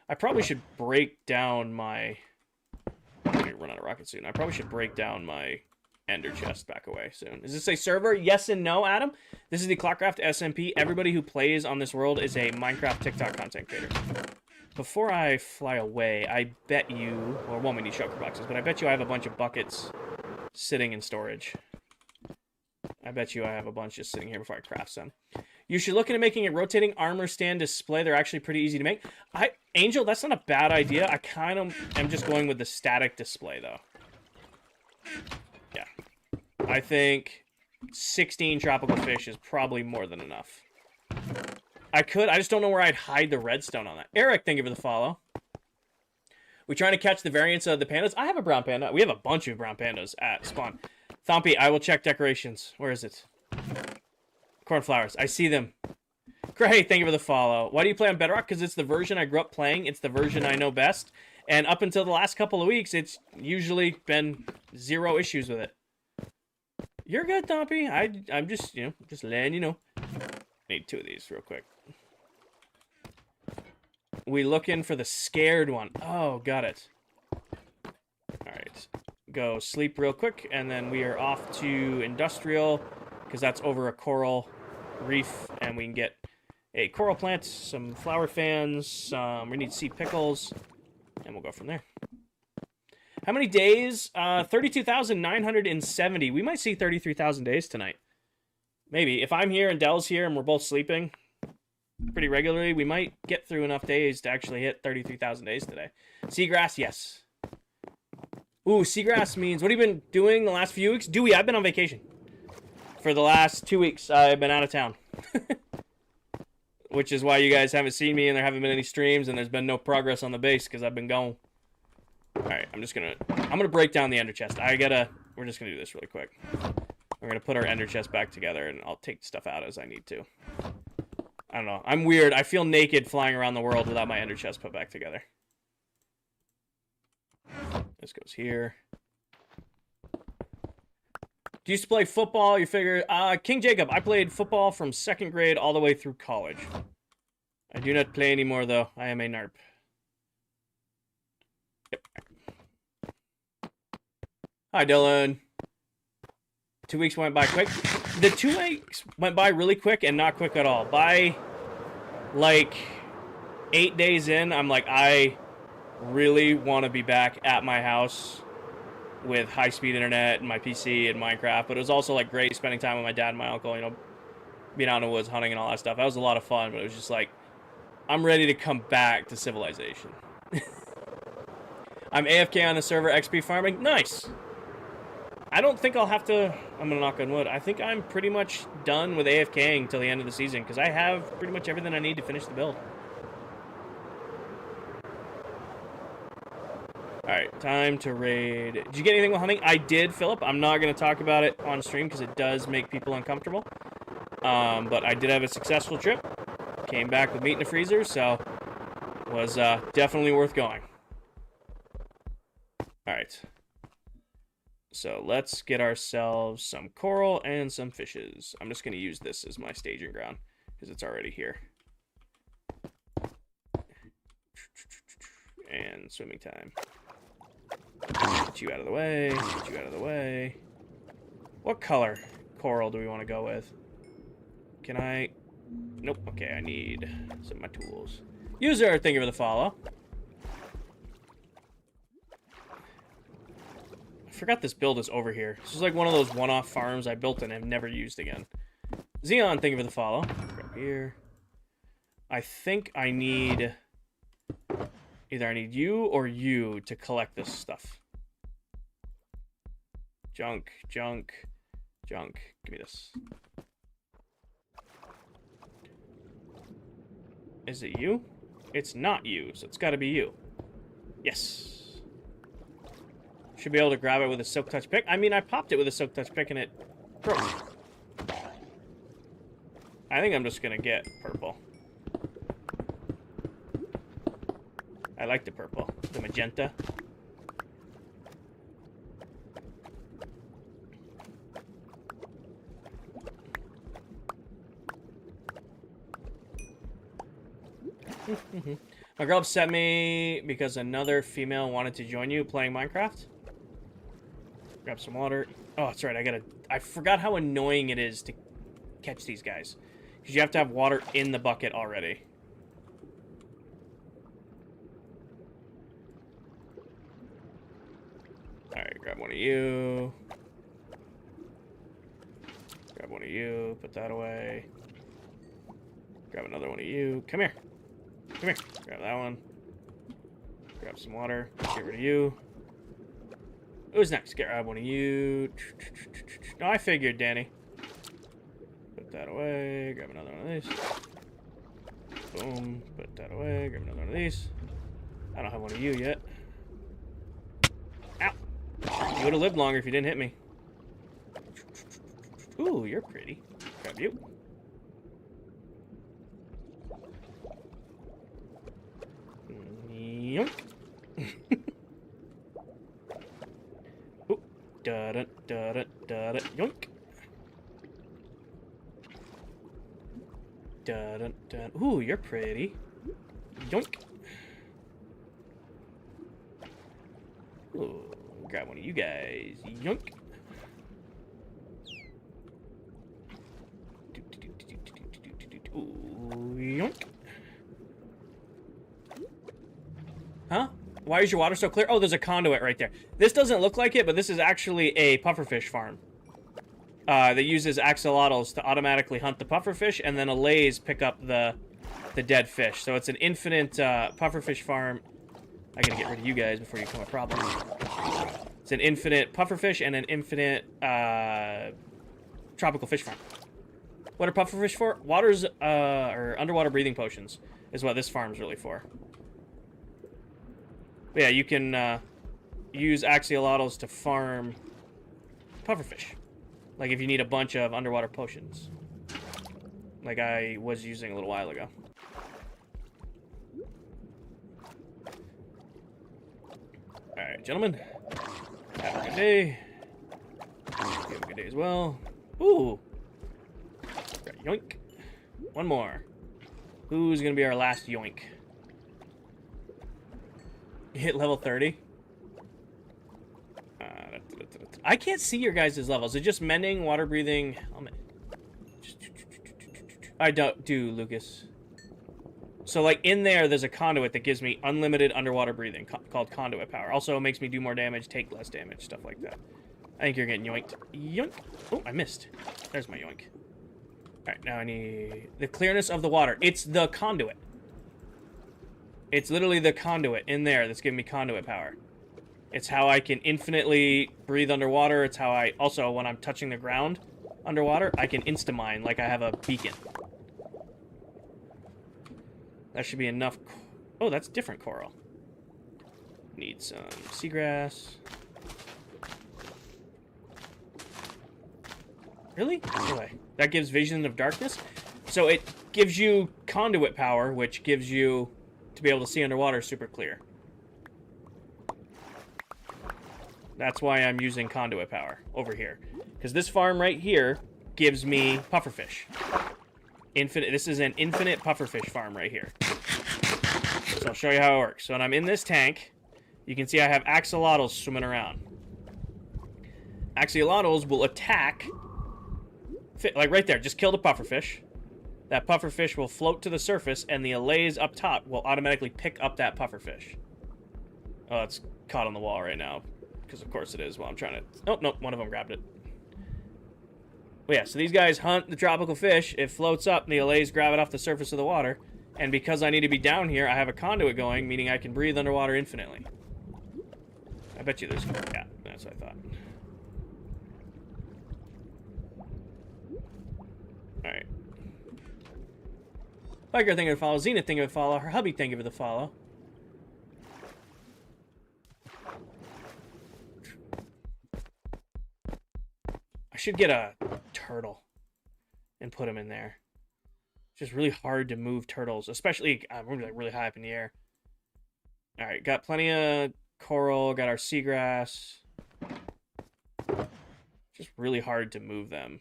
I probably should break down my... I'm gonna run out of rocket soon. I probably should break down my ender chest back away soon. Is this a server? Yes and no, Adam. This is the ClockCraft SMP. Everybody who plays on this world is a Minecraft TikTok content creator. before I fly away, I bet you, well, won't need shulker boxes, but I bet you I have a bunch of buckets sitting in storage. I bet you I have a bunch just sitting here before I craft some. You should look into making a rotating armor stand display. They're actually pretty easy to make. Angel, that's not a bad idea. I kind of am just going with the static display, though. Yeah. I think 16 tropical fish is probably more than enough. I just don't know where I'd hide the redstone on that. Eric, thank you for the follow. We trying to catch the variants of the pandas? I have a brown panda. We have a bunch of brown pandas at spawn. Thumpy, I will check decorations. Where is it? Cornflowers. I see them. Great, thank you for the follow. Why do you play on Bedrock? Because it's the version I grew up playing. It's the version I know best. And up until the last couple of weeks, it's usually been 0 issues with it. You're good, Thumpy. I'm just, just letting you know. Need 2 of these real quick. We looking for the scared one. Oh, got it. Alright. Go sleep real quick, and then we are off to Industrial, because that's over a coral reef, and we can get a coral plant, some flower fans, we need sea pickles, and we'll go from there. How many days? 32,970. We might see 33,000 days tonight. Maybe. If I'm here and Dell's here and we're both sleeping pretty regularly, we might get through enough days to actually hit 33,000 days today. Seagrass, yes. Ooh, seagrass means, what have you been doing the last few weeks? Dewey, I've been on vacation. For the last 2 weeks, I've been out of town. Which is why you guys haven't seen me and there haven't been any streams and there's been no progress on the base because I've been gone. Alright, I'm gonna break down the ender chest. We're just gonna do this really quick. We're gonna put our ender chest back together and I'll take stuff out as I need to. I don't know. I'm weird. I feel naked flying around the world without my ender chest put back together. This goes here. Do you used to play football? You figure, King Jacob, I played football from 2nd grade all the way through college. I do not play anymore, though. I am a NARP. Yep. Hi, Dylan. 2 weeks went by quick. The 2 weeks went by really quick and not quick at all. By, like, 8 days in, I'm like, I really want to be back at my house with high-speed internet and my PC and Minecraft, but it was also like great spending time with my dad and my uncle, being out in the woods, hunting and all that stuff. That was a lot of fun, but it was just like, I'm ready to come back to civilization. I'm AFK on the server, XP farming. Nice! I don't think I'll have to, I'm gonna knock on wood, I think I'm pretty much done with AFKing till the end of the season, because I have pretty much everything I need to finish the build. Alright, time to raid. Did you get anything while hunting? I did, Philip. I'm not going to talk about it on stream because it does make people uncomfortable. But I did have a successful trip. Came back with meat in the freezer, so was definitely worth going. Alright. So let's get ourselves some coral and some fishes. I'm just going to use this as my staging ground because it's already here. And swimming time. Get you out of the way. Get you out of the way. What color coral do we want to go with? Can I... Nope. Okay, I need some of my tools. User, thank you for the follow. I forgot this build is over here. This is like one of those one-off farms I built and have never used again. Xeon, thank you for the follow. Right here. I think I need... Either I need you or you to collect this stuff. Junk, junk, junk. Give me this. Is it you? It's not you, so it's gotta be you. Yes. Should be able to grab it with a silk touch pick. I mean, I popped it with a silk touch pick and it broke. I think I'm just gonna get purple. I like the purple. The magenta. My girl upset me because another female wanted to join you playing Minecraft. Grab some water. Oh, that's right. I forgot how annoying it is to catch these guys. Because you have to have water in the bucket already. Grab one of you. Grab one of you. Put that away. Grab another one of you. Come here. Come here. Grab that one. Grab some water. Get rid of you. Who's next? Grab one of you. No, I figured, Danny. Put that away. Grab another one of these. Boom. Put that away. Grab another one of these. I don't have one of you yet. Ow. You would have lived longer if you didn't hit me. Ooh, you're pretty. Grab you. Yoink. Ooh. Da-da, da-da, da-da. Yoink. Da-da, da. Ooh, you're pretty. Yoink. Ooh, grab one of you guys. Yoink. Ooh, yoink. Huh? Why is your water so clear? Oh, there's a conduit right there. This doesn't look like it, but this is actually a pufferfish farm. That uses axolotls to automatically hunt the pufferfish, and then allays pick up the dead fish. So it's an infinite pufferfish farm. I gotta get rid of you guys before you become a problem. It's an infinite pufferfish and an infinite tropical fish farm. What are pufferfish for? Waters or underwater breathing potions is what this farm's really for. But yeah, you can use axolotls to farm pufferfish. Like if you need a bunch of underwater potions. Like I was using a little while ago. Alright, gentlemen. Have a good day. You have a good day as well. Ooh. Yoink. One more. Who's gonna be our last yoink? Hit level 30. I can't see your guys' levels. Is it just mending, water breathing, helmet? I don't do, Lucas. So, like, in there's a conduit that gives me unlimited underwater breathing, called conduit power. Also makes me do more damage, take less damage, stuff like that. I think you're getting yoinked. Yoink. Oh, I missed. There's my yoink. Alright, now I need the clearness of the water. It's the conduit. It's literally the conduit in there that's giving me conduit power. It's how I can infinitely breathe underwater. It's how I, also, when I'm touching the ground underwater, I can insta-mine like I have a beacon. That should be enough. Oh, that's different coral. Need some seagrass. Really? Anyway, that gives vision of darkness. So it gives you conduit power, which gives you to be able to see underwater super clear. That's why I'm using conduit power over here. Because this farm right here gives me pufferfish. Infinite. This is an infinite pufferfish farm right here. So I'll show you how it works. So when I'm in this tank, you can see I have axolotls swimming around. Axolotls will attack, like right there, just kill the pufferfish. That pufferfish will float to the surface, and the allays up top will automatically pick up that pufferfish. Oh, it's caught on the wall right now. Because of course it is while I'm trying to... Oh, no, one of them grabbed it. Well, yeah, so these guys hunt the tropical fish. It floats up, and the allays grab it off the surface of the water. And because I need to be down here, I have a conduit going, meaning I can breathe underwater infinitely. I bet you there's... Yeah, that's what I thought. Alright. Biker, thank you for the follow. Zenith, thank you for the follow. Her hubby, thank you for the follow. I should get a turtle and put him in there. It's just really hard to move turtles, especially we're like really high up in the air. All right, got plenty of coral, got our seagrass. Just really hard to move them.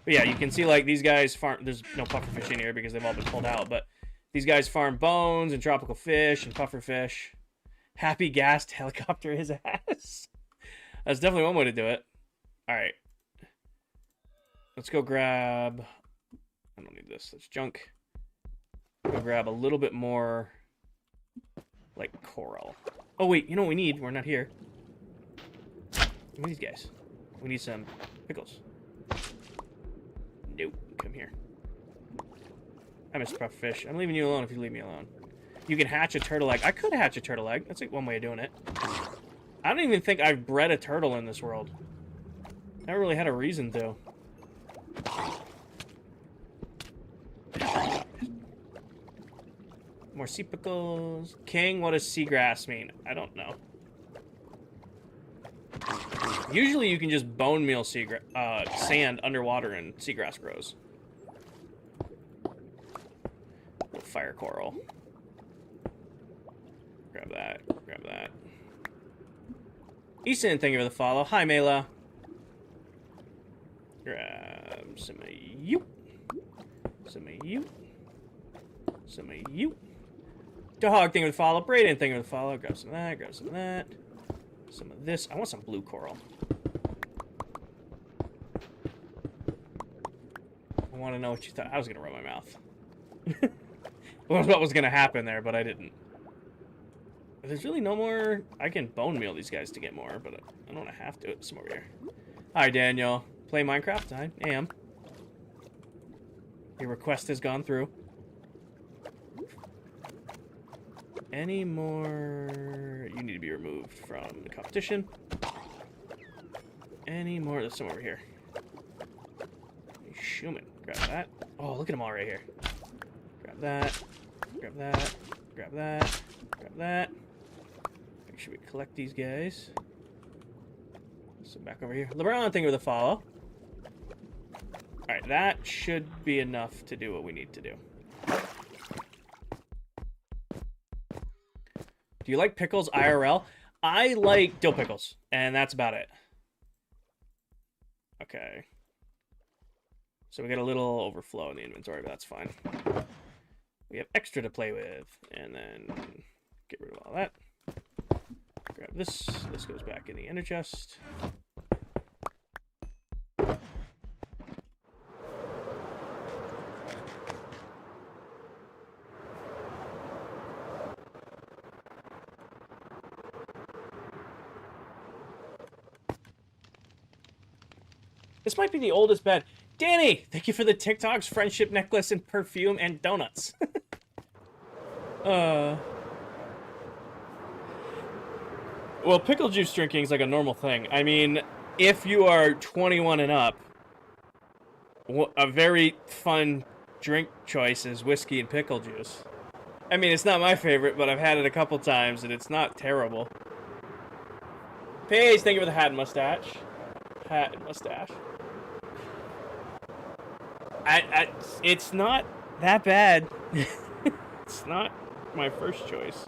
But yeah, you can see like these guys farm. There's no pufferfish in here because they've all been pulled out. But these guys farm bones and tropical fish and pufferfish. Happy gassed helicopter his ass. That's definitely one way to do it. All right. Let's go grab... I don't need this. That's junk. Go grab a little bit more, like, coral. Oh, wait. You know what we need? We're not here. Give me these guys. We need some pickles. Nope. Come here. I miss puffer fish. I'm leaving you alone if you leave me alone. You can hatch a turtle egg. I could hatch a turtle egg. That's like one way of doing it. I don't even think I've bred a turtle in this world. I never really had a reason to. More sea pickles. King, what does seagrass mean? I don't know. Usually you can just bone meal sand underwater and seagrass grows. Little fire coral. Grab that. Grab that. Easton, thank you for the follow. Hi, Mela. Grab some of you. Some of you. Some of you. Dog, thank you for the follow. Brayden, thank you for the follow. Grab some of that. Grab some of that. Some of this. I want some blue coral. I want to know what you thought. I was going to rub my mouth. What was going to happen there, but I didn't. There's really no more. I can bone meal these guys to get more, but I don't have to. Some over here. Hi, Daniel. Play Minecraft? I am. Your request has gone through. Any more? You need to be removed from the competition. Any more? There's some over here. Schumann. Grab that. Oh, look at them all right here. Grab that. Grab that. Grab that. Grab that. Make sure we collect these guys. So back over here. LeBron, thank you for the follow. Alright, that should be enough to do what we need to do. Do you like pickles IRL? I like dill pickles, and that's about it. Okay. So we got a little overflow in the inventory, but that's fine. We have extra to play with, and then get rid of all that. Grab this. This goes back in the ender chest. This might be the oldest bed. Danny, thank you for the TikToks, friendship necklace, and perfume, and donuts. Well, pickle juice drinking is like a normal thing. I mean, if you are 21 and up, a very fun drink choice is whiskey and pickle juice. I mean, it's not my favorite, but I've had it a couple times, and it's not terrible. Paige, thank you for the hat and mustache. Hat and mustache. It's not that bad. It's not my first choice,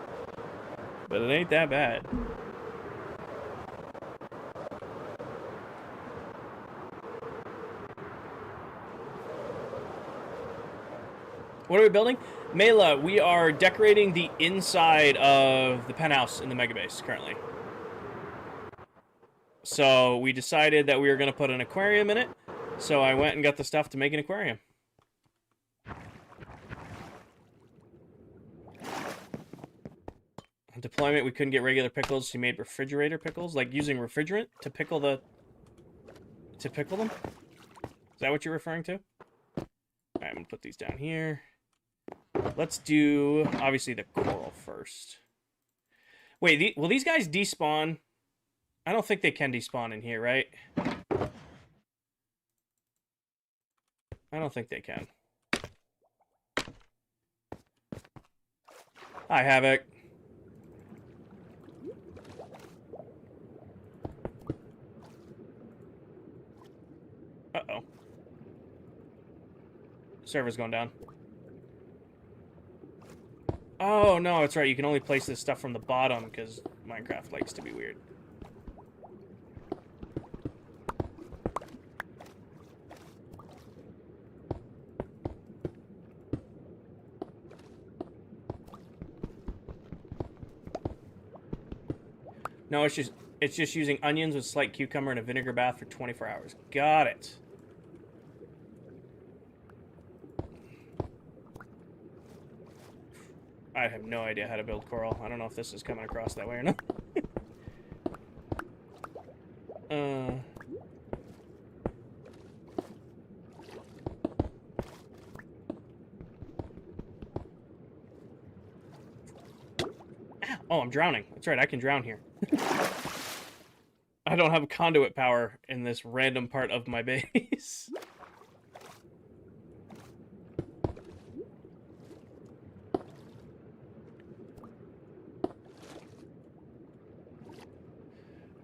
but it ain't that bad. What are we building? Mela, we are decorating the inside of the penthouse in the mega base currently. So we decided that we were going to put an aquarium in it. So I went and got the stuff to make an aquarium. On deployment, we couldn't get regular pickles. So we made refrigerator pickles, like using refrigerant to pickle them. Is that what you're referring to? All right, I'm gonna put these down here. Let's do obviously the coral first. Wait, will these guys despawn? I don't think they can despawn in here, right? I don't think they can. Hi, Havoc. Uh-oh. Server's going down. Oh, no, it's right. You can only place this stuff from the bottom because Minecraft likes to be weird. No, it's just using onions with slight cucumber and a vinegar bath for 24 hours. Got it. I have no idea how to build coral. I don't know if this is coming across that way or not. Oh, I'm drowning. That's right, I can drown here. I don't have conduit power in this random part of my base.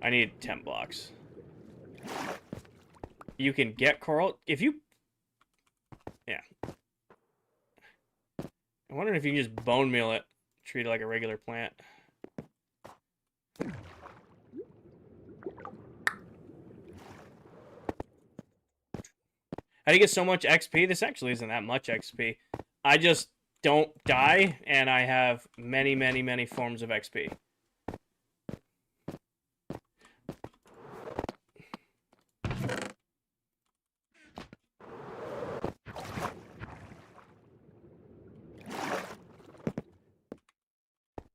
I need 10 blocks. You can get coral if you... Yeah. I'm wondering if you can just bone meal it. Treat it like a regular plant. How do you get so much XP? This actually isn't that much XP. I just don't die, and I have many, many, many forms of XP.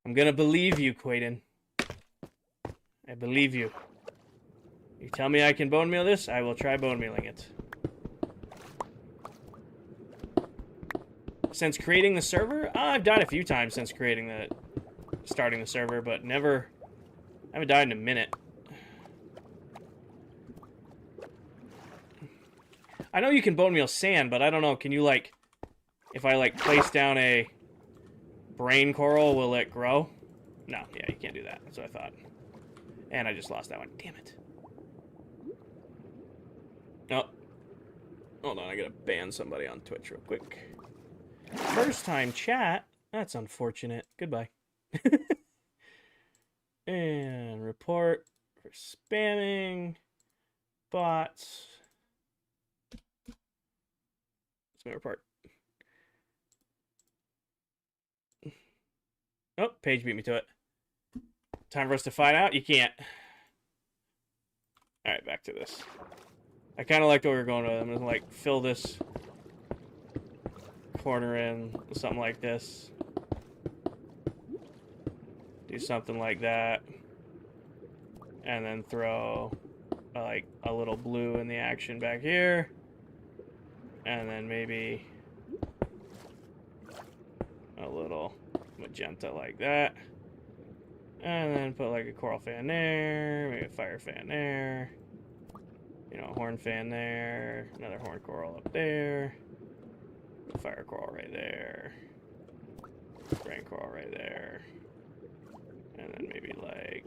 I'm gonna believe you, Quaden. I believe you. You tell me I can bone meal this, I will try bone mealing it. Since creating the server? I've died a few times since starting the server, but never... I haven't died in a minute. I know you can bone meal sand, but I don't know, can you, like... If I, like, place down a brain coral, will it grow? No, yeah, you can't do that. That's what I thought. And I just lost that one. Damn it. Oh. Hold on, I gotta ban somebody on Twitch real quick. First time chat? That's unfortunate. Goodbye. And report for spamming. Bots. What's my report? Oh, Paige beat me to it. Time for us to find out? You can't. Alright, back to this. I kind of liked what we were going with. I'm going to, like, fill this corner in with something like this. Do something like that. And then throw, like, a little blue in the action back here. And then maybe a little magenta like that. And then put, like, a coral fan there. Maybe a fire fan there. You know, a horn fan there, another horn coral up there, fire coral right there, brain coral right there, and then maybe like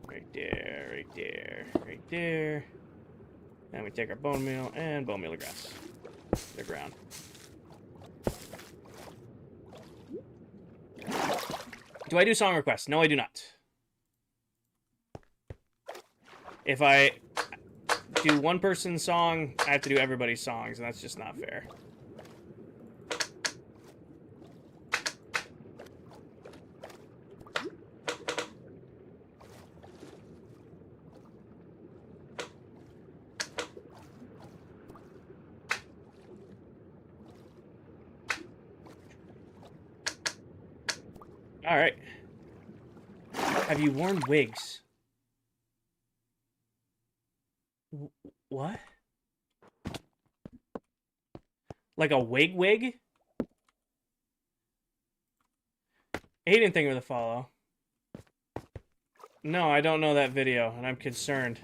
right there, right there, right there. And we take our bone meal and bone meal the grass, the ground. Do I do song requests? No, I do not. If I do one person's song, I have to do everybody's songs, and that's just not fair. All right. Have you worn wigs? What? Like a wig? Aiden, thank you for the follow. No, I don't know that video, and I'm concerned.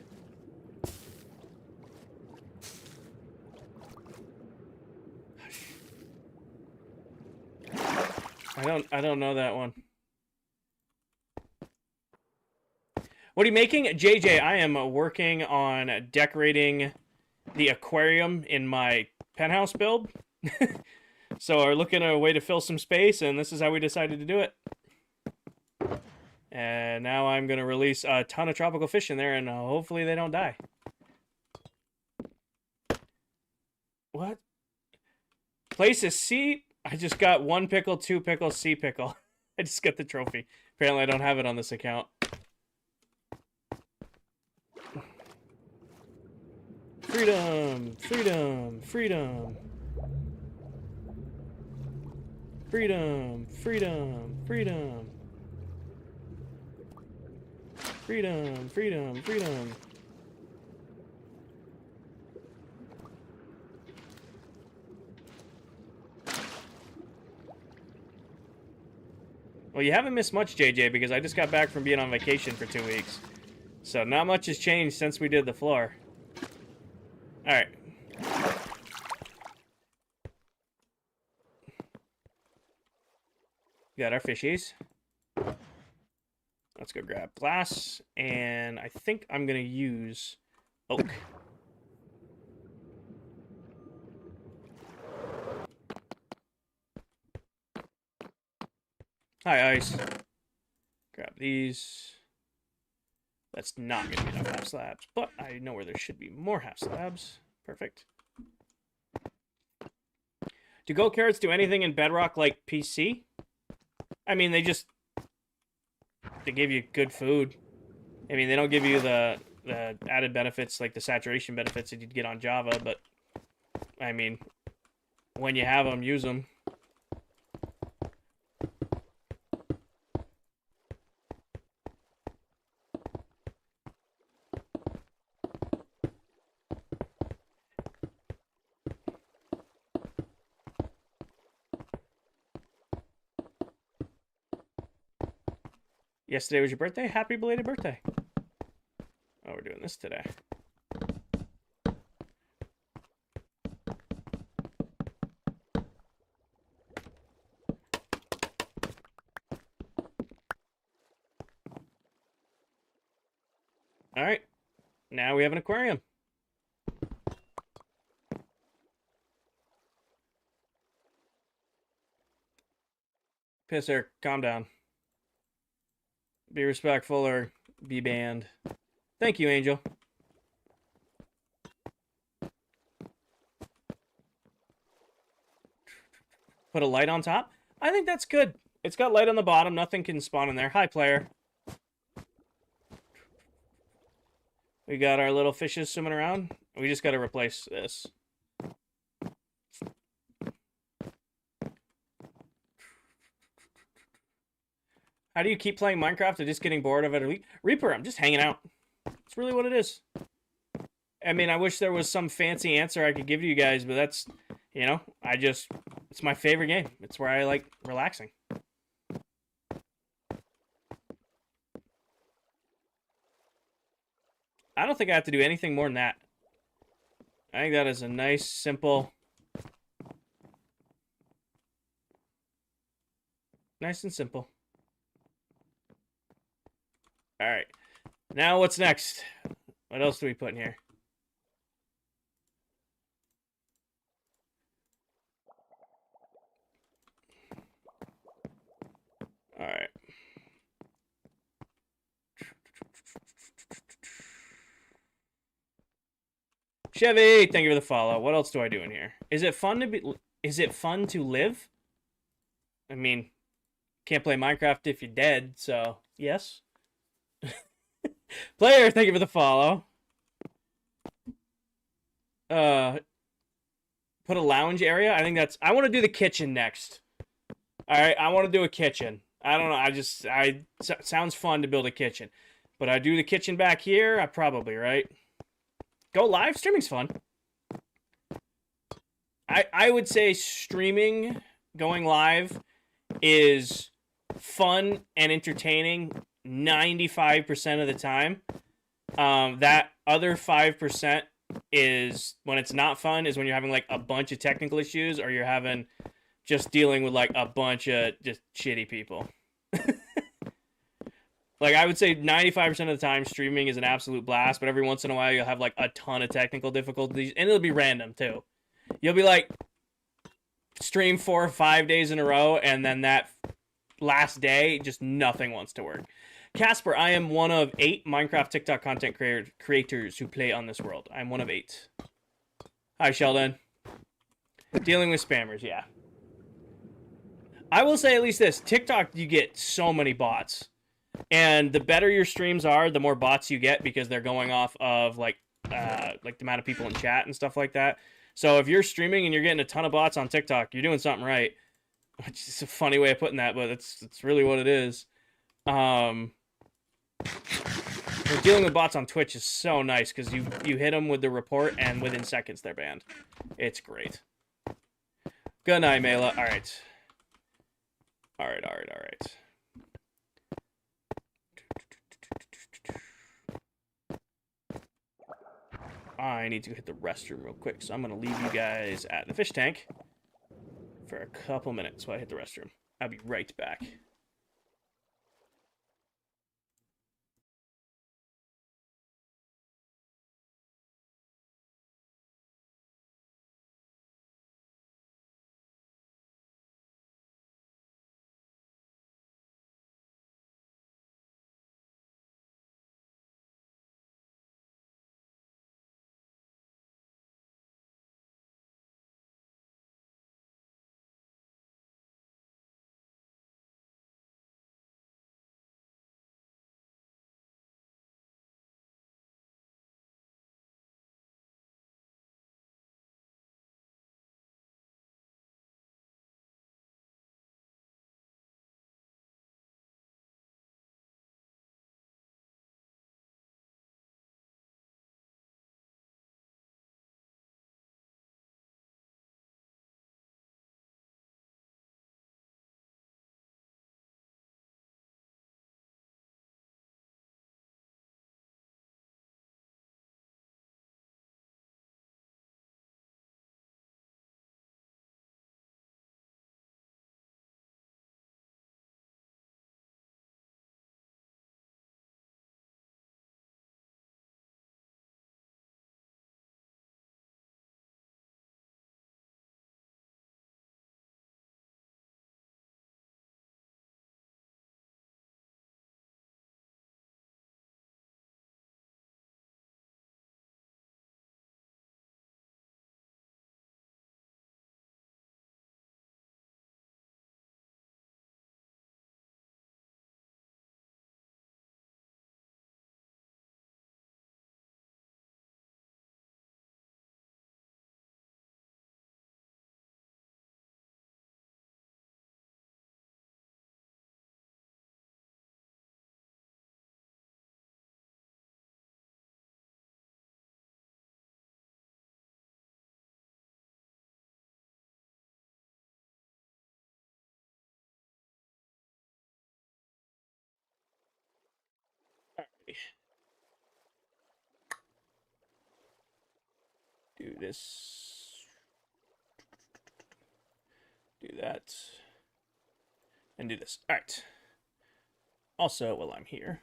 I don't know that one. What are you making? JJ, I am working on decorating the aquarium in my penthouse build. So we're looking at a way to fill some space, and this is how we decided to do it. And now I'm going to release a ton of tropical fish in there, and hopefully they don't die. What? Place a C? I just got 1 pickle, 2 pickle, C pickle. I just got the trophy. Apparently I don't have it on this account. Freedom! Freedom! Freedom! Freedom! Freedom! Freedom! Freedom! Freedom! Freedom! Well, you haven't missed much, JJ, because I just got back from being on vacation for 2 weeks. So not much has changed since we did the floor. Alright. Got our fishies. Let's go grab glass, and I think I'm going to use oak. Hi, ice. Grab these. That's not going to be enough half slabs, but I know where there should be more half slabs. Perfect. Do gold carrots do anything in Bedrock like PC? I mean, they give you good food. I mean, they don't give you the added benefits like the saturation benefits that you'd get on Java, but I mean, when you have them, use them. Yesterday was your birthday? Happy belated birthday. Oh, we're doing this today. All right. Now we have an aquarium. Pisser, calm down. Be respectful or be banned. Thank you, Angel. Put a light on top? I think that's good. It's got light on the bottom. Nothing can spawn in there. Hi, player. We got our little fishes swimming around. We just got to replace this. How do you keep playing Minecraft or just getting bored of it? Reaper, I'm just hanging out. That's really what it is. I mean, I wish there was some fancy answer I could give you guys, but that's, you know, it's my favorite game. It's where I like relaxing. I don't think I have to do anything more than that. I think that is a nice, simple... Nice and simple. All right. Now what's next? What else do we put in here? All right. Chevy, thank you for the follow. What else do I do in here? Is it fun to live? I mean, can't play Minecraft if you're dead, so yes. Player, thank you for the follow. Put a lounge area. I think that's... I want to do the kitchen next. All right, I want to do a kitchen. I don't know. Sounds fun to build a kitchen. But I do the kitchen back here. I probably, right? Go live? Streaming's fun. I would say streaming, going live, is fun and entertaining 95% of the time. That other 5% is when it's not fun, is when you're having like a bunch of technical issues or you're having just dealing with like a bunch of just shitty people. Like, I would say 95% of the time streaming is an absolute blast, but every once in a while you'll have like a ton of technical difficulties, and it'll be random too. You'll be like, stream 4 or 5 days in a row, and then that last day, just nothing wants to work. Casper, I am one of 8 Minecraft TikTok content creators who play on this world. I'm one of 8. Hi, Sheldon. Dealing with spammers, yeah. I will say at least this. TikTok, you get so many bots. And the better your streams are, the more bots you get because they're going off of like the amount of people in chat and stuff like that. So if you're streaming and you're getting a ton of bots on TikTok, you're doing something right. Which is a funny way of putting that, but it's really what it is. Dealing with bots on Twitch is so nice because you hit them with the report and within seconds they're banned. It's great. Good night, Mela. All right. I need to hit the restroom real quick, so I'm going to leave you guys at the fish tank for a couple minutes while I hit the restroom. I'll be right back. Do this. Do that. And do this. All right. Also, while I'm here,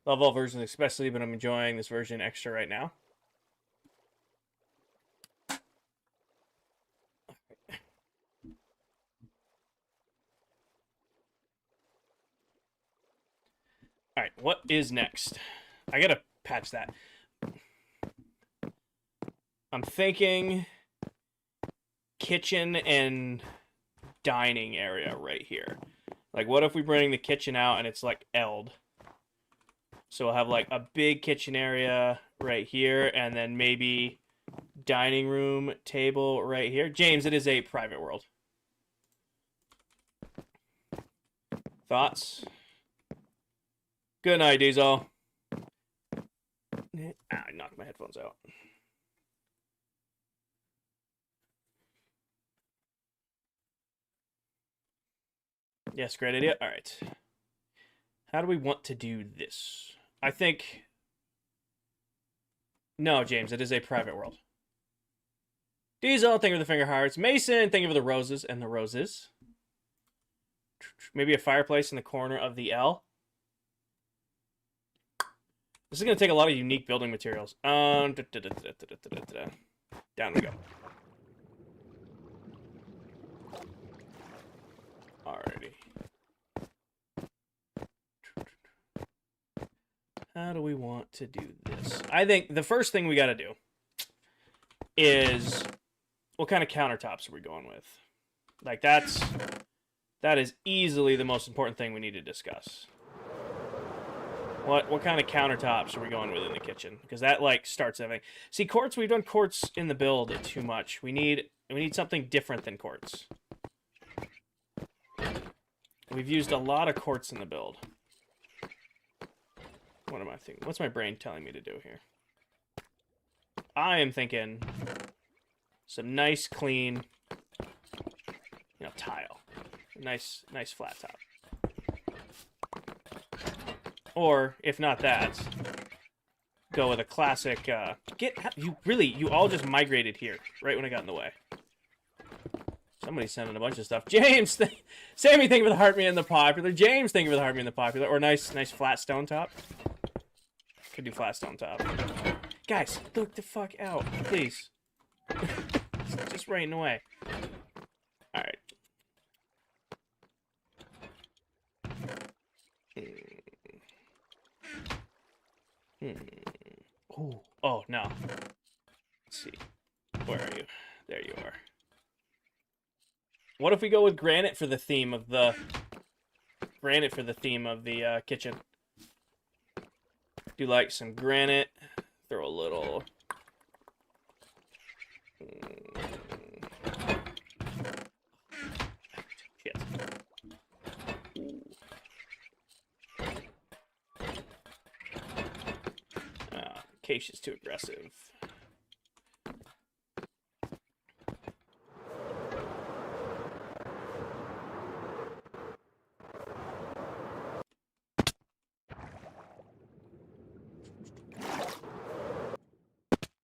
love all versions especially, but I'm enjoying this version extra right now. All right, what is next? I gotta patch that. I'm thinking kitchen and dining area right here. Like, what if we bring the kitchen out and it's like L'd? So we'll have like a big kitchen area right here, and then maybe dining room table right here. James, it is a private world. Thoughts? Good night, Diesel. I knocked my headphones out. Yes, great idea. All right. How do we want to do this? I think... No, James, it is a private world. Diesel, thank you for the finger hearts. Mason, thank you for the roses and the roses. Maybe a fireplace in the corner of the L. This is going to take a lot of unique building materials. Down we go. Alrighty. How do we want to do this? I think the first thing we got to do is what kind of countertops are we going with? Like that is easily the most important thing we need to discuss. What kind of countertops are we going with in the kitchen? Because that like starts everything. See, quartz, we've done quartz in the build too much. We need something different than quartz. We've used a lot of quartz in the build. What am I thinking? What's my brain telling me to do here? I am thinking some nice, clean, tile. Nice flat top. Or, if not that, go with a classic, you all just migrated here, right when I got in the way. Somebody's sending a bunch of stuff. James, Sammy, thank you for the heart me in the popular. James, thank you for the heart me in the popular. Or nice flat stone top. Could do flat stone top. Guys, look the fuck out, please. It's just raining away. Alright. Ooh. Oh, no. Let's see. Where are you? There you are. What if we go with granite for the theme of the... kitchen? Do like some granite. Throw a little... Shit. Acacia's too aggressive.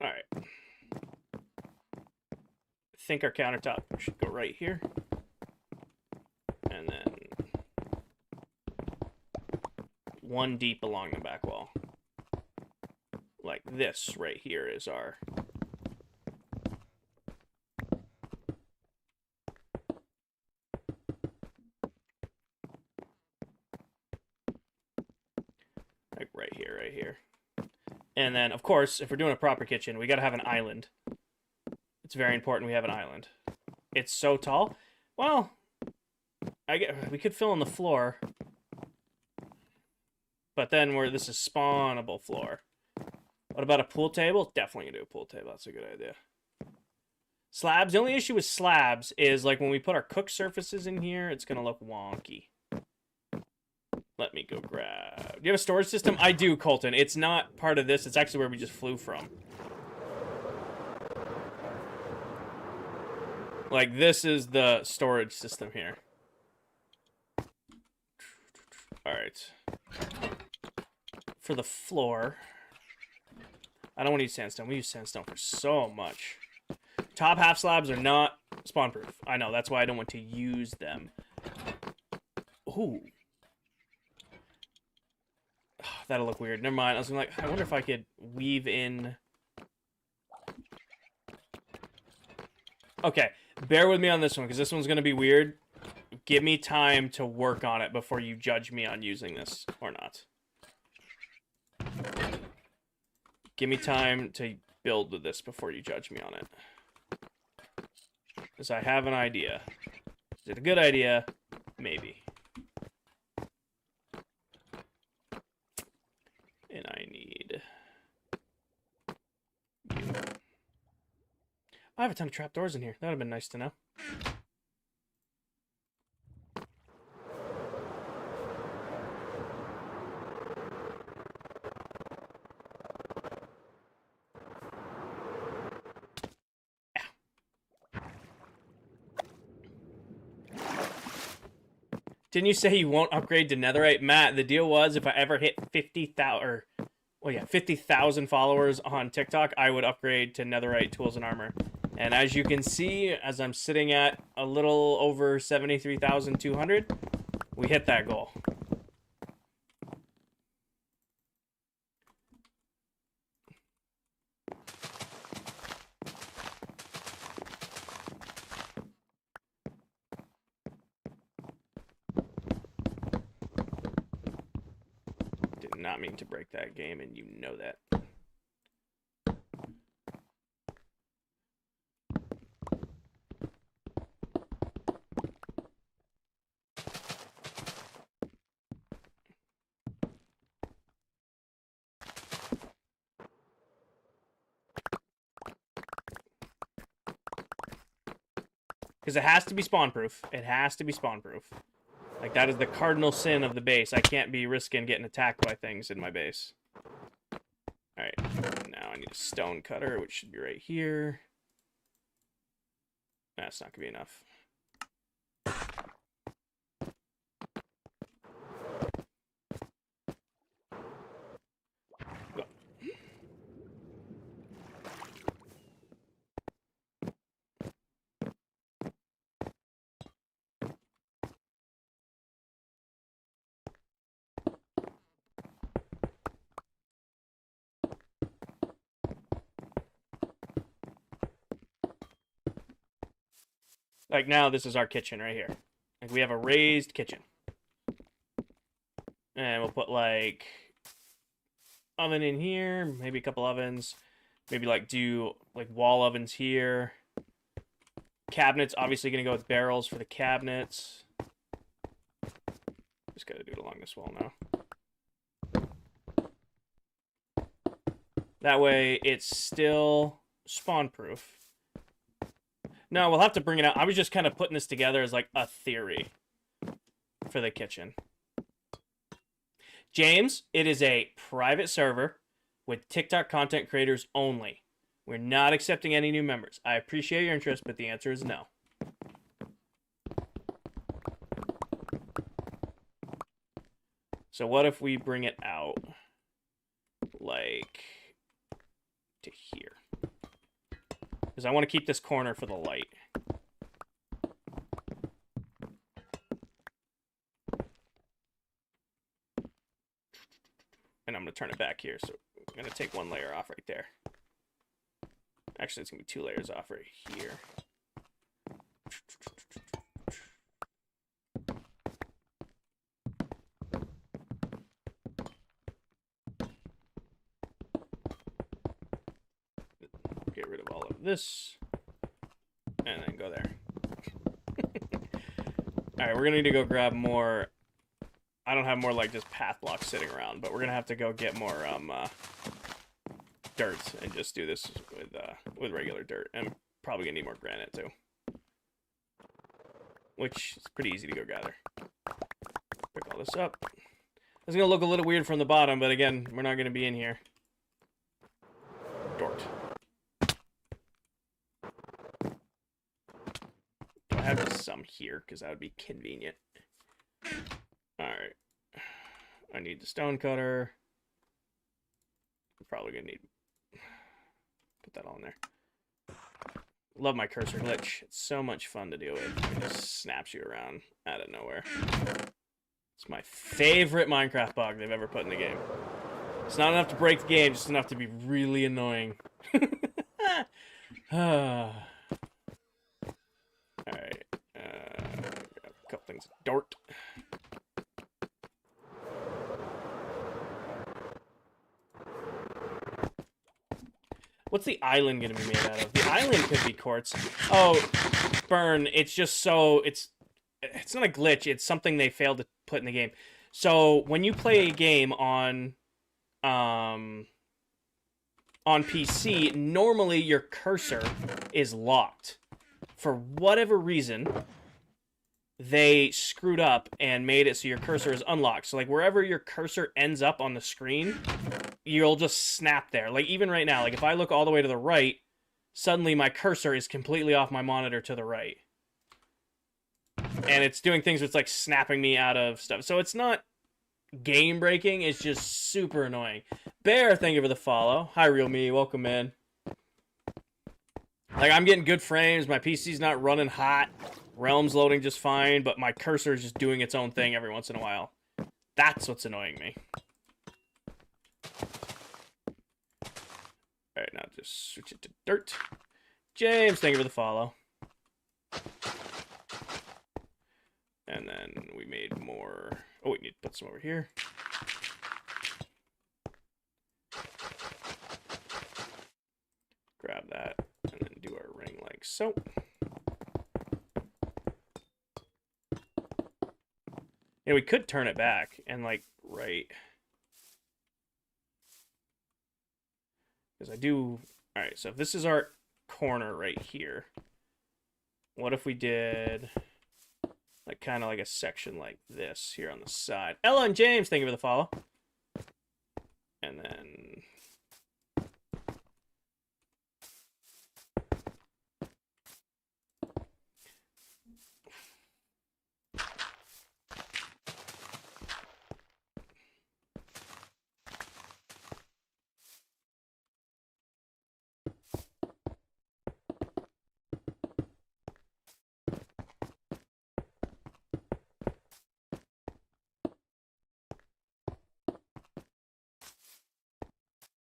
Alright. I think our countertop should go right here. And then one deep along the back wall. Like this right here is our... Like right here. And then, of course, if we're doing a proper kitchen, we gotta have an island. It's very important we have an island. It's so tall. Well, we could fill in the floor. But then this is spawnable floor. What about a pool table? Definitely gonna do a pool table. That's a good idea. Slabs. The only issue with slabs is like when we put our cook surfaces in here, it's gonna look wonky. Let me go grab... Do you have a storage system? I do, Colton. It's not part of this. It's actually where we just flew from. Like, this is the storage system here. Alright. For the floor... I don't want to use sandstone. We use sandstone for so much. Top half slabs are not spawn-proof. I know, that's why I don't want to use them. Ooh. Oh, that'll look weird. Never mind. I was like, I wonder if I could weave in... Okay, bear with me on this one, because this one's going to be weird. Give me time to work on it before you judge me on using this or not. Give me time to build with this before you judge me on it. Because I have an idea. Is it a good idea? Maybe. And I need... you. I have a ton of trapdoors in here. That would have been nice to know. Didn't you say you won't upgrade to netherite? Matt, the deal was if I ever hit 50,000 followers on TikTok, I would upgrade to netherite tools and armor. And as you can see, as I'm sitting at a little over 73,200, we hit that goal. Not mean to break that game, and you know that. Because it has to be spawn-proof. It has to be spawn-proof. Like, that is the cardinal sin of the base. I can't be risking getting attacked by things in my base. Alright, now I need a stone cutter, which should be right here. That's not gonna be enough. Go. Like now, this is our kitchen right here. Like we have a raised kitchen. And we'll put like oven in here, maybe a couple ovens. Maybe like do like wall ovens here. Cabinets, obviously gonna go with barrels for the cabinets. Just gotta do it along this wall now. That way it's still spawn proof. No, we'll have to bring it out. I was just kind of putting this together as like a theory for the kitchen. James, it is a private server with TikTok content creators only. We're not accepting any new members. I appreciate your interest, but the answer is no. So what if we bring it out like to here? Because I want to keep this corner for the light. And I'm going to turn it back here. So I'm going to take one layer off right there. Actually, it's going to be 2 layers off right here. Get rid of all of this. And then go there. Alright, we're going to need to go grab more. I don't have more like just path blocks sitting around, but we're going to have to go get more dirt and just do this with regular dirt. And probably going to need more granite too. Which is pretty easy to go gather. Pick all this up. It's going to look a little weird from the bottom, but again, we're not going to be in here. Dort. I have some here because that would be convenient. Alright. I need the stone cutter. I'm probably going to need... Put that all in there. Love my cursor glitch. It's so much fun to deal with. It just snaps you around out of nowhere. It's my favorite Minecraft bug they've ever put in the game. It's not enough to break the game, just enough to be really annoying. Alright. A couple things of dirt. What's the island going to be made out of? The island could be quartz. Oh, burn. It's just so... It's not a glitch. It's something they failed to put in the game. So, when you play a game on PC, normally your cursor is locked. For whatever reason, they screwed up and made it so your cursor is unlocked. So, like, wherever your cursor ends up on the screen, you'll just snap there. Like, even right now, like, if I look all the way to the right, suddenly my cursor is completely off my monitor to the right. And it's doing things that's, like, snapping me out of stuff. So it's not game-breaking, it's just super annoying. Bear, thank you for the follow. Hi, Real Me. Welcome, man. Like, I'm getting good frames. My PC's not running hot. Realm's loading just fine, but my cursor is just doing its own thing every once in a while. That's what's annoying me. Alright, now just switch it to dirt. James, thank you for the follow. And then we made more... Oh, we need to put some over here. Grab that, and then do our ring like so. Yeah, we could turn it back and, like, right... Because I do... Alright, so if this is our corner right here, what if we did... like, kind of like a section like this here on the side. Ella and James, thank you for the follow. And then...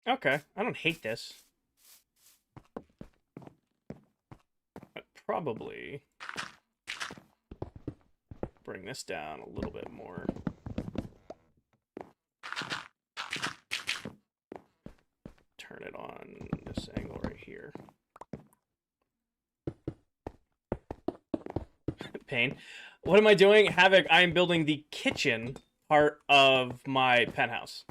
Okay, I don't hate this. I'd probably bring this down a little bit more. Turn it on this angle right here. Pain. What am I doing? Havoc, I am building the kitchen part of my penthouse.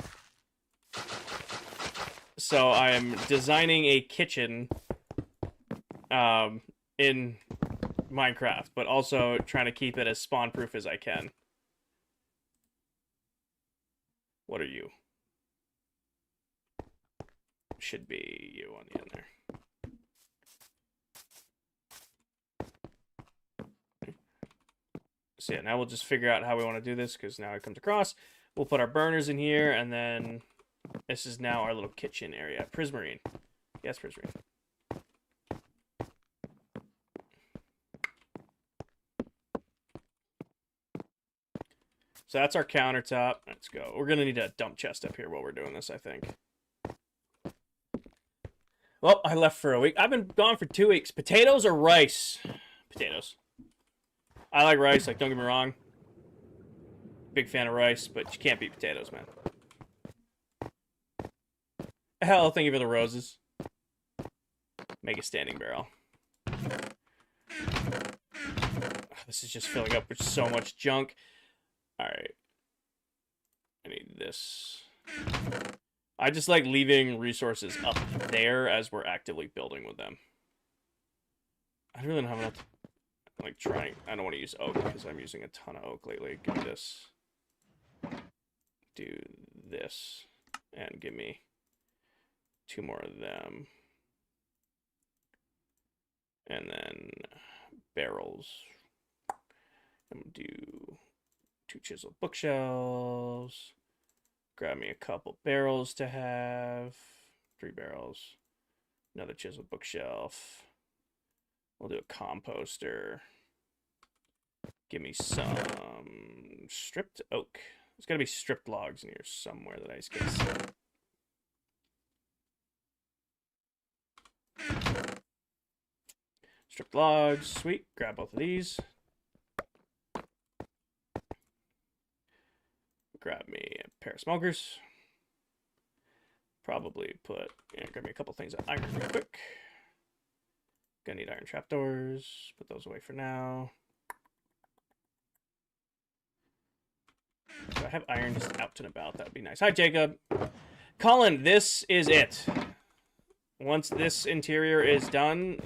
So I am designing a kitchen in Minecraft, but also trying to keep it as spawn-proof as I can. What are you? Should be you on the end there. So yeah, now we'll just figure out how we want to do this, because now it comes across. We'll put our burners in here, and then this is now our little kitchen area. Prismarine. Yes, Prismarine. So that's our countertop. Let's go. We're going to need a dump chest up here while we're doing this, I think. Well, I left for a week. I've been gone for 2 weeks. Potatoes or rice? Potatoes. I like rice, like, don't get me wrong. Big fan of rice, but you can't beat potatoes, man. Hell, thank you for the roses. Make a standing barrel. This is just filling up with so much junk. Alright. I need this. I just like leaving resources up there as we're actively building with them. I really don't have enough. Like trying. I don't want to use oak because I'm using a ton of oak lately. Give me this. Do this. And give me 2 more of them. And then barrels. I'm gonna do 2 chiseled bookshelves. Grab me a couple barrels to have. 3 barrels. Another chiseled bookshelf. We'll do a composter. Give me some stripped oak. There's gotta be stripped logs in here somewhere that I just can't see. Stripped logs, sweet. Grab both of these. Grab me a pair of smokers. Probably put, grab me a couple things of iron real quick. Gonna need iron trapdoors. Put those away for now. So I have iron just out and about. That'd be nice. Hi, Jacob. Colin, this is it. Once this interior is done,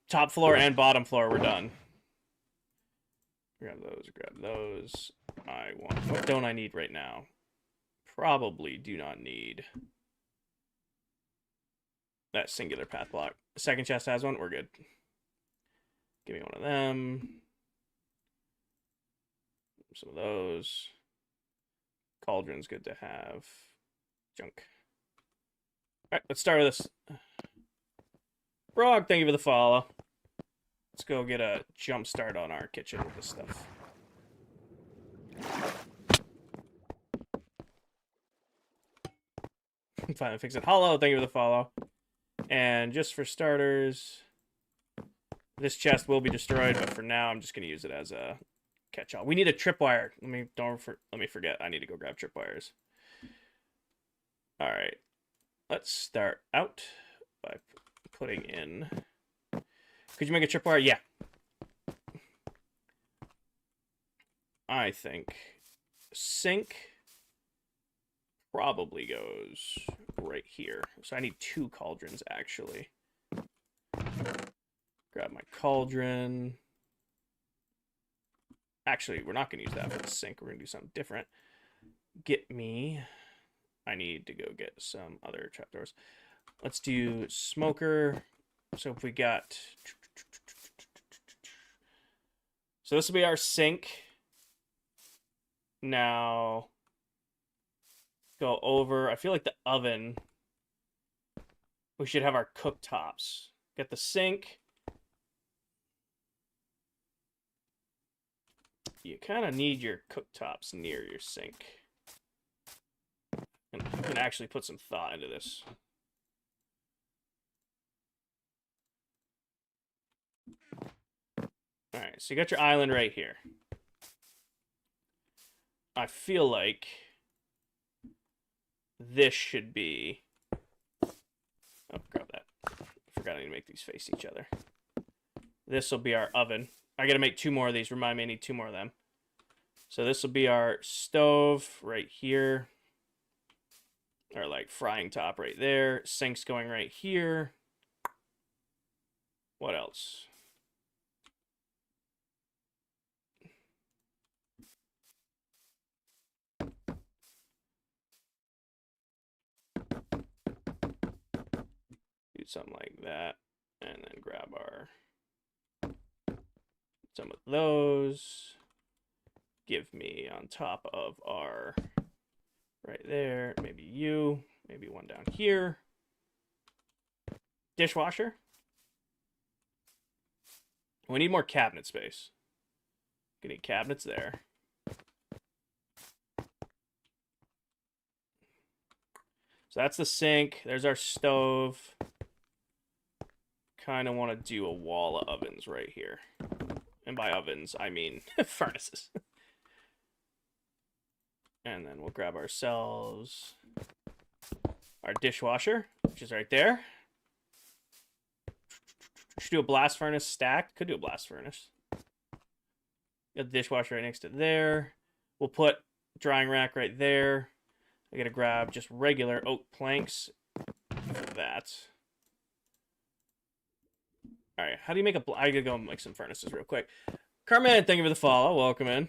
top floor and bottom floor, we're done. Grab those. What don't I need right now? Probably do not need that singular path block. The second chest has one. We're good. Give me one of them. Some of those. Cauldron's good to have. Junk. Alright, let's start with this. Frog, thank you for the follow. Let's go get a jump start on our kitchen with this stuff. Finally fix it. Hollow, thank you for the follow. And just for starters, this chest will be destroyed, but for now I'm just going to use it as a catch-all. We need a tripwire. Let me forget. I need to go grab tripwires. All right. Let's start out by putting in. Could you make a tripwire? Yeah. I think sink probably goes right here. So I need 2 cauldrons actually. Grab my cauldron. Actually, we're not going to use that for the sink. We're going to do something different. I need to go get some other trapdoors. Let's do smoker. So if we got... So this will be our sink. Now, go over. I feel like the oven. We should have our cooktops. Get the sink. You kind of need your cooktops near your sink. And can actually put some thought into this. All right, so you got your island right here. I feel like this should be... Oh, grab that. I forgot I need to make these face each other. This will be our oven. I got to make 2 more of these. Remind me, I need 2 more of them. So this will be our stove right here. Or like frying top right there. Sink's going right here. What else? Do something like that. And then grab our... some of those. Give me on top of our... right there. Maybe you. Maybe one down here. Dishwasher. We need more cabinet space. We need cabinets there. So that's the sink. There's our stove. Kind of want to do a wall of ovens right here. And by ovens, I mean furnaces. And then we'll grab ourselves our dishwasher, which is right there. Should do a blast furnace stacked. Could do a blast furnace. Got the dishwasher right next to there. We'll put drying rack right there. I gotta grab just regular oak planks for that. All right, how do you make a... I gotta go and make some furnaces real quick. Carmen, thank you for the follow. Welcome in.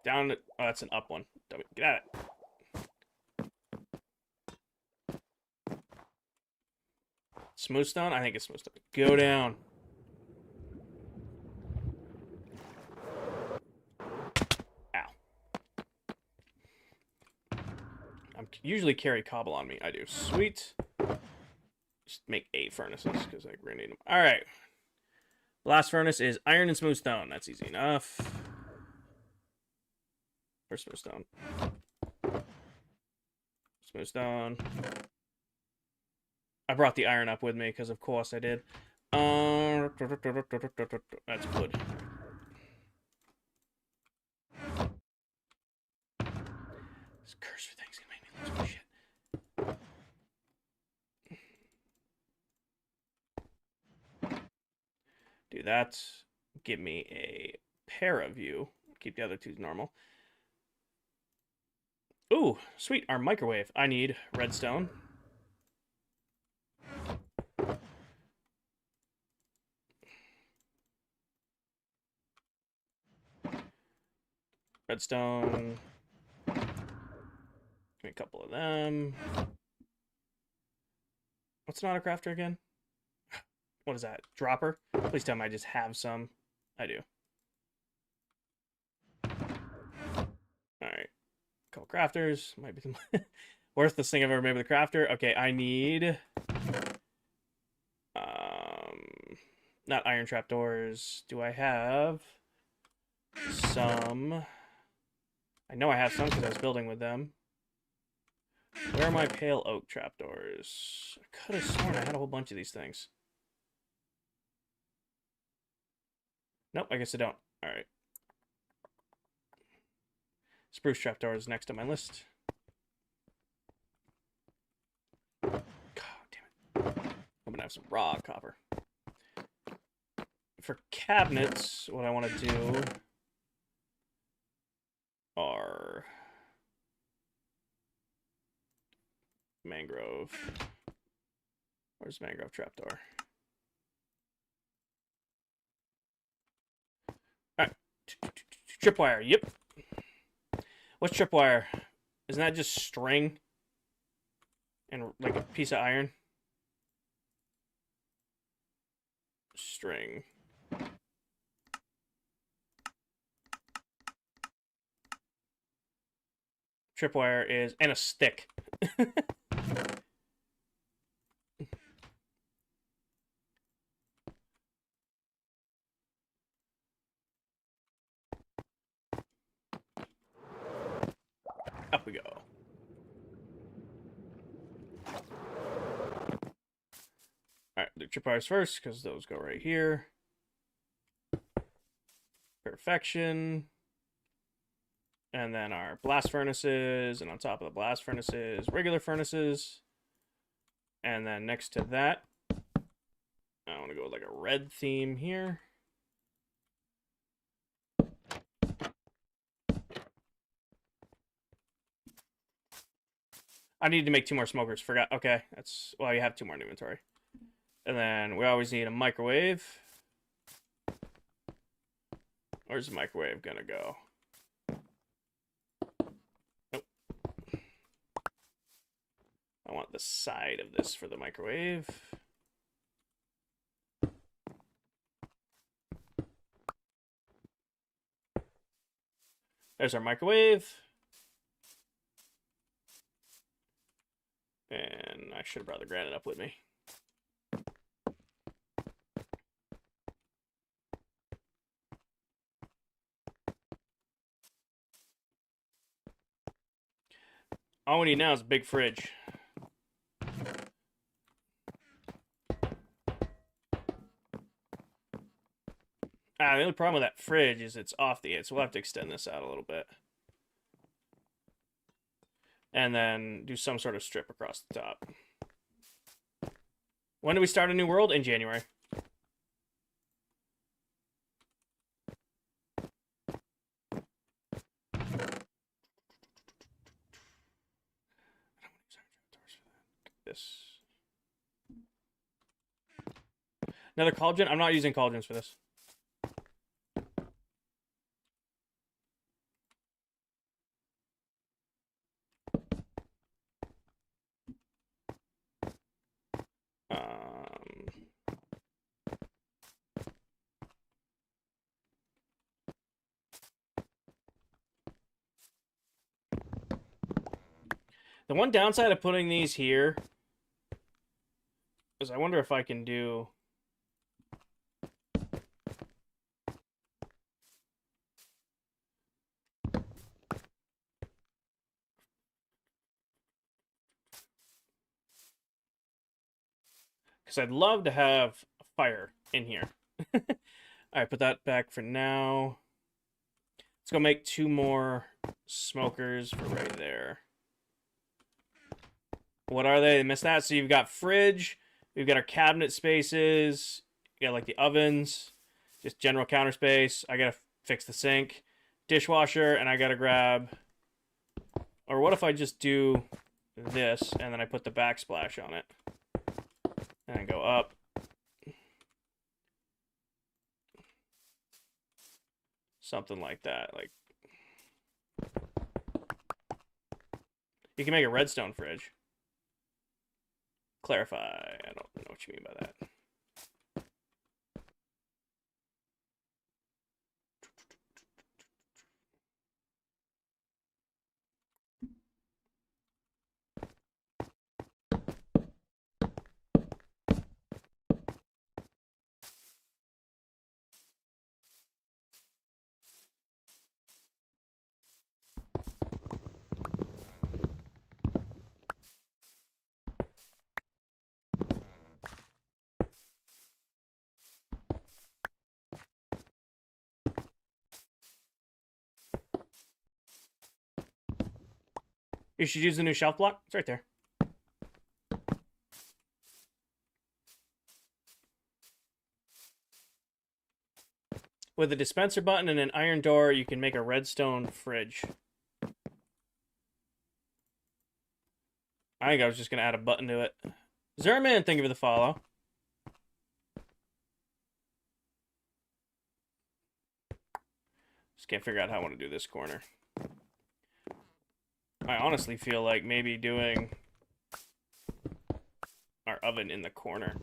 Down... oh, that's an up one. Get at it. Smooth stone? I think it's smooth stone. Go down. Ow. I'm usually carry cobble on me. I do. Sweet. Just make 8 furnaces because I really need them. All right. Last furnace is iron and smooth stone. That's easy enough. Or smooth stone. Smooth stone. I brought the iron up with me because of course I did. That's wood. This cursor thing's gonna make me lose my shit. Do that. Give me a pair of you. Keep the other 2 normal. Ooh, sweet. Our microwave. I need redstone. Redstone. Give me a couple of them. What's an autocrafter again? What is that? Dropper? Please tell me I just have some. I do. Alright. Couple crafters. Might be the worthless thing I've ever made with a crafter. Okay, I need... not iron trapdoors. Do I have some... I know I have some because I was building with them. Where are my pale oak trapdoors? I could have sworn I had a whole bunch of these things. Nope, I guess I don't. Alright. Spruce trapdoor is next on my list. God damn it. I'm gonna have some raw copper. For cabinets, what I want to do are mangrove. Where's mangrove trapdoor? Alright. Tripwire, yep. What's tripwire? Isn't that just string? And like a piece of iron? String. Tripwire is... and a stick. go. Alright, do tripwires first, because those go right here. Perfection. And then our blast furnaces, and on top of the blast furnaces, regular furnaces. And then next to that, I want to go with like a red theme here. I need to make 2 more smokers. Forgot. Okay, that's... Well, you have 2 more in inventory. And then we always need a microwave. Where's the microwave gonna go? Nope. I want the side of this for the microwave. There's our microwave. And I should have brought the granite up with me. All we need now is a big fridge. The only problem with that fridge is it's off the edge, so we'll have to extend this out a little bit. And then do some sort of strip across the top. When do we start a new world? In January. This. Another cauldron? I'm not using cauldrons for this. The one downside of putting these here is I wonder if I can do... Because I'd love to have a fire in here. Alright, put that back for now. Let's go make 2 more smokers for right there. What are they? I missed that. So you've got fridge. We've got our cabinet spaces. You got like the ovens. Just general counter space. I gotta fix the sink. Dishwasher. And I gotta grab... Or what if I just do this and then I put the backsplash on it? And go up. Something like that. Like, you can make a redstone fridge. Clarify. I don't know what you mean by that. You should use the new shelf block. It's right there. With a dispenser button and an iron door, you can make a redstone fridge. I think I was just going to add a button to it. Zerman, thank you for the follow. Just can't figure out how I want to do this corner. I honestly feel like maybe doing our oven in the corner.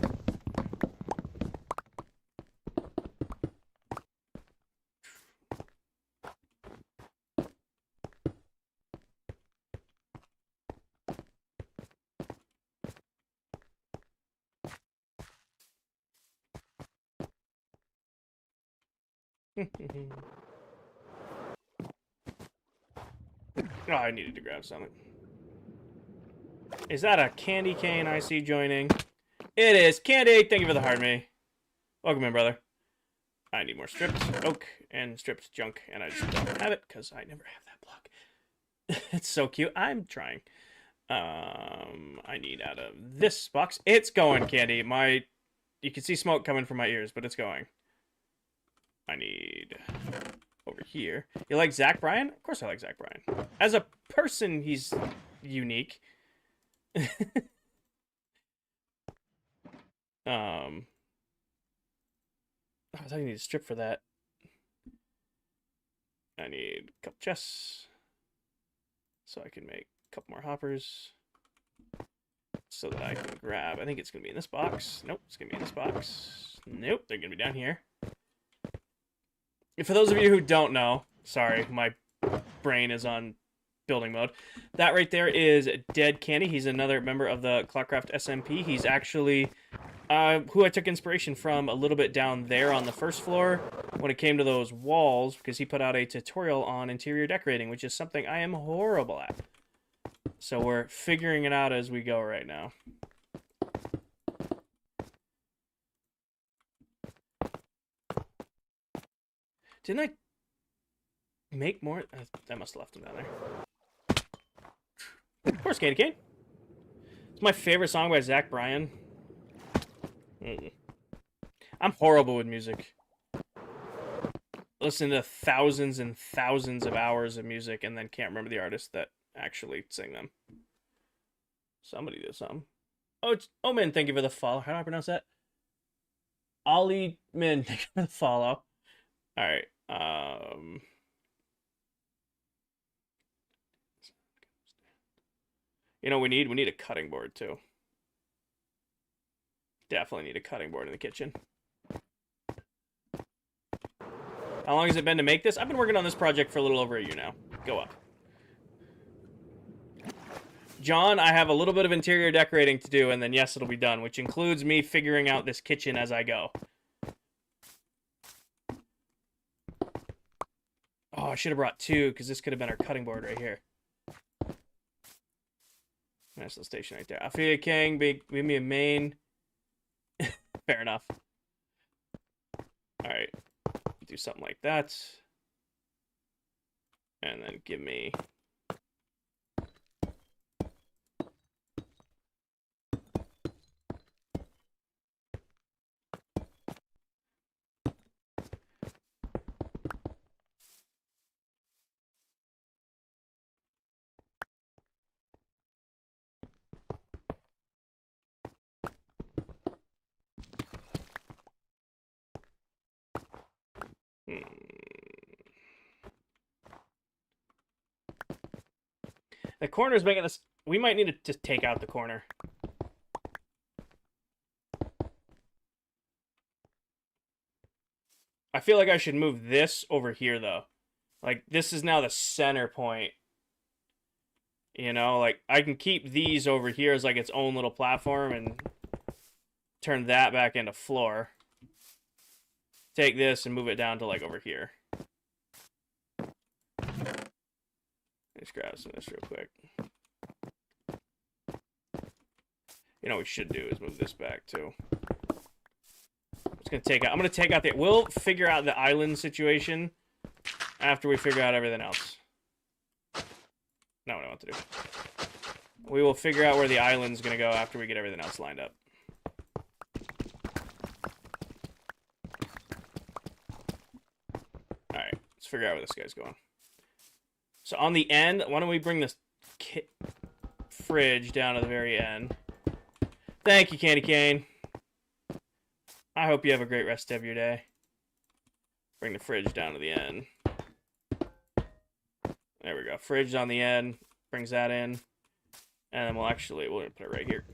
Oh, I needed to grab something. Is that a candy cane I see joining? It is. Candy, thank you for the heart, me. Welcome in, brother. I need more stripped oak and stripped junk, and I just don't have it because I never have that block. It's so cute. I'm trying. I need out of this box. It's going, Candy. You can see smoke coming from my ears, but it's going. I need over here. You like Zach Bryan? Of course I like Zach Bryan. As a person, he's unique. I thought you need a strip for that. I need a couple chests so I can make a couple more hoppers so that I can grab. I think it's gonna be in this box. Nope, it's gonna be in this box. Nope, they're gonna be down here. For those of you who don't know, sorry, my brain is on building mode. That right there is Dead Candy. He's another member of the ClockCraft SMP. He's actually who I took inspiration from a little bit down there on the first floor when it came to those walls, because he put out a tutorial on interior decorating, which is something I am horrible at. So we're figuring it out as we go right now. Didn't I make more? I must have left them down there. Of course, Candy Cane. It's my favorite song by Zach Bryan. I'm horrible with music. Listen to thousands and thousands of hours of music and then can't remember the artist that actually sing them. Somebody did something. Oh, it's Omen, thank you for the follow. How do I pronounce that? Ollie Min, thank you for the follow. Alright, you know, we need a cutting board too. Definitely need a cutting board in the kitchen. How long has it been to make this? I've been working on this project for a little over a year now. Go up. John, I have a little bit of interior decorating to do, and then yes, it'll be done, which includes me figuring out this kitchen as I go. Oh, I should have brought two, because this could have been our cutting board right here. That's the station right there. Althea King, give me a main. Fair enough. Alright. Do something like that. And then give me... The corner's making this... We might need to just take out the corner. I feel like I should move this over here, though. Like, this is now the center point. You know, like, I can keep these over here as, like, its own little platform and turn that back into floor. Take this and move it down to, like, over here. Let's grab some of this real quick. You know what we should do is move this back, too. I'm gonna take out the... We'll figure out the island situation after we figure out everything else. Not what I want to do. We will figure out where the island's gonna go after we get everything else lined up. Alright, let's figure out where this guy's going. So on the end, why don't we bring this fridge down to the very end. Thank you, Candy Cane. I hope you have a great rest of your day. Bring the fridge down to the end. There we go. Fridge on the end. Brings that in. And then we'll put it right here.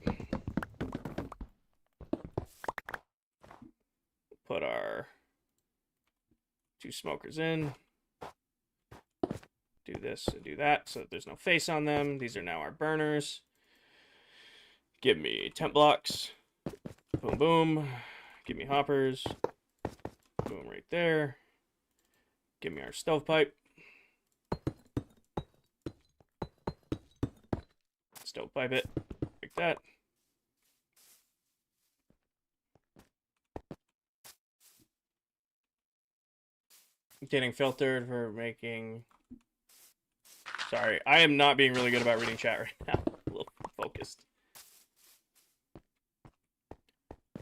Put our two smokers in. Do this and do that so that there's no face on them. These are now our burners. Give me tent blocks. Boom, boom. Give me hoppers. Boom, right there. Give me our stovepipe. stovepipe it like that. Getting filtered for making... Sorry, I am not being really good about reading chat right now. A little focused.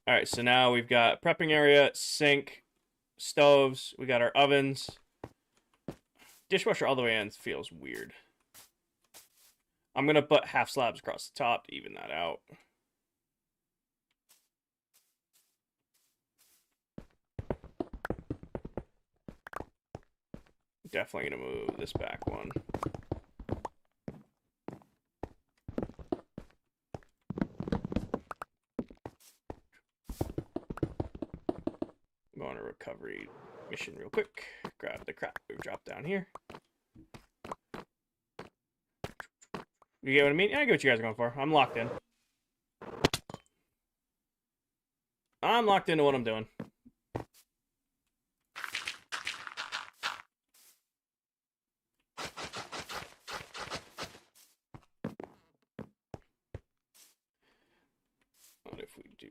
Alright, so now we've got prepping area, sink, stoves, we got our ovens. Dishwasher all the way in feels weird. I'm going to put half slabs across the top to even that out. Definitely going to move this back one. Go on a recovery mission real quick. Grab the crap we dropped down here. You get what I mean? I get what you guys are going for. I'm locked in. I'm locked into what I'm doing. What if we do...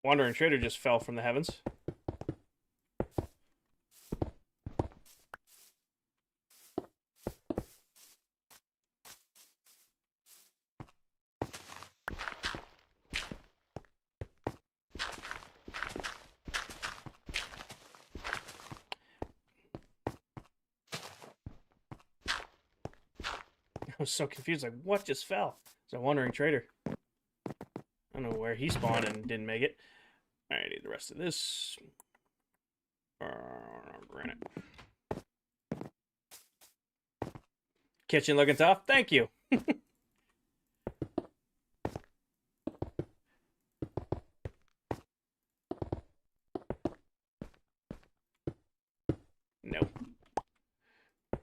Wandering Trader just fell from the heavens. I was so confused, like, what just fell? It's a Wandering Trader. I don't know where he spawned and didn't make it. Alright, I need the rest of this. Granite. Kitchen looking tough. Thank you. Nope.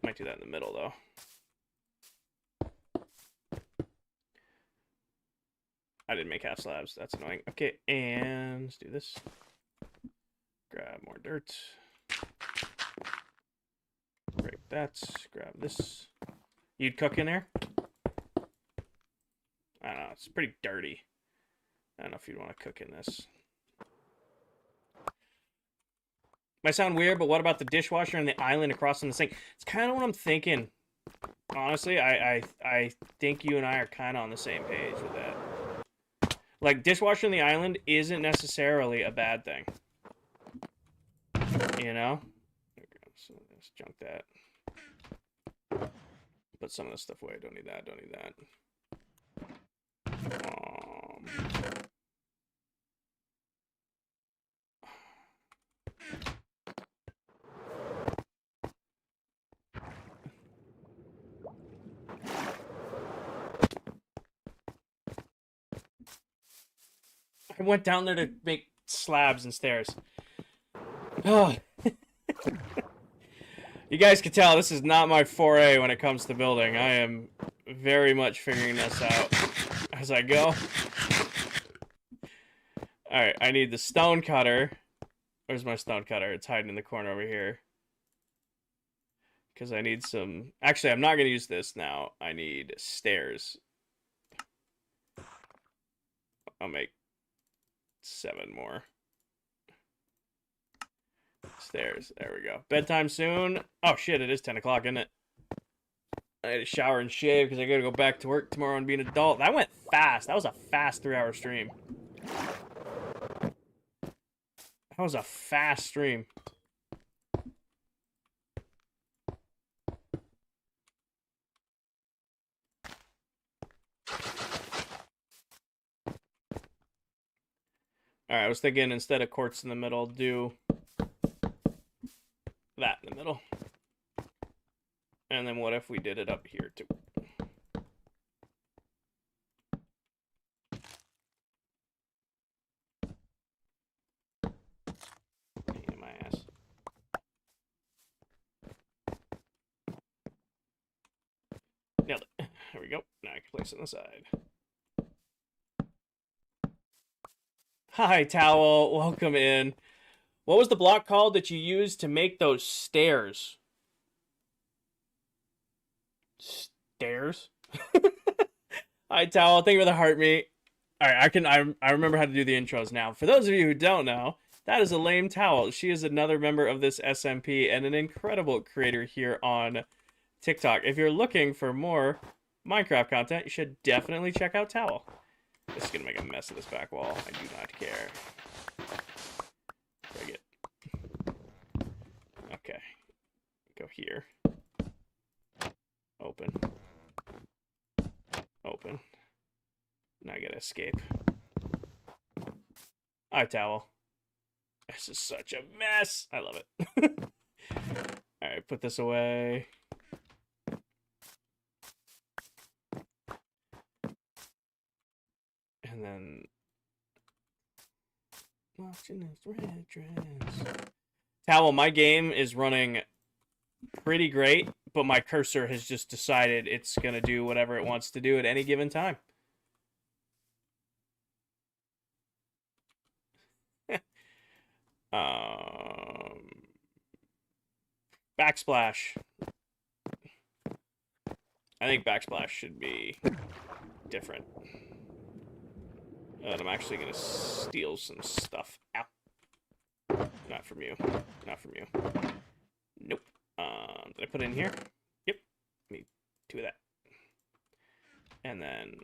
Might do that in the middle, though. I didn't make half slabs. That's annoying. Okay, and let's do this. Grab more dirt. Break that. Grab this. You'd cook in there? I don't know. It's pretty dirty. I don't know if you'd want to cook in this. Might sound weird, but what about the dishwasher and the island across from the sink? It's kind of what I'm thinking. Honestly, I think you and I are kind of on the same page with that. Like, dishwasher in the island isn't necessarily a bad thing. You know? Okay, so let's junk that. Put some of this stuff away. Don't need that. Don't need that. I went down there to make slabs and stairs. Oh. You guys can tell this is not my foray when it comes to building. I am very much figuring this out as I go. Alright, I need the stone cutter. Where's my stone cutter? It's hiding in the corner over here. Because I need some... Actually, I'm not going to use this now. I need stairs. I'll make 7 more. Stairs. There we go. Bedtime soon. Oh, shit. It is 10 o'clock, isn't it? I had to shower and shave because I got to go back to work tomorrow and be an adult. That went fast. That was a fast 3-hour stream. That was a fast stream. Alright, I was thinking instead of quartz in the middle, do that in the middle. And then what if we did it up here too? Pain in my ass. Nailed it. There we go. Now I can place it on the side. Hi, Towel. Welcome in. What was the block called that you used to make those stairs? Stairs? Hi, Towel. Thank you for the heart meet. All right, I remember how to do the intros now. For those of you who don't know, that is a lame Towel. She is another member of this SMP and an incredible creator here on TikTok. If you're looking for more Minecraft content, you should definitely check out Towel. This is gonna make a mess of this back wall. I do not care. Break it. Okay. Go here. Open. Open. Now I gotta escape. Alright, Towel. This is such a mess. I love it. Alright, put this away. And then watching this red dress. Towel, my game is running pretty great, but my cursor has just decided it's gonna do whatever it wants to do at any given time. Backsplash. I think backsplash should be different. And I'm actually gonna steal some stuff. Ow. Not from you. Not from you. Nope. Did I put it in here? Yep. Give me 2 of that. And then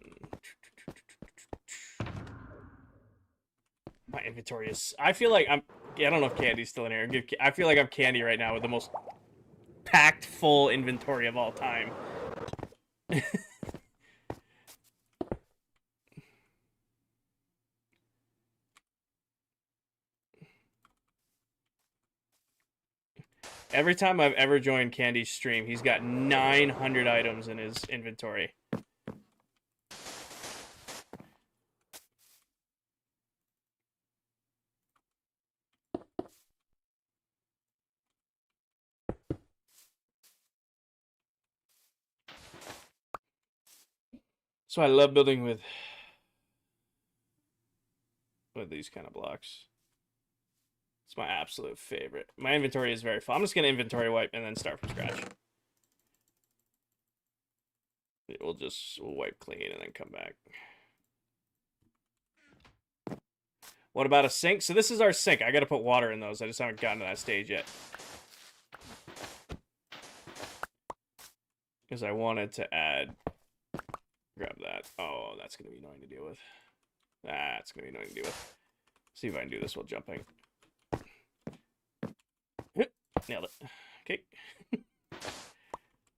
my inventory is. I feel like I'm. Yeah, I don't know if Candy's still in here. I feel like I'm Candy right now with the most packed full inventory of all time. Every time I've ever joined Candy's stream, he's got 900 items in his inventory. So I love building with these kind of blocks. It's my absolute favorite. My inventory is very full. I'm just going to inventory wipe and then start from scratch. We'll wipe clean and then come back. What about a sink? So this is our sink. I got to put water in those. I just haven't gotten to that stage yet. Because I wanted to add... Grab that. Oh, that's going to be annoying to deal with. That's going to be annoying to deal with. See if I can do this while jumping. Nailed it. Okay.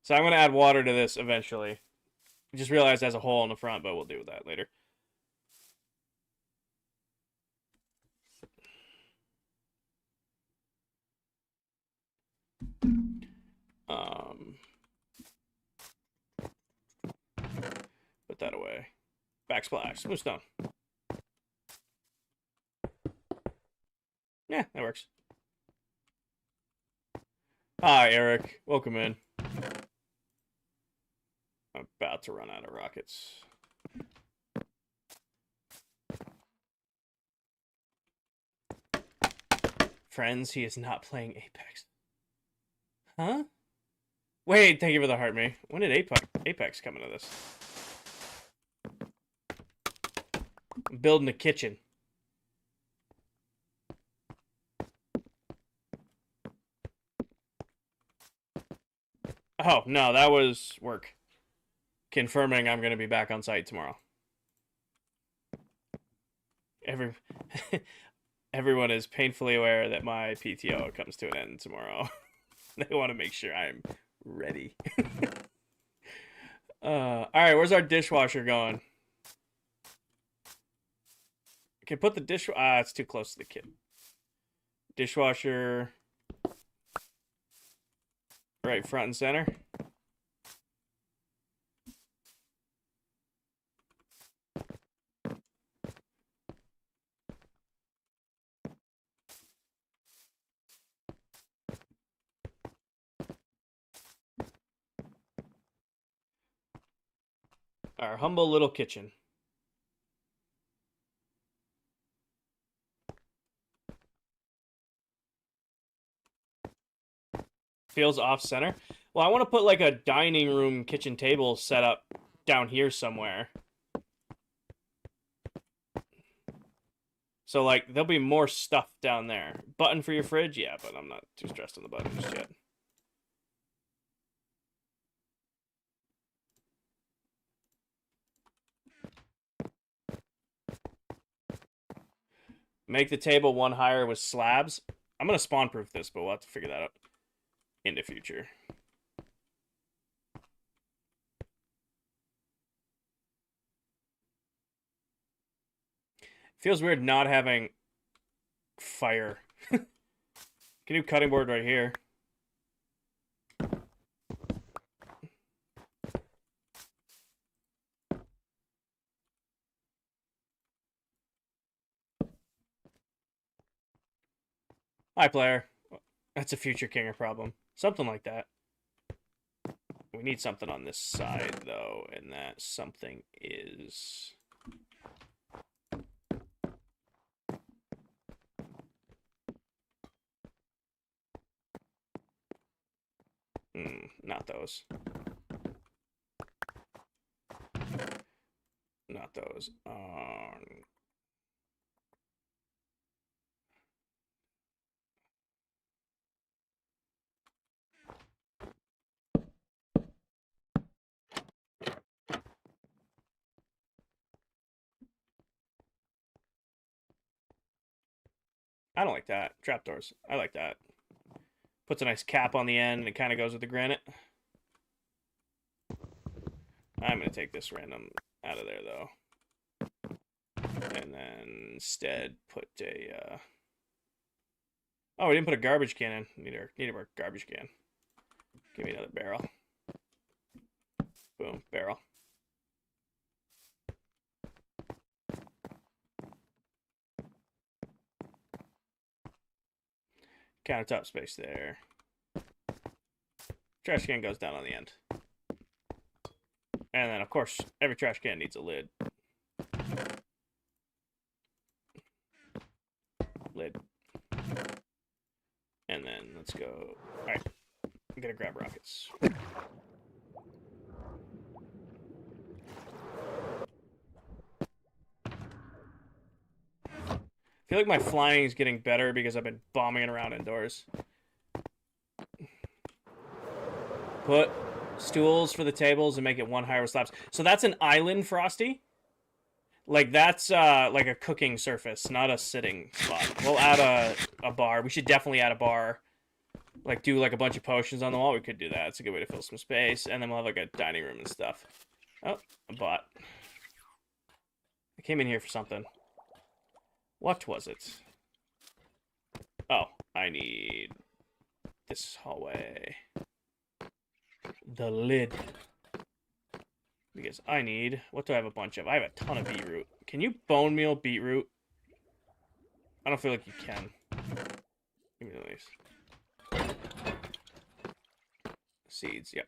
So I'm going to add water to this eventually. I just realized there's a hole in the front, but we'll do that later. Put that away. Backsplash. Smooth stone. Yeah, that works. Hi, Eric. Welcome in. I'm about to run out of rockets. Friends, he is not playing Apex. Huh? Wait, thank you for the heart, me. When did Apex come into this? I'm building a kitchen. Oh, no, that was work. Confirming I'm going to be back on site tomorrow. Everyone is painfully aware that my PTO comes to an end tomorrow. They want to make sure I'm ready. All right, where's our dishwasher going? Okay, put the it's too close to the kid. Dishwasher right front and center. Our humble little kitchen. feels off center. Well, I want to put like a dining room kitchen table set up down here somewhere. So like there'll be more stuff down there. Button for your fridge, yeah, but I'm not too stressed on the button just yet. Make the table one higher with slabs. I'm gonna spawn proof this, but we'll have to figure that out in the future. Feels weird not having fire. Can do cutting board right here. Hi, player. That's a future Kinger problem. Something like that. We need something on this side, though, and that something is... not those. Not those. I don't like that. Trapdoors. I like that. Puts a nice cap on the end, and it kind of goes with the granite. I'm going to take this random out of there, though. And then instead put a... Oh, we didn't put a garbage can in. Need a garbage can. Give me another barrel. Boom, barrel. Countertop space there. Trash can goes down on the end. And then, of course, every trash can needs a lid. Lid. And then let's go. Alright. I'm gonna grab rockets. I feel like my flying is getting better because I've been bombing it around indoors. Put stools for the tables and make it one higher with slabs. So that's an island, Frosty? Like, that's like a cooking surface, not a sitting spot. We'll add a bar. We should definitely add a bar. Like, do like a bunch of potions on the wall. We could do that. It's a good way to fill some space. And then we'll have like a dining room and stuff. Oh, a bot. I came in here for something. What was it? Oh, I need this hallway. The lid. Because I need... What do I have a bunch of? I have a ton of beetroot. Can you bone meal beetroot? I don't feel like you can. Give me these. Seeds, yep.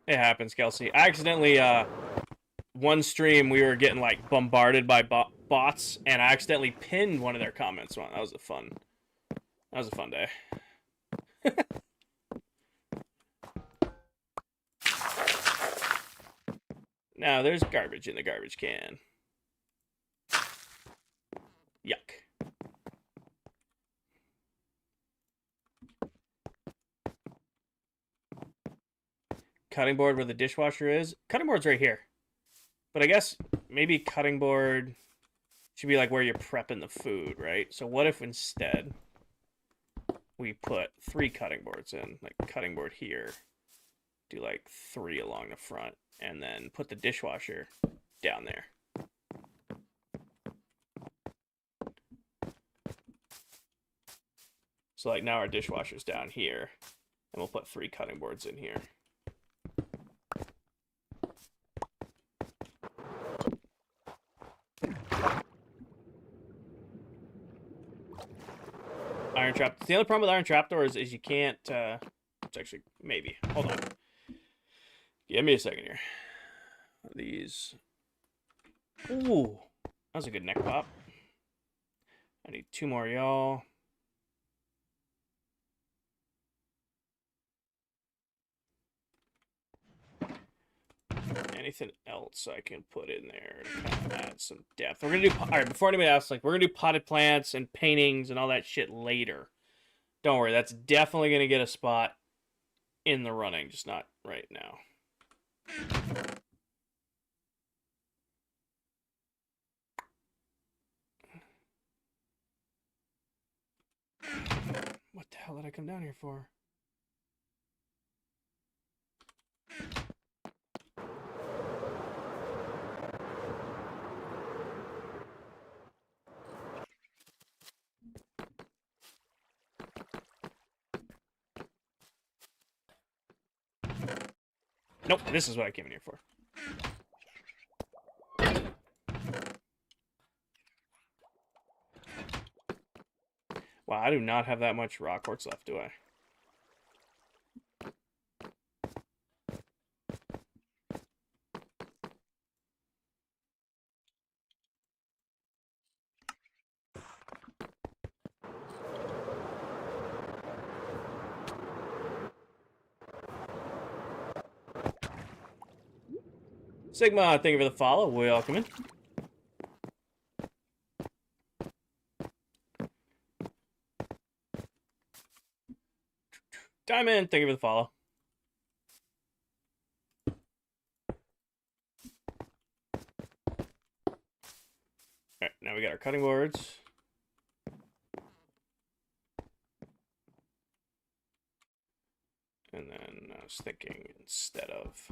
It happens, Kelsey. I accidentally, one stream we were getting like bombarded by bots, and I accidentally pinned one of their comments. That was a fun day. Now there's garbage in the garbage can. Yuck. Cutting board where the dishwasher is. Cutting board's right here. But I guess maybe cutting board should be like where you're prepping the food, right? So what if instead we put 3 cutting boards in, like cutting board here, do like 3 along the front, and then put the dishwasher down there. So like now our dishwasher's down here, and we'll put 3 cutting boards in here. Iron trap. The only problem with iron trapdoors is you can't. It's actually maybe. Hold on. Give me a second here. These. Ooh, that was a good neck pop. I need 2 more, y'all. Anything else I can put in there to kind of add some depth? We're gonna do all right. Before anybody asks, like, we're gonna do potted plants and paintings and all that shit later. Don't worry, that's definitely gonna get a spot in the running, just not right now. What the hell did I come down here for? Nope, this is what I came in here for. Wow, I do not have that much rock quartz left, do I? Sigma, thank you for the follow. Welcome in. Diamond, thank you for the follow. Alright, now we got our cutting boards. And then I was thinking instead of...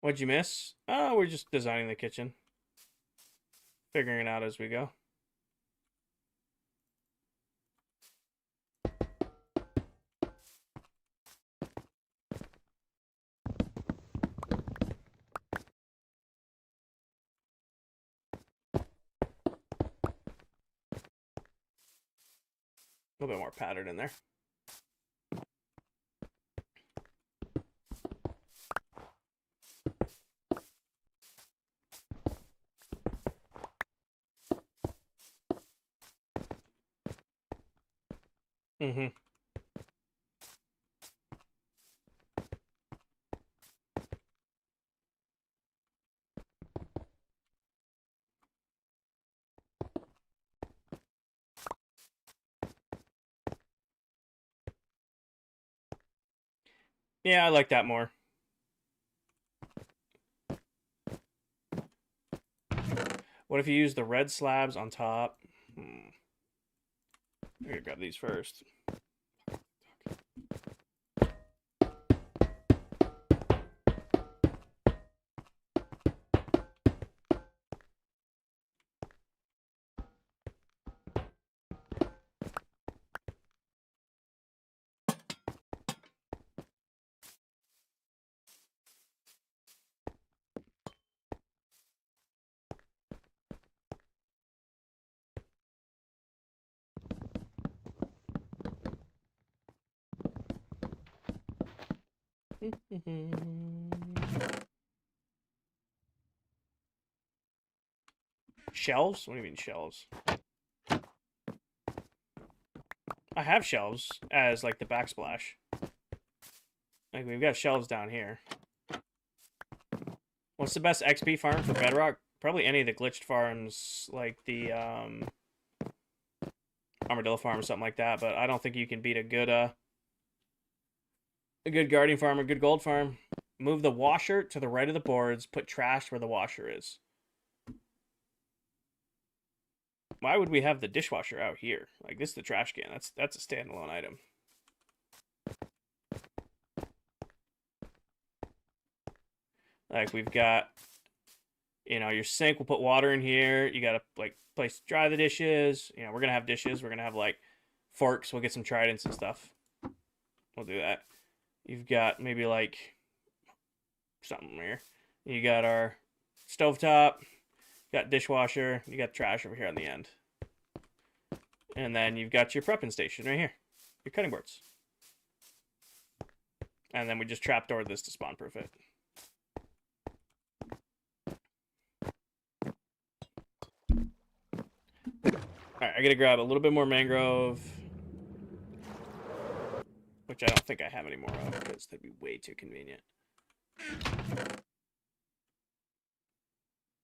What'd you miss? Oh, we're just designing the kitchen. Figuring it out as we go. A little bit more pattern in there. Mm-hmm. Yeah, I like that more. What if you use the red slabs on top? I'm gonna grab these first. Shelves? What do you mean shelves? I have shelves as like the backsplash. Like we've got shelves down here. What's the best XP farm for Bedrock? Probably any of the glitched farms, like the Armadillo farm or something like that. But I don't think you can beat a good guardian farm or good gold farm. Move the washer to the right of the boards. Put trash where the washer is. Why would we have the dishwasher out here? Like this is the trash can. That's a standalone item. Like we've got, your sink. We'll put water in here. You got to like place to dry the dishes. We're gonna have dishes. We're gonna have like forks. We'll get some tridents and stuff. We'll do that. You've got maybe like something here. You got our stovetop. Got dishwasher. You got trash over here on the end. And then you've got your prepping station right here. Your cutting boards. And then we just trapdoored this to spawn proof it. Alright, I gotta grab a little bit more mangrove. Which I don't think I have any more of, because that'd be way too convenient.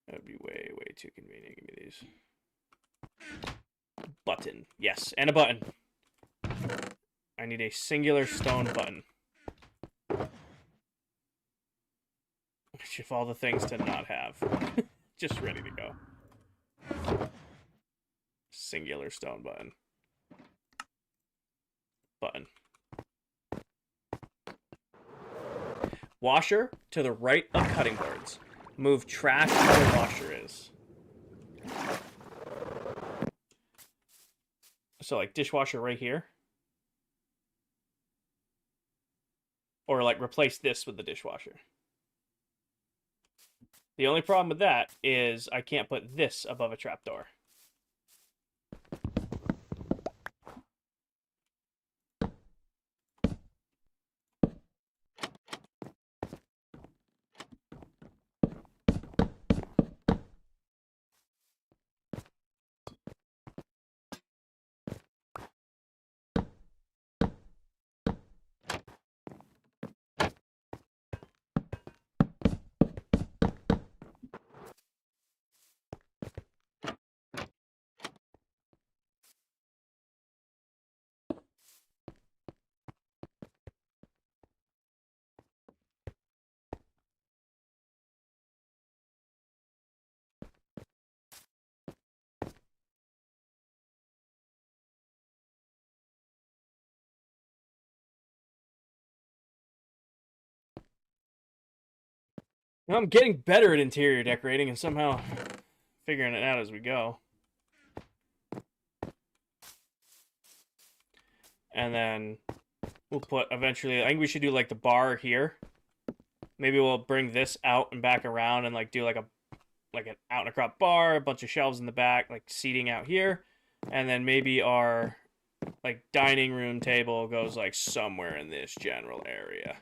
That would be way, way too convenient. Give me these. Button. Yes, and a button. I need a singular stone button. Which of all the things to not have. Just ready to go. Singular stone button. Button. Washer to the right of cutting boards. Move trash where the washer is. So like dishwasher right here. Or like replace this with the dishwasher. The only problem with that is I can't put this above a trapdoor. Well, I'm getting better at interior decorating and somehow figuring it out as we go. And then we'll put eventually, I think we should do like the bar here. Maybe we'll bring this out and back around and like do like an out and across bar, a bunch of shelves in the back, like seating out here. And then maybe our like dining room table goes like somewhere in this general area.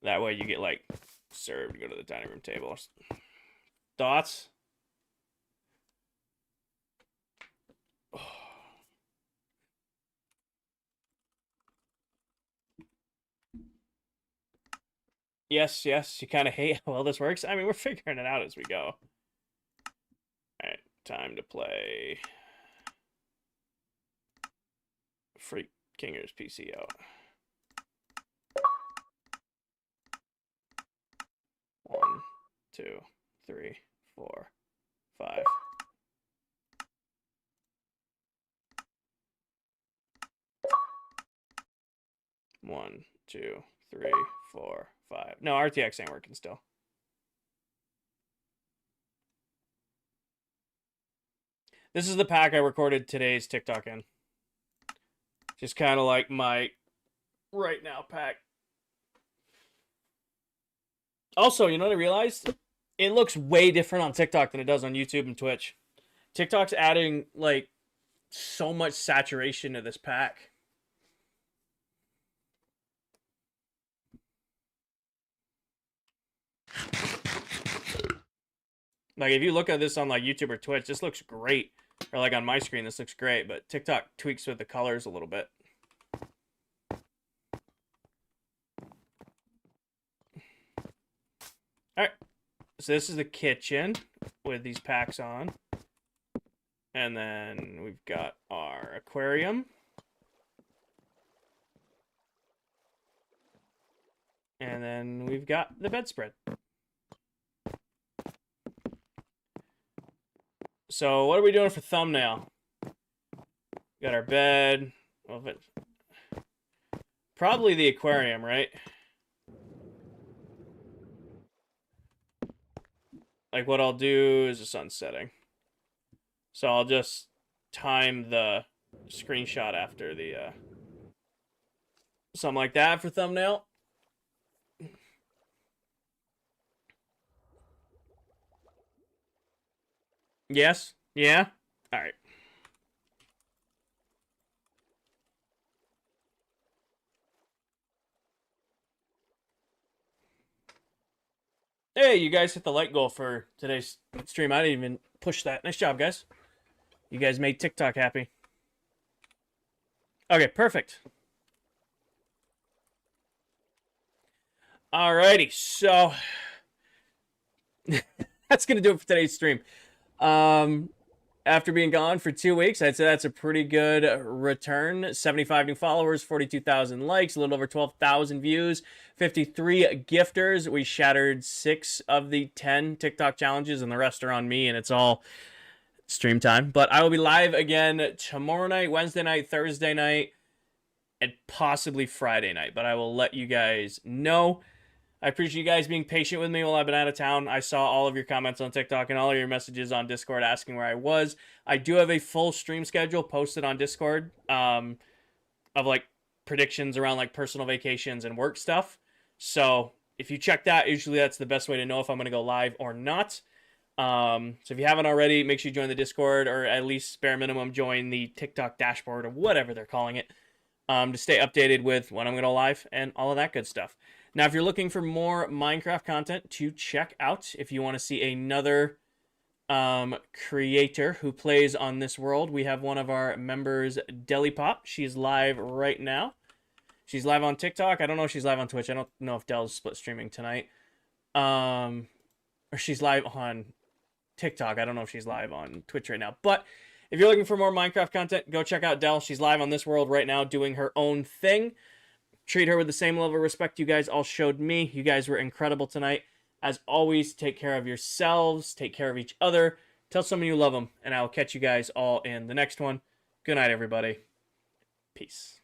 That way you get like served, go to the dining room table. Thoughts? Yes, you kind of hate how well this works. I mean, we're figuring it out as we go. Alright, time to play Freak Kinger's PC out. 1, 2, 3, 4, 5. One, 2, 3, 4, 5. No, RTX ain't working still. This is the pack I recorded today's TikTok in. Just kind of like my right now pack. Also, you know what I realized? It looks way different on TikTok than it does on YouTube and Twitch. TikTok's adding like so much saturation to this pack. Like if you look at this on like YouTube or Twitch, this looks great. Or like on my screen, this looks great, but TikTok tweaks with the colors a little bit. Alright, so this is the kitchen with these packs on. And then we've got our aquarium. And then we've got the bedspread. So what are we doing for thumbnail? Got our bed. Well, probably the aquarium, right? Like what I'll do is the sun setting. So I'll just time the screenshot after the something like that for thumbnail. Yes? Yeah? All right. Hey, you guys hit the like goal for today's stream. I didn't even push that. Nice job, guys. You guys made TikTok happy. Okay, perfect. Alrighty, so that's gonna do it for today's stream. Um, after being gone for 2 weeks, I'd say that's a pretty good return. 75 new followers, 42,000 likes, a little over 12,000 views, 53 gifters. We shattered 6 of the 10 TikTok challenges, and the rest are on me, and it's all stream time. But I will be live again tomorrow night, Wednesday night, Thursday night, and possibly Friday night. But I will let you guys know. I appreciate you guys being patient with me while I've been out of town. I saw all of your comments on TikTok and all of your messages on Discord asking where I was. I do have a full stream schedule posted on Discord of like predictions around like personal vacations and work stuff. So if you check that, usually that's the best way to know if I'm going to go live or not. So if you haven't already, make sure you join the Discord, or at least bare minimum join the TikTok dashboard or whatever they're calling it, to stay updated with when I'm going to live and all of that good stuff. Now, if you're looking for more Minecraft content to check out, if you want to see another creator who plays on this world, we have one of our members, Deli Pop. She's live right now. She's live on TikTok. I don't know if she's live on Twitch. I don't know if Del's split streaming tonight. Or she's live on TikTok. I don't know if she's live on Twitch right now. But if you're looking for more Minecraft content, go check out Del. She's live on this world right now doing her own thing. Treat her with the same level of respect you guys all showed me. You guys were incredible tonight. As always, take care of yourselves. Take care of each other. Tell someone you love them. And I will catch you guys all in the next one. Good night, everybody. Peace.